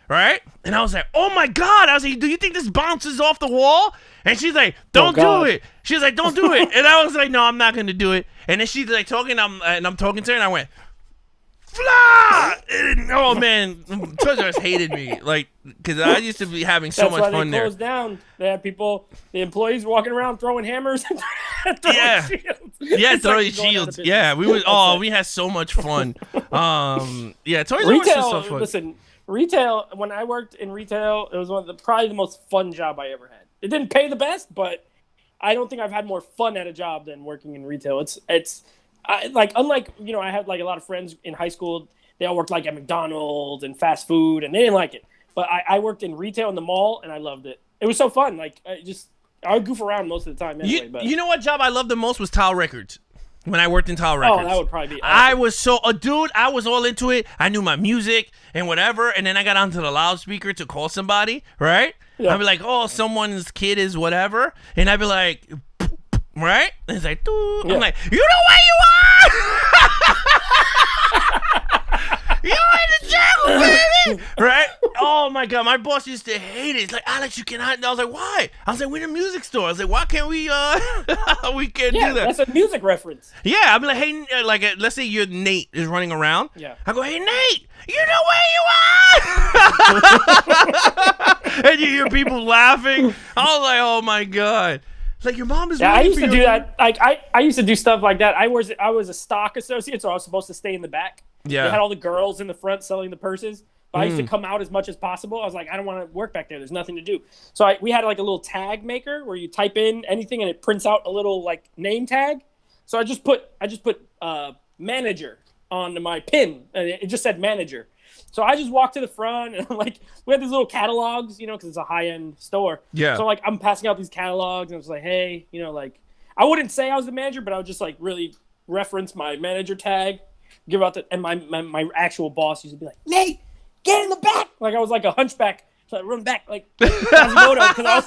right? And I was like, oh my God. I was like, do you think this bounces off the wall? And she's like, don't do it. She was like, don't do it. And I was like, no, I'm not going to do it. And then she's like talking, and I'm talking to her, and I went, fly! And, oh man, Toys R Us hated me, like, because I used to be having so much fun there. That's why they closed down. They had people, the employees walking around throwing hammers and throwing shields. Yeah, throwing shields. Yeah, we had so much fun. Yeah, Toys R Us was so fun. Listen, retail. When I worked in retail, it was probably the most fun job I ever had. It didn't pay the best, but I don't think I've had more fun at a job than working in retail. It's unlike, I had like a lot of friends in high school. They all worked like at McDonald's and fast food, and they didn't like it. But I worked in retail in the mall, and I loved it. It was so fun. Like, I would goof around most of the time anyway. You know what job I loved the most was Tile Records. When I worked in Tile Records. Oh, that would probably be awesome. I was so, dude, I was all into it. I knew my music and whatever. And then I got onto the loudspeaker to call somebody, right? Yeah. I'd be like, oh, someone's kid is whatever. And I'd be like, right? And it's like, dude. Yeah. I'm like, you know where you are? You in the jungle, baby! Right? Oh my God, my boss used to hate it. He's like, Alex, you cannot. And I was like, why? I was like, we're in a music store. I was like, why can't we? We can't Yeah, do that. that's a music reference. Yeah, I'd be like, hey, let's say you're Nate is running around. Yeah. I go, hey, Nate, you know where you are? And you hear people laughing. I was like, oh my God. It's like your mom is. Yeah, I waiting used for to you. do that. Like I used to do stuff like that. I was a stock associate, so I was supposed to stay in the back. Yeah. They had all the girls in the front selling the purses. But I used to come out as much as possible. I was like, I don't want to work back there. There's nothing to do. So we had like a little tag maker where you type in anything and it prints out a little like name tag. So I just put manager on my pin, and it just said manager. So I just walked to the front, and like we had these little catalogs, because it's a high end store. Yeah. So like I'm passing out these catalogs, and I was like, hey, like I wouldn't say I was the manager, but I would just like really reference my manager tag, give out and my actual boss used to be like, Nate, get in the back. Like I was like a hunchback, so I run back like Quasimodo because I was.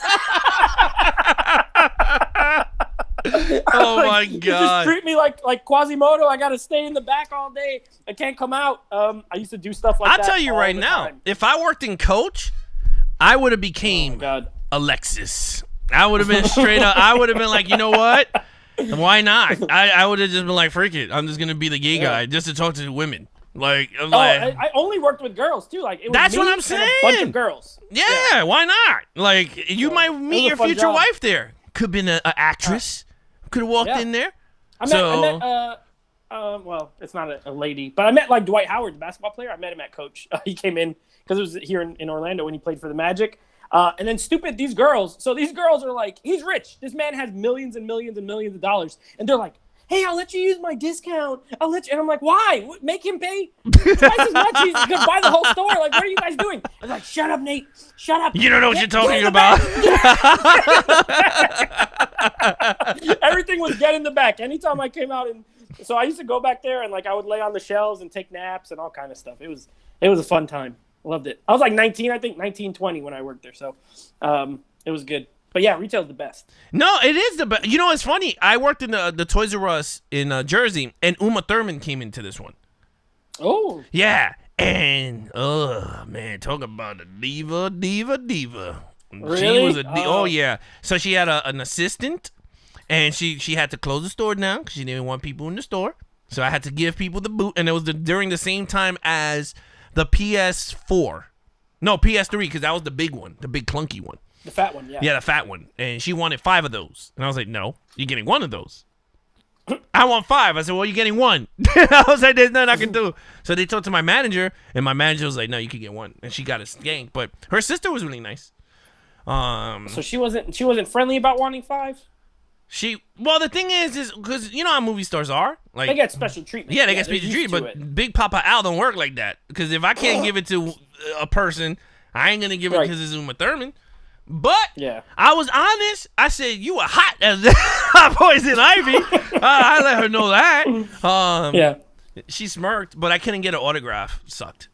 Oh my You just God. treat me like Quasimodo. I gotta stay in the back all day. I can't come out. I used to do stuff like that. I'll tell you all right the now, time. if I worked in Coach, I would have Oh became my God. Alexis. I would have been straight up. I would have been like, you know what? Why not? I would have just been like, freak it. I'm just gonna be the gay guy just to talk to women. Like, I'm Oh, like, I only worked with girls too. Like it was That's me what I'm and a bunch saying. of girls. yeah, why not? Like, you might was meet a your fun future job. wife there. Could have been an actress. Could have walked Yeah. in there. I So- met well, it's not a lady, but I met like Dwight Howard, the basketball player. I met him at Coach. He came in because it was here in Orlando when he played for the Magic. And then these girls. So these girls are like, he's rich. This man has millions and millions and millions of dollars, and they're like, hey, I'll let you use my discount. I'll let you. And I'm like, why? Make him pay twice as much. He's gonna buy the whole store. Like, what are you guys doing? I'm like, shut up, Nate. Shut up. You don't know what you're Get talking in the about. back. Everything was get in the back. Anytime I came out, and so I used to go back there and like I would lay on the shelves and take naps and all kind of stuff. It was a fun time. Loved it. I was like 19, I think 19, 20 when I worked there. So it was good. But yeah, retail's the best. No, it is the best. You know, it's funny. I worked in the Toys R Us in Jersey, and Uma Thurman came into this one. Oh. Yeah, and man, talk about a diva. She Really? was oh yeah. So she had an assistant, and she had to close the store down because she didn't want people in the store. So I had to give people the boot, and it was during the same time as the PS4, no PS3, because that was the big one, the big clunky one. The fat one, yeah. Yeah, the fat one. And she wanted 5 of those. And I was like, no, you're getting 1 of those. I want 5. I said, well, you're getting 1. I was like, there's nothing I can do. So they talked to my manager, and my manager was like, no, you can get 1. And she got a skank. But her sister was really nice. So she wasn't friendly about wanting 5? Well, the thing is because you know how movie stars are? Like, They get special treatment. yeah, they get they're special used treatment. to But it. Big Papa Al don't work like that. Because if I can't give it to a person, I ain't going to give it Right. because it's Uma Thurman. But Yeah. I was honest. I said, you were hot as Poison Ivy. I let her know that. Yeah. She smirked, but I couldn't get an autograph. Sucked.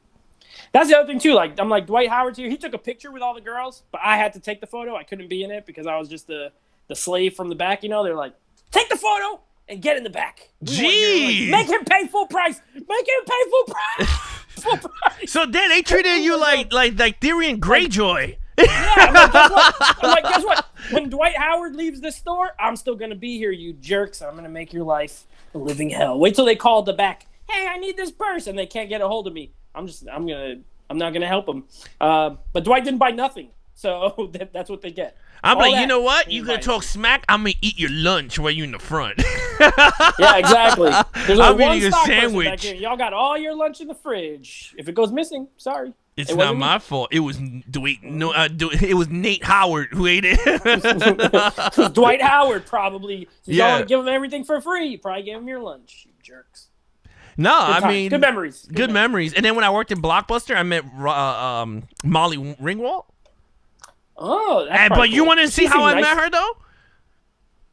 That's the other thing too. Like I'm like Dwight Howard's here. He took a picture with all the girls, but I had to take the photo. I couldn't be in it because I was just the slave from the back. They're like, take the photo and get in the back. Jeez. Make him pay full price. Make him pay full price. Full price. So then they treated you like Tyrion Greyjoy. Yeah, I'm like, guess what? Guess what? When Dwight Howard leaves this store, I'm still gonna be here, you jerks. I'm gonna make your life a living hell. Wait till they call the back. Hey, I need this purse, and they can't get a hold of me. I'm not gonna help them. But Dwight didn't buy nothing, so that's what they get. I'm All like, that, you know what? they You didn't gonna buy talk smack? I'm gonna eat your lunch while you in the front. Yeah, exactly. There's I'm only one eating a stock person sandwich. back here. Y'all got all your lunch in the fridge. If it goes missing, sorry. It's It not wasn't me. my fault. It was it was Nate Howard who ate it. It was Dwight Howard probably. So Yeah. y'all want to give him everything for free. You probably gave him your lunch, you jerks. No, I times. mean, Good memories. Good memories. And then when I worked in Blockbuster, I met Molly Ringwald. Oh, that's But you cool. want to see She how I seemed met nice. her though?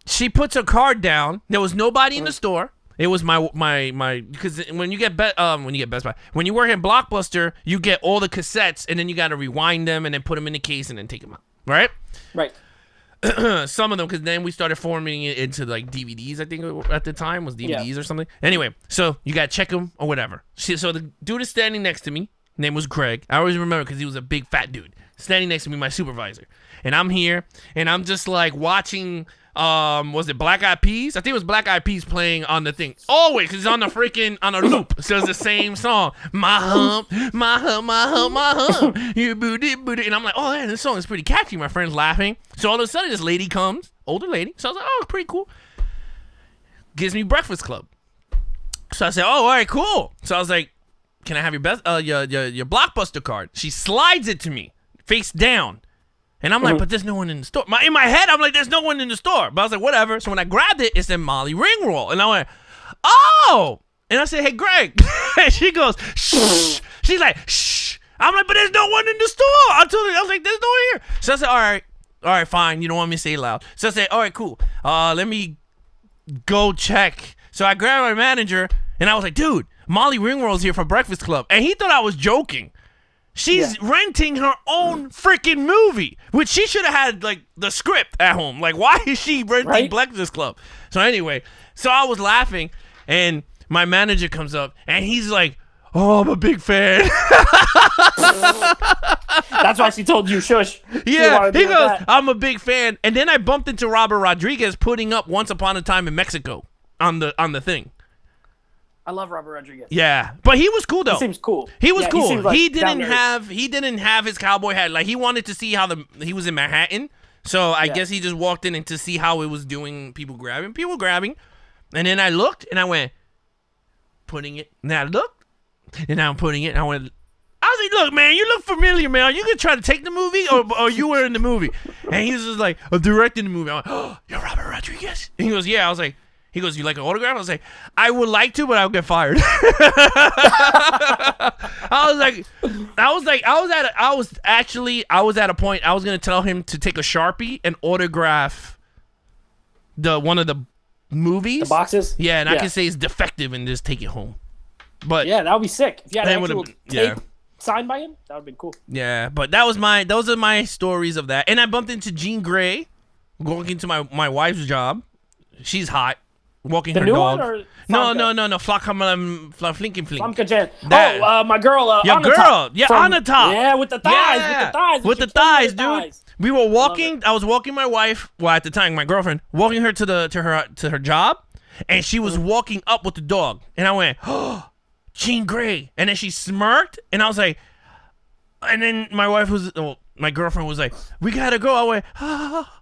She puts her card down. There was nobody in the store. It was my because when you get Best Buy, when you work at Blockbuster, you get all the cassettes and then you got to rewind them and then put them in the case and then take them out, right? Right. Some of them, because then we started forming it into like DVDs. I think at the time was DVDs or something. Anyway, so you got to check them or whatever. So the dude is standing next to me. Name was Greg. I always remember because he was a big fat dude standing next to me, my supervisor. And I'm here and I'm just like watching. Was it Black Eyed Peas? I think it was Black Eyed Peas playing on the thing. Always, because it's on a loop. So it's the same song. My hump, my hump, my hump, my hump. You booty, booty. And I'm like, oh, man, this song is pretty catchy. My friend's laughing. So all of a sudden, this lady comes, older lady. So I was like, oh, pretty cool. Gives me Breakfast Club. So I said, oh, all right, cool. So I was like, can I have your your Blockbuster card? She slides it to me, face down. And I'm like, but there's no one in the store. In my head, I'm like, there's no one in the store. But I was like, whatever. So when I grabbed it, it said Molly Ringwald. And I went, oh. And I said, hey, Greg. And she goes, shh. She's like, shh. I'm like, but there's no one in the store. I was like, there's no one here. So I said, all right, fine. You don't want me to say it loud. So I said, all right, cool. Let me go check. So I grabbed my manager, and I was like, dude, Molly Ringwald's here for Breakfast Club. And he thought I was joking. She's renting her own freaking movie, which she should have had like the script at home. Like, why is she renting Breakfast Club? So anyway, so I was laughing, and my manager comes up, and he's like, "Oh, I'm a big fan." That's why she told you shush. Yeah, he goes, "I'm a big fan," and then I bumped into Robert Rodriguez putting up "Once Upon a Time in Mexico" on the thing. I love Robert Rodriguez. Yeah, but he was cool though. He seems cool. He was cool. He didn't have his cowboy hat. Like he wanted to see how he was in Manhattan. So I guess he just walked in and to see how it was doing. People grabbing, and then I looked and I went, putting it. And I looked and I'm putting it. And I was like, look, man, you look familiar, man. Are you gonna try to take the movie or you were in the movie? And he was just like, I'm directing the movie. I went, oh, you're Robert Rodriguez. And he goes, yeah. I was like. He goes, you like an autograph? I was like, I would like to, but I'll get fired. I was at a point, I was going to tell him to take a Sharpie and autograph one of the movies. The boxes? Yeah, and I can say it's defective and just take it home. But yeah, that would be sick. If you had an actual tape yeah. signed by him, that would have been cool. Yeah, but those are my stories of that. And I bumped into Jean Grey going into my wife's job. She's hot. Walking the her new dog. One or No. Flinkin' Flink. Flamka Jen. My girl. Your girl. Yeah, on the top. Yeah, with the thighs. Yeah. With the thighs, dude. We were walking. I was walking my wife. Well, at the time, my girlfriend, walking her to her job, and she was walking up with the dog, and I went, "Oh, Jean Grey," and then she smirked, and I was like, and then my girlfriend was like, we gotta go. I went,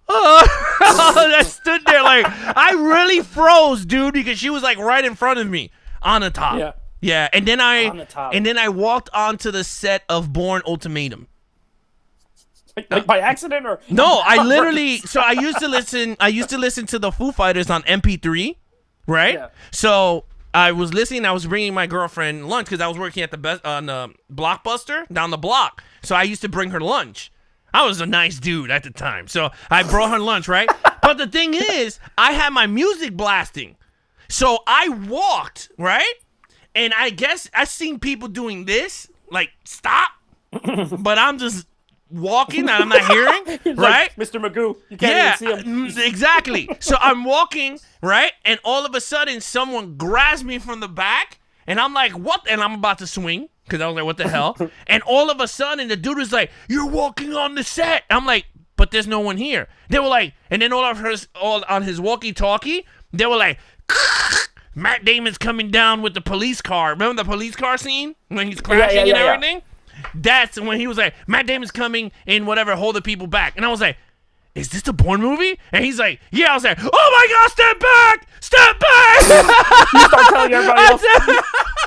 I stood there like, I really froze, dude, because she was like right in front of me on the top. Yeah. And then I walked onto the set of Bourne Ultimatum. Like by accident or? No, I literally, so I used to listen to the Foo Fighters on MP3, right? Yeah. So I was listening. I was bringing my girlfriend lunch because I was working at the Blockbuster down the block. So I used to bring her lunch. I was a nice dude at the time, so I brought her lunch, right? But the thing is, I had my music blasting, so I walked, right? And I guess I seen people doing this, like stop, but I'm just walking and I'm not hearing, right? Like Mr. Magoo, you can't even see him. Exactly. So I'm walking, right? And all of a sudden, someone grabs me from the back, and I'm like, what? And I'm about to swing, because I was like, what the hell? And all of a sudden, the dude was like, you're walking on the set. I'm like, but there's no one here. They were like, and then all on his walkie-talkie, they were like, Matt Damon's coming down with the police car. Remember the police car scene? When he's crashing and everything? That's when he was like, Matt Damon's coming in whatever, hold the people back. And I was like, is this the Bourne movie? And he's like, yeah. I was like, oh my God, step back! Step back! You start telling everybody else,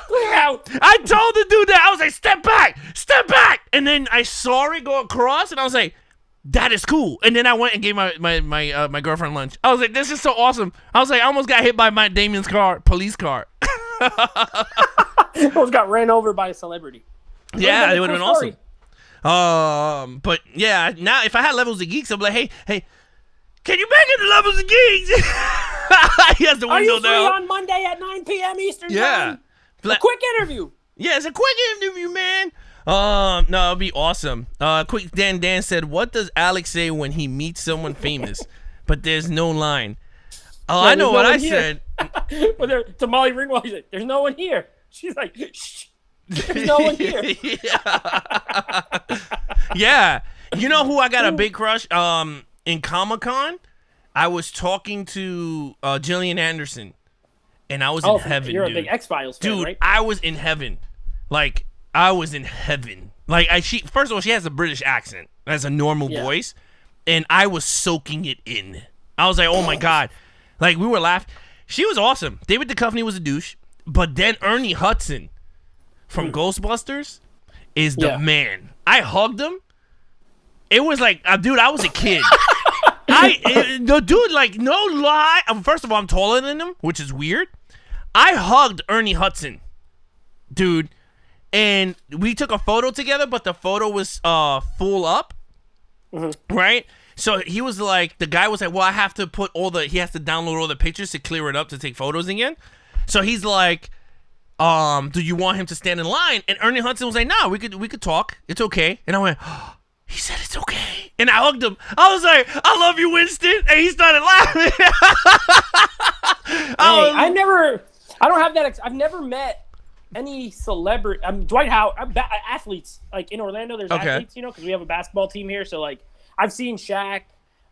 clear out. I told the dude that. I was like, step back! Step back! And then I saw it go across, and I was like, that is cool. And then I went and gave my girlfriend lunch. I was like, this is so awesome. I was like, I almost got hit by Matt Damon's police car. Almost got ran over by a celebrity. Yeah, it would have been awesome. But yeah, now if I had Levels of Geeks, I'd be like, hey, can you make it to Levels of Geeks? He has the Are window you free down. on Monday at 9 p.m. Eastern Yeah. time? A quick interview. Yeah, it's a quick interview, man. No, it'd be awesome. Quick Dan said, what does Alex say when he meets someone famous, but there's no line? Oh, I know what I said. Well, to Molly Ringwald, he said, "There's no one here." She's like, "Shh, there's no one here." Yeah. You know who I got a big crush? In Comic-Con, I was talking to Gillian Anderson, and I was in heaven. You're dude. a big X-Files fan, Dude, right? I was in heaven. Like, I was in heaven. Like, first of all, she has a British accent. Has a normal voice, and I was soaking it in. I was like, oh my god. Like, we were laughing. She was awesome. David Duchovny was a douche, but then Ernie Hudson from Ghostbusters is the man. I hugged him. It was like, dude, I was a kid. Dude, like, no lie. First of all, I'm taller than him, which is weird. I hugged Ernie Hudson, dude, and we took a photo together, but the photo was full up, right? So he was like, the guy was like, well, I have to put he has to download all the pictures to clear it up to take photos again. So he's like, do you want him to stand in line? And Ernie Hudson was like, no, we could talk. It's okay. And I went, oh, he said it's okay. And I hugged him. I was like, I love you, Winston. And he started laughing. I don't have that. I've never met any celebrity. Dwight Howard. Athletes. Like in Orlando, there's athletes, because we have a basketball team here. So like, I've seen Shaq.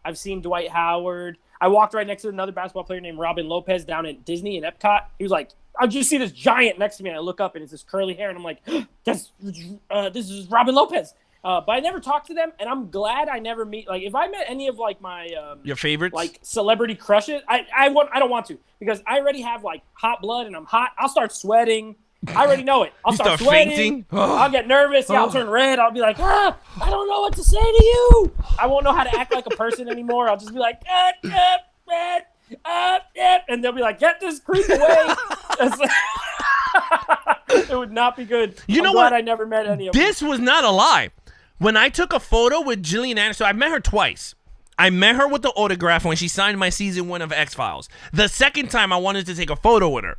I've seen Dwight Howard. I walked right next to another basketball player named Robin Lopez down at Disney in Epcot. He was like, I just see this giant next to me, and I look up, and it's this curly hair, and I'm like, this is Robin Lopez. But I never talked to them, and I'm glad I never meet. Like, if I met any of like my your favorites, like celebrity crushes, I don't want to, because I already have like hot blood, and I'm hot. I'll start sweating. I already know it. I'll start sweating. Fainting. I'll get nervous. Yeah, I'll turn red. I'll be like, I don't know what to say to you. I won't know how to act like a person anymore. I'll just be like, and they'll be like, get this creep away. It would not be good. You know I'm what? glad I never met any of them. This was not a lie. When I took a photo with Gillian Anderson, I met her twice. I met her with the autograph when she signed my season 1 of X-Files. The second time I wanted to take a photo with her.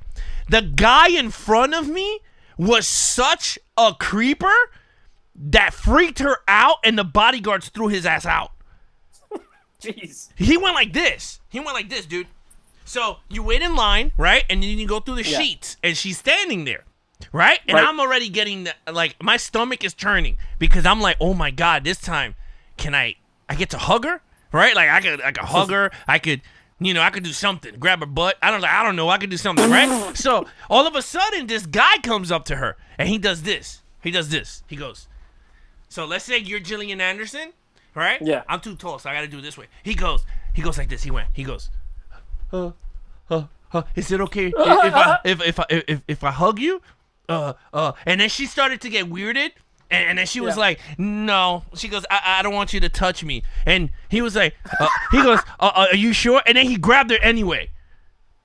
The guy in front of me was such a creeper that freaked her out, and the bodyguards threw his ass out. Jeez. He went like this. Dude. So you wait in line, right? And then you go through the sheets, and she's standing there, right? And I'm already getting, my stomach is turning, because I'm like, oh my God, this time, I get to hug her, right? Like, I could hug her. I could do something, grab her butt. I don't know. I could do something, right? So all of a sudden, this guy comes up to her, and he does this. He goes, so let's say you're Gillian Anderson, right? Yeah. I'm too tall, so I got to do it this way. He goes like this. He goes, is it okay if I hug you? And then she started to get weirded. And then she was like, no. She goes, I don't want you to touch me. And he was like, he goes, are you sure? And then he grabbed her anyway.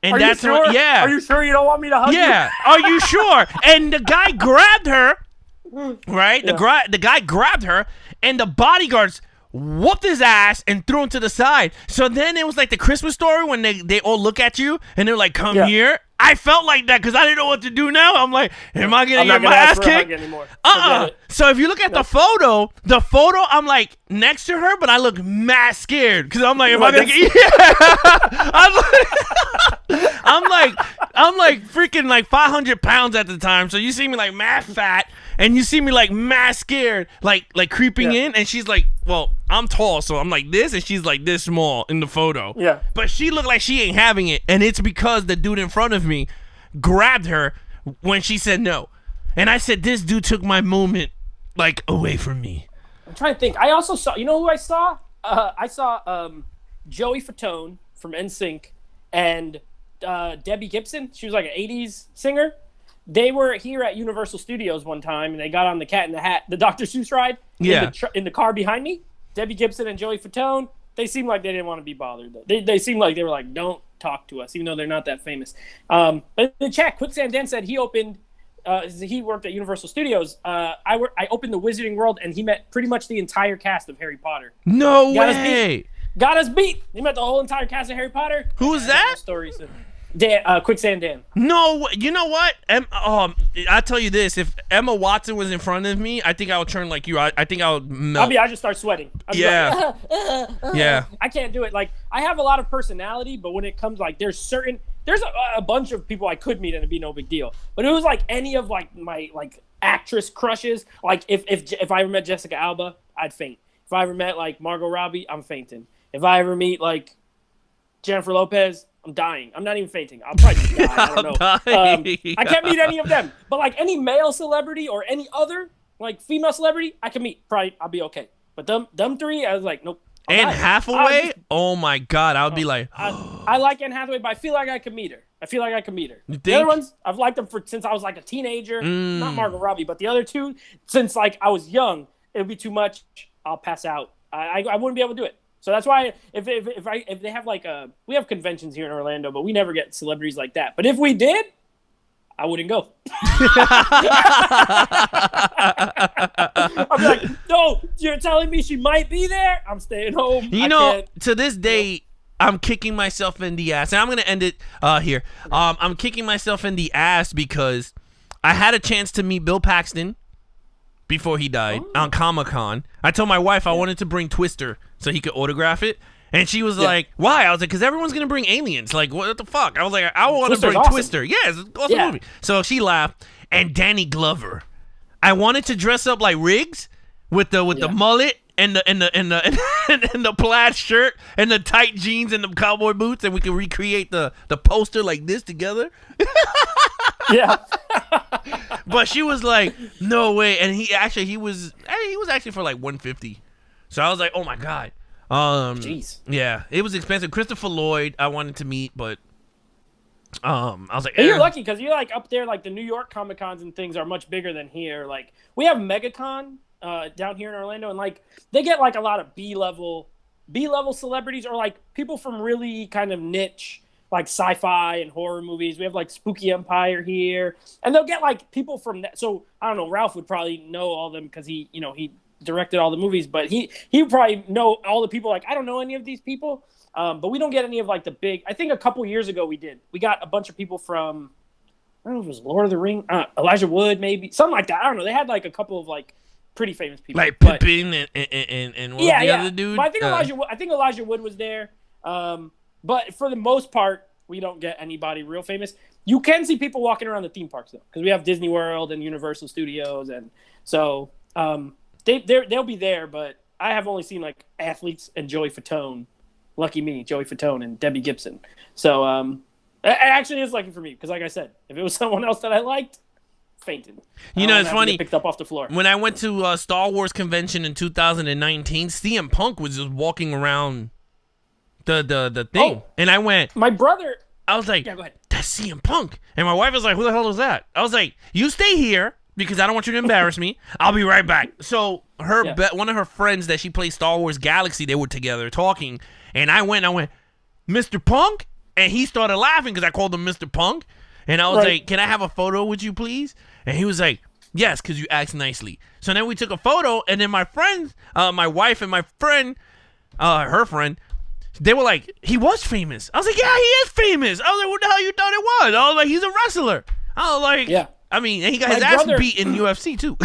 And Are you sure? Are you sure you don't want me to hug you? Yeah. Are you sure? And the guy grabbed her, right? Yeah. The guy grabbed her, and the bodyguards whooped his ass and threw him to the side. So then it was like the Christmas Story when they all look at you and they're like, come here. I felt like that because I didn't know what to do now. I'm like, am I going to get my ass kicked? So if you look at the photo, I'm like next to her, but I look mad scared because I'm like, am I going to get... Yeah. I'm like freaking like 500 pounds at the time. So you see me like mad fat, and you see me like mad scared, like creeping in, and she's like, well, I'm tall, so I'm like this, and she's like this small in the photo. Yeah. But she looked like she ain't having it, and it's because the dude in front of me grabbed her when she said no. And I said, this dude took my moment like away from me. I'm trying to think. I also saw, you know who I saw? I saw Joey Fatone from NSYNC and Debbie Gibson. She was like an 80s singer. They were here at Universal Studios one time, and they got on the Cat in the Hat, the Dr. Seuss ride, in the car behind me. Debbie Gibson and Joey Fatone, they seemed like they didn't want to be bothered, though. They seemed like they were like, don't talk to us, even though they're not that famous. But in the chat, Quicksand Dan said he opened he worked at Universal Studios. I opened the Wizarding World, and he met pretty much the entire cast of Harry Potter. No way. Got us beat. He met the whole entire cast of Harry Potter. Who was that? Stories. Dan, Quicksand Dan. No, you know what? I tell you this: if Emma Watson was in front of me, I think I would turn like you. I think I would melt. I just start sweating. Yeah. Yeah. I can't do it. Like, I have a lot of personality, but when it comes, like, there's a bunch of people I could meet and it'd be no big deal. But it was like any of like my like actress crushes. Like if I ever met Jessica Alba, I'd faint. If I ever met like Margot Robbie, I'm fainting. If I ever meet like Jennifer Lopez, I'm dying. I'm not even fainting. I'll probably just die. I don't know. I can't meet any of them. But like any male celebrity or any other like female celebrity, I can meet. Probably I'll be okay. But them three, I was like, nope. Anne Hathaway? Oh my God, I would be like. I like Anne Hathaway, but I feel like I could meet her. You The other ones, I've liked them since I was like a teenager. Not Margot Robbie, but the other two, since like I was young, it would be too much. I'll pass out. I wouldn't be able to do it. So that's why if they have like we have conventions here in Orlando, but we never get celebrities like that. But if we did, I wouldn't go. I'm like, no, you're telling me she might be there? I'm staying home. You know, to this day, I'm kicking myself in the ass. And I'm going to end it here. I'm kicking myself in the ass because I had a chance to meet Bill Paxton before he died on Comic-Con. I told my wife I wanted to bring Twister so he could autograph it. And she was like, why? I was like, because everyone's going to bring aliens. Like, what the fuck? I was like, I want to bring awesome. Twister. Yeah, it's an awesome movie. So she laughed. And Danny Glover. I wanted to dress up like Riggs with the mullet and the plaid shirt and the tight jeans and the cowboy boots, and we could recreate the poster like this together. Yeah. But she was like, no way. And he was actually for like $150. So I was like, oh my God. Jeez. Yeah, it was expensive. Christopher Lloyd I wanted to meet, but I was like, you're lucky because you're like up there, like the New York Comic Cons and things are much bigger than here. Like we have MegaCon down here in Orlando, and like they get like a lot of B-level celebrities or like people from really kind of niche like sci-fi and horror movies. We have like Spooky Empire here, and they'll get like people from that. So I don't know, Ralph would probably know all of them because he directed all the movies, but he would probably know all the people. Like I don't know any of these people, but we don't get any of like the big. I think a couple years ago we got a bunch of people from, I don't know if it was Lord of the Rings, Elijah Wood maybe, something like that. I don't know. They had like a couple of like pretty famous people, like Pippin and what was the other dude. But I think Elijah Wood was there. But for the most part, we don't get anybody real famous. You can see people walking around the theme parks though, because we have Disney World and Universal Studios, and so they'll be there. But I have only seen like athletes and Joey Fatone. Lucky me, Joey Fatone and Debbie Gibson. So it actually is lucky for me because, like I said, if it was someone else that I liked, fainted. You know, it's funny. Picked up off the floor. When I went to Star Wars convention in 2019, CM Punk was just walking around the thing, and I went. My brother. I was like, yeah, go ahead. That's CM Punk, and my wife was like, "Who the hell is that?" I was like, "You stay here because I don't want you to embarrass me. I'll be right back." So one of her friends that she plays Star Wars Galaxy, they were together talking, and I went, Mr. Punk, and he started laughing because I called him Mr. Punk, and I was like, "Can I have a photo with you, please?" And he was like, "Yes, because you asked nicely." So then we took a photo, and then my friends, my wife and my friend, her friend, they were like, "He was famous." I was like, "Yeah, he is famous." I was like, "What the hell you thought it was?" I was like, "He's a wrestler." I was like, "Yeah." I mean, and he got his ass beat in UFC too.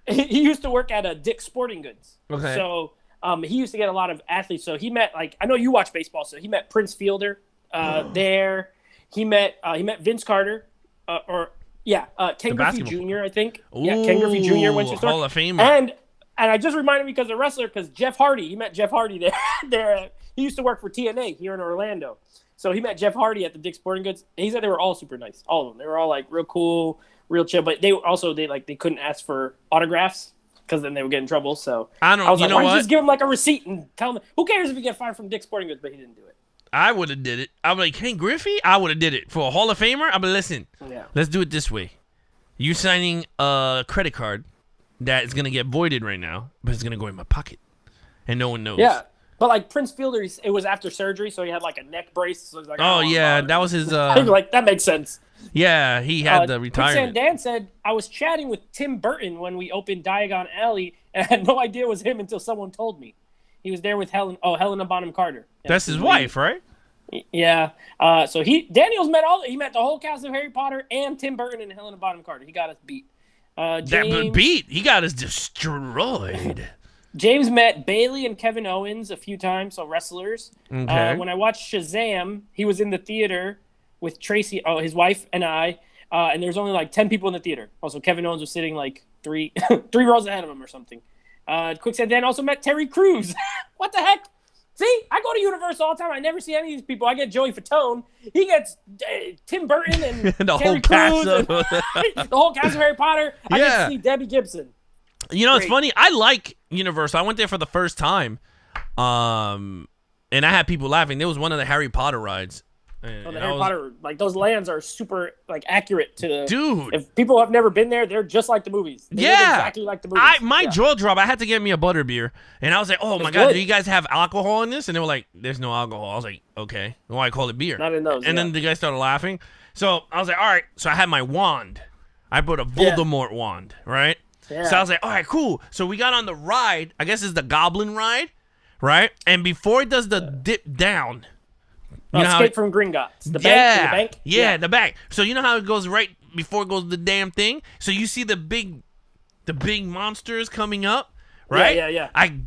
He used to work at Dick's Sporting Goods. Okay. So he used to get a lot of athletes. So he met, like, I know you watch baseball, so he met Prince Fielder there. He met Vince Carter, Ken Griffey Jr. I think. Ooh, yeah, Ken Griffey Jr. went to store. Hall of Famer. And I just reminded me because the wrestler, because Jeff Hardy, he met Jeff Hardy there. He used to work for TNA here in Orlando. So he met Jeff Hardy at the Dick's Sporting Goods. And he said they were all super nice, all of them. They were all like real cool, real chill. But they couldn't ask for autographs because then they would get in trouble. So I was like, why don't you just give him like a receipt and tell him? Who cares if you get fired from Dick's Sporting Goods? But he didn't do it. I would have did it. I'm like, Ken Griffey? I would have did it. For a Hall of Famer? I'm like, listen, let's do it this way. You signing a credit card that is going to get voided right now, but it's going to go in my pocket. And no one knows. Yeah. But like Prince Fielder, it was after surgery, so he had like a neck brace. So he's like, Oh yeah, that was his. Like that makes sense. Yeah, he had the retirement. Quicksand Dan said, I was chatting with Tim Burton when we opened Diagon Alley, and I had no idea it was him until someone told me. He was there with Helena Bonham Carter. That's his wife, right? Yeah. So Daniel's met the whole cast of Harry Potter and Tim Burton and Helena Bonham Carter. He got us beat. He got us destroyed. James met Bailey and Kevin Owens a few times, so wrestlers. Okay. When I watched Shazam, he was in the theater with Tracy, his wife, and I, and there was only like 10 people in the theater. Also, Kevin Owens was sitting like three rows ahead of him or something. Quicksand Dan also met Terry Crews. What the heck? See, I go to Universal all the time. I never see any of these people. I get Joey Fatone. He gets Tim Burton and the Terry whole cast Crews the whole cast of Harry Potter. I get to see Debbie Gibson. You know, it's funny. I like Universal. I went there for the first time, and I had people laughing. There was one of the Harry Potter rides. The Harry Potter, like those lands are super like accurate to. Dude, if people have never been there, they're just like the movies. They look exactly like the movies. My jaw dropped. I had to get me a butterbeer, and I was like, "Oh my god, do you guys have alcohol in this?" And they were like, "There's no alcohol." I was like, "Okay, well, I call it beer." Not in those. And then the guy started laughing. So I was like, "All right." So I had my wand. I brought a Voldemort wand, right? Yeah. So I was like, "All right, cool." So we got on the ride. I guess it's the Goblin ride, right? And before it does the dip down. You know Escape from Gringotts. The bank? Yeah, the bank. So you know how it goes right before it goes the damn thing? So you see the big monsters coming up, right? Yeah. I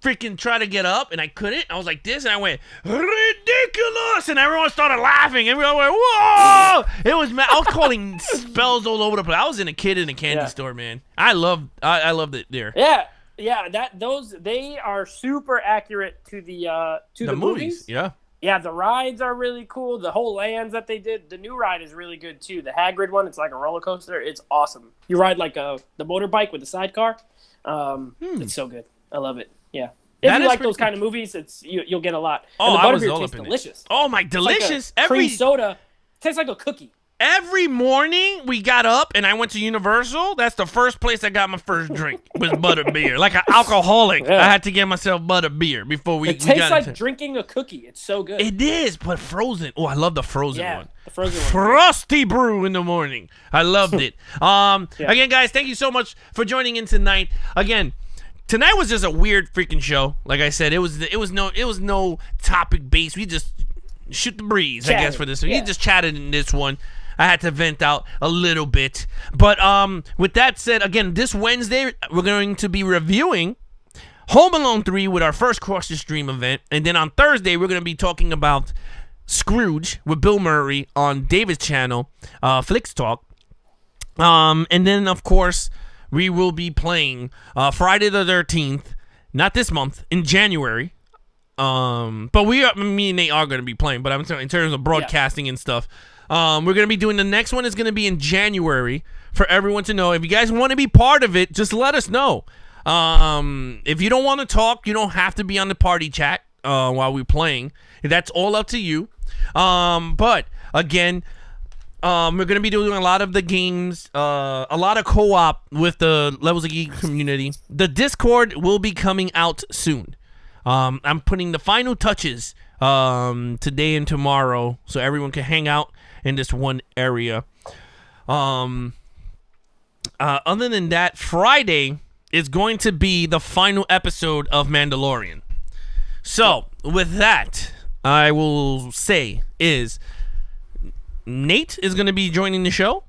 freaking tried to get up, and I couldn't. I was like this, and I went, ridiculous! And everyone started laughing. Everyone went, whoa! It was, I was calling spells all over the place. I was in a kid in a candy store, man. I loved it there. Yeah, they are super accurate to the movies. Yeah. Yeah, the rides are really cool. The whole lands that they did. The new ride is really good, too. The Hagrid one, it's like a roller coaster. It's awesome. You ride like the motorbike with the sidecar. It's so good. I love it. Yeah. If you like those kind of movies, you'll get a lot. Oh, and the butterbeer tastes delicious. Oh, my, delicious. Like cream soda. It tastes like a cookie. Every morning we got up and I went to Universal. That's the first place I got my first drink was butterbeer. Like an alcoholic, I had to get myself butterbeer before we. It tastes like drinking a cookie. It's so good. It is, but frozen. Oh, I love the frozen one. The frozen one. Frosty brew in the morning. I loved it. Again, guys, thank you so much for joining in tonight. Again. Tonight was just a weird freaking show. Like I said, it was no topic base. We just shoot the breeze, chatted, I guess, for this. We just chatted in this one. I had to vent out a little bit. But with that said, again, this Wednesday, we're going to be reviewing Home Alone 3 with our first Cross the Stream event. And then on Thursday, we're going to be talking about Scrooge with Bill Murray on David's channel, Flicks Talk. And then, of course, we will be playing Friday the 13th, not this month, in January. But me and Nate are going to be playing, but I'm saying in terms of broadcasting and stuff. We're going to be doing the next one is going to be in January for everyone to know. If you guys want to be part of it, just let us know. If you don't want to talk, you don't have to be on the party chat while we're playing. That's all up to you. But again, we're going to be doing a lot of the games, a lot of co-op with the Levels of Geek community. The Discord will be coming out soon. I'm putting the final touches today and tomorrow so everyone can hang out in this one area. Other than that, Friday is going to be the final episode of Mandalorian. So, with that, I will say is Nate is going to be joining the show.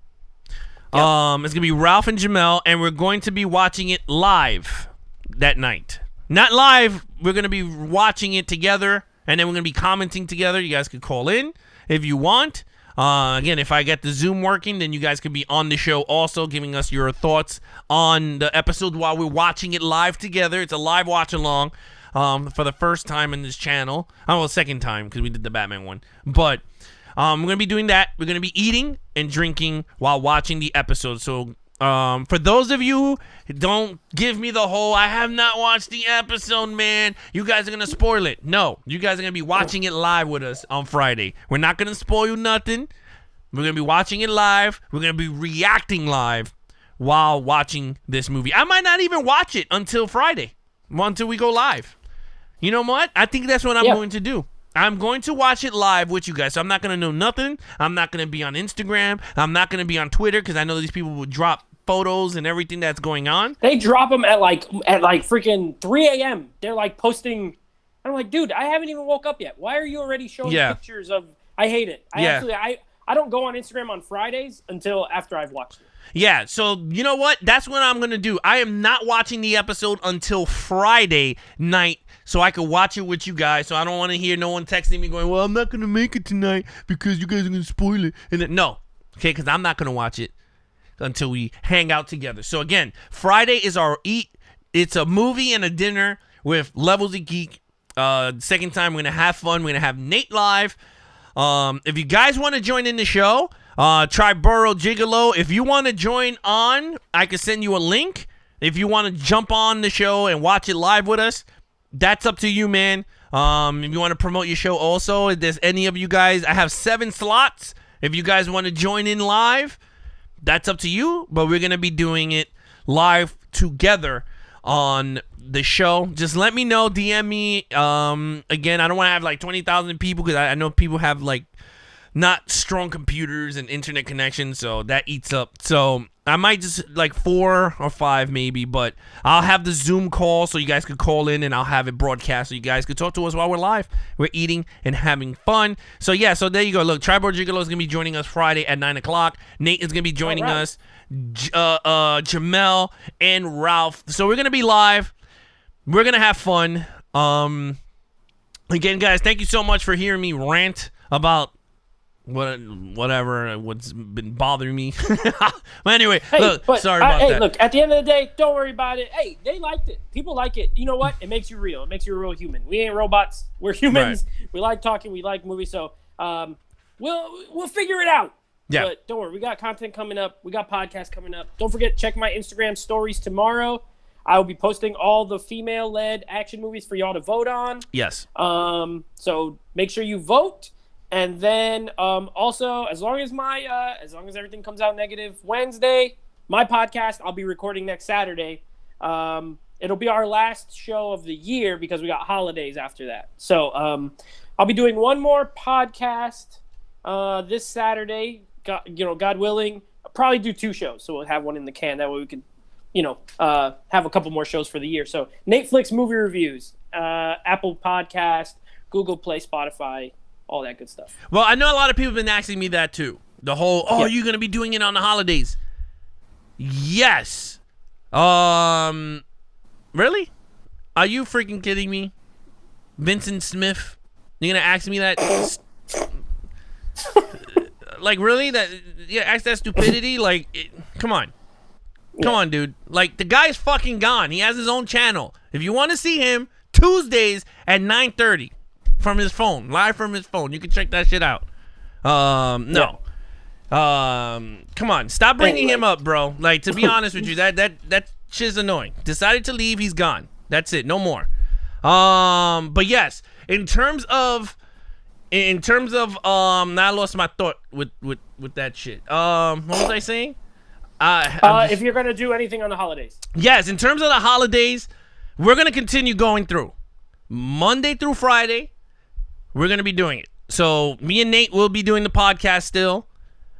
It's going to be Ralph and Jamel, and we're going to be watching it live that night. Not live, we're going to be watching it together, and then we're going to be commenting together. You guys can call in if you want. Again, if I get the Zoom working, then you guys can be on the show also, giving us your thoughts on the episode while we're watching it live together. It's a live watch-along for the first time in this channel. Well, second time, because we did the Batman one. But we're going to be doing that. We're going to be eating and drinking while watching the episode. So for those of you who don't give me the whole, I have not watched the episode, man, you guys are going to spoil it. No, you guys are going to be watching it live with us on Friday. We're not going to spoil you nothing. We're going to be watching it live. We're going to be reacting live while watching this movie. I might not even watch it until Friday, until we go live. You know what? I think that's what I'm Yeah. going to do. I'm going to watch it live with you guys. So I'm not going to know nothing. I'm not going to be on Instagram. I'm not going to be on Twitter because I know these people will drop photos and everything that's going on. They drop them at like freaking 3 a.m. They're like posting. I'm like, dude, I haven't even woke up yet. Why are you already showing pictures of? I hate it. I don't go on Instagram on Fridays until after I've watched it. Yeah, so you know what? That's what I'm going to do. I am not watching the episode until Friday night so I can watch it with you guys. So I don't want to hear no one texting me going, well, I'm not going to make it tonight because you guys are going to spoil it. And then, no, okay, because I'm not going to watch it until we hang out together. So again, Friday is our eat. It's a movie and a dinner with Levels of Geek. Second time, we're going to have fun. We're going to have Nate live. If you guys want to join in the show, Triborough Gigolo, if you want to join on, I can send you a link. If you want to jump on the show and watch it live with us, that's up to you, man. If you want to promote your show also, if there's any of you guys, I have 7 slots. If you guys want to join in live, that's up to you, but we're going to be doing it live together on the show. Just let me know, DM me. Again, I don't want to have like 20,000 people because I know people have like not strong computers and internet connections, so that eats up. So I might just like 4 or 5 maybe, but I'll have the Zoom call so you guys could call in and I'll have it broadcast so you guys could talk to us while we're live. We're eating and having fun. So yeah, so there you go. Look, Triborough Gigolo is going to be joining us Friday at 9 o'clock. Nate is going to be joining us. Jamel and Ralph. So we're going to be live. We're going to have fun. Again, guys, thank you so much for hearing me rant about what's been bothering me. But anyway, look, sorry about that. Hey, look, at the end of the day, don't worry about it. Hey, they liked it. People like it. You know what? It makes you real. It makes you a real human. We ain't robots. We're humans. Right. We like talking. We like movies. So we'll figure it out. Yeah. But don't worry. We got content coming up. We got podcasts coming up. Don't forget, check my Instagram stories tomorrow. I will be posting all the female-led action movies for y'all to vote on. Yes. So make sure you vote. And then also, as long as everything comes out negative Wednesday, my podcast I'll be recording next Saturday. It'll be our last show of the year because we got holidays after that. So I'll be doing one more podcast this Saturday. God willing, I'll probably do 2 shows, so we'll have one in the can. That way we could, have a couple more shows for the year. So Netflix movie reviews, Apple Podcast, Google Play, Spotify. All that good stuff. Well, I know a lot of people have been asking me that too. The whole, are you going to be doing it on the holidays? Yes. Really? Are you freaking kidding me? Vincent Smith? You're going to ask me that? Like, really? Ask that stupidity? Like, come on. Come on, dude. Like, the guy's fucking gone. He has his own channel. If you want to see him, Tuesdays at 9:30. From his phone, live from his phone. You can check that shit out. No. Come on, stop bringing him up, bro. Like, to be honest with you, that shit's annoying. Decided to leave, he's gone. That's it, no more. But yes, in terms of, now I lost my thought with that shit. What was I saying? If you're gonna do anything on the holidays. Yes, in terms of the holidays, we're gonna continue going through Monday through Friday. We're going to be doing it. So me and Nate will be doing the podcast still.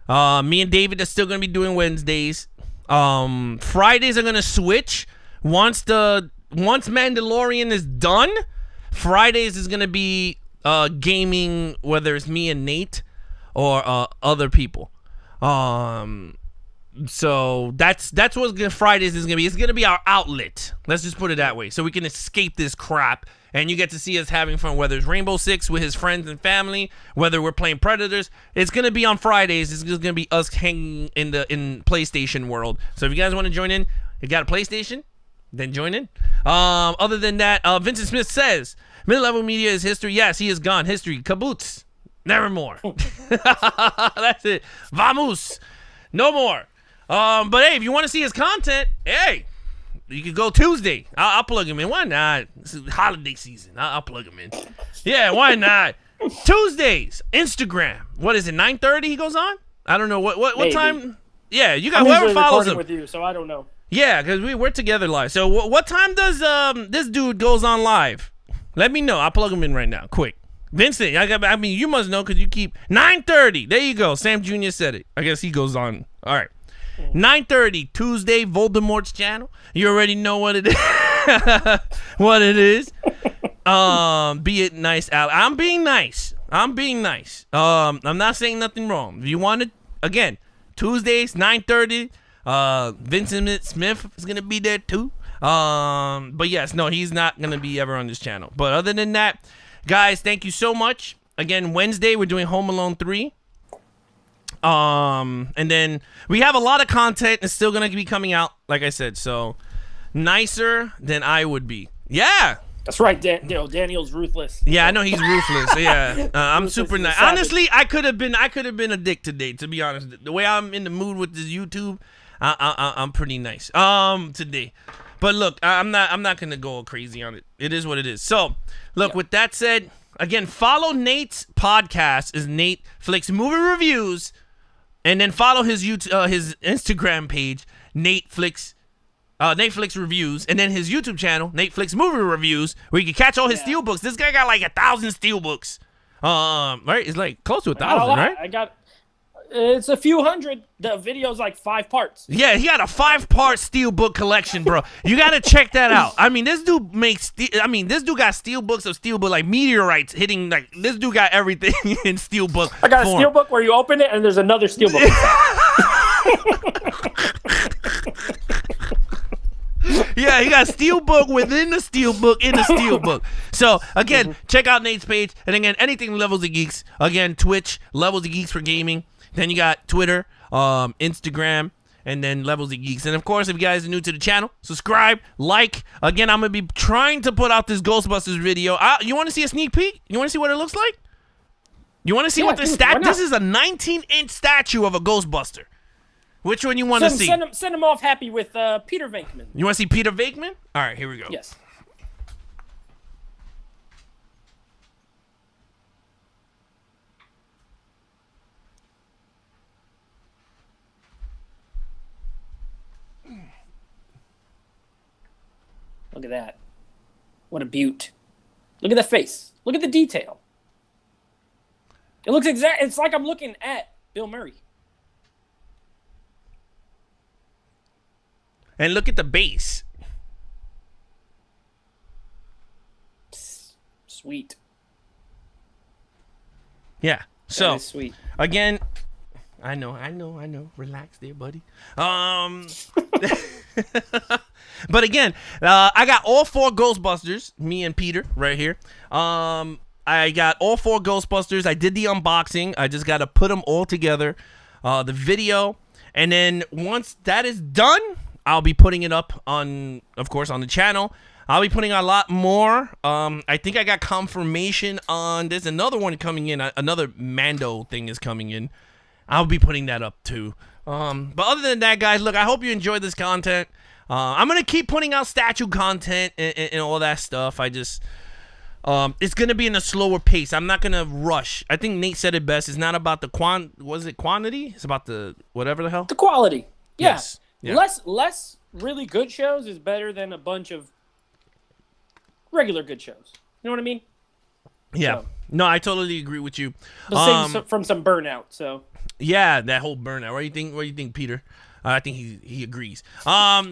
Me and David are still going to be doing Wednesdays. Fridays are going to switch. Once Mandalorian is done, Fridays is going to be gaming, whether it's me and Nate or other people. So that's what Fridays is going to be. It's going to be our outlet. Let's just put it that way. So we can escape this crap. And you get to see us having fun, whether it's Rainbow Six with his friends and family, whether we're playing Predators. It's going to be on Fridays. It's just going to be us hanging in PlayStation world. So if you guys want to join in, you got a PlayStation, then join in. Other than that, Vincent Smith says, mid-level media is history. Yes, he is gone. History. Kaboots. Nevermore. That's it. Vamos. No more. But hey, if you want to see his content, hey, you could go Tuesday. I'll plug him in. Why not? It's holiday season. I'll plug him in. Yeah, why not? Tuesdays, Instagram. What is it? 9:30 he goes on? I don't know what time. Yeah, you got whoever follows him. With you, so I don't know. Yeah, because we're together live. So what time does this dude goes on live? Let me know. I'll plug them in right now. Quick. Vincent, I mean, you must know because you keep 9:30. There you go. Sam Jr. said it. I guess he goes on. All right. 9:30 Tuesday, Voldemort's channel. You already know what it is. What it is. Be it nice, Al. I'm being nice. I'm not saying nothing wrong. If you want it, again, Tuesdays 9:30. Vincent Smith is gonna be there too. But yes, no, he's not gonna be ever on this channel. But other than that, guys, thank you so much. Again, Wednesday we're doing Home Alone 3. And then we have a lot of content that's still gonna be coming out, like I said. So nicer than I would be. Yeah. That's right, Daniel's ruthless. Yeah, I know he's ruthless. Yeah, I'm Ruthless super is nice. savage. Honestly, I could have been a dick today. To be honest, the way I'm in the mood with this YouTube, I'm pretty nice. Today, but look, I'm not gonna go crazy on it. It is what it is. So, look. With that said, again, follow Nate's podcast is Nate Flicks Movie Reviews, and then follow his his Instagram page, Nate Flicks Reviews, and then his YouTube channel, Nate Flicks Movie Reviews, where you can catch all his steelbooks. This guy got like 1,000 steelbooks. Right? It's like close to 1,000, right? It's a few hundred. The video's like 5 parts. Yeah, he got a 5-part steelbook collection, bro. You gotta check that out. I mean, this dude this dude got steelbooks of steelbook, like meteorites hitting. Like this dude got everything in steelbook. I got form. a steelbook where you open it and there's another steelbook. Yeah, he got steelbook within the steelbook in the steelbook. So again, check out Nate's page, and again, anything Levels of Geeks. Again, Twitch, Levels of Geeks for gaming. Then you got Twitter, Instagram, and then Levels of Geeks. And of course, if you guys are new to the channel, subscribe, like. Again, I'm gonna be trying to put out this Ghostbusters video. You want to see a sneak peek? You want to see what it looks like? You want to see what this statue? This is a 19-inch statue of a Ghostbuster. Which one you want to see? Send him off happy with Peter Venkman. You want to see Peter Venkman? All right, here we go. Yes. Look at that. What a beaut. Look at the face. Look at the detail. It looks it's like I'm looking at Bill Murray. And look at the base. Sweet. Yeah. So, sweet. Again, I know. Relax there, buddy. But again, I got all 4 Ghostbusters, me and Peter right here. I got all 4 Ghostbusters. I did the unboxing. I just got to put them all together. The video. And then once that is done, I'll be putting it up on, of course, on the channel. I'll be putting a lot more. I think I got confirmation on there's another one coming in. Another Mando thing is coming in. I'll be putting that up too. But other than that, guys, look, I hope you enjoyed this content. I'm going to keep putting out statue content and all that stuff. I just, it's going to be in a slower pace. I'm not going to rush. I think Nate said it best. It's not about the quantity? It's about the whatever the hell. The quality. Yeah. Yes. Yeah. Less really good shows is better than a bunch of regular good shows. You know what I mean? Yeah. So, no, I totally agree with you. From some burnout. So. Yeah, that whole burnout. What do you think, Peter? I think he agrees. Guys,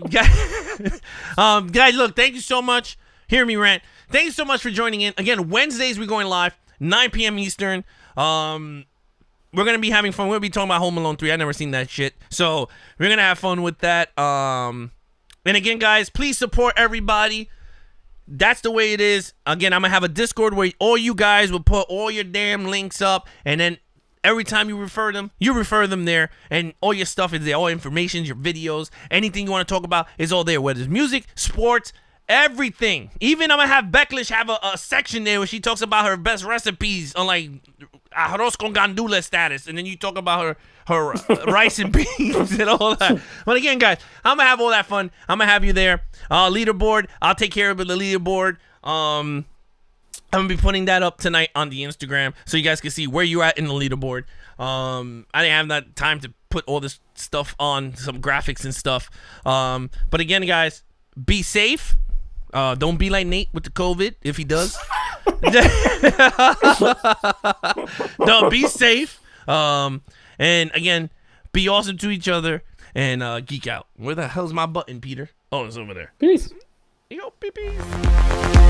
look, thank you so much. Hear me rant. Thank you so much for joining in. Again, Wednesdays we're going live, 9 p.m. Eastern. We're going to be having fun. We're going to be talking about Home Alone 3. I've never seen that shit. So we're going to have fun with that. And again, guys, please support everybody. That's the way it is. Again, I'm going to have a Discord where all you guys will put all your damn links up. And then every time you refer them there. And all your stuff is there. All information, your videos, anything you want to talk about is all there. Whether it's music, sports, everything. Even I'm going to have Becklish have a section there where she talks about her best recipes on like arroz con gandula status, and then you talk about her rice and beans and all that. But again, guys, I'm gonna have all that fun. I'm gonna have you there. Leaderboard, I'll take care of the leaderboard. I'm gonna be putting that up tonight on the Instagram so you guys can see where you're at in the leaderboard. I didn't have that time to put all this stuff on, some graphics and stuff. But again, guys, be safe. Don't be like Nate with the COVID if he does. No, be safe. And again, be awesome to each other and geek out. Where the hell's my button, Peter? Oh, it's over there. Peace. Yo, peace.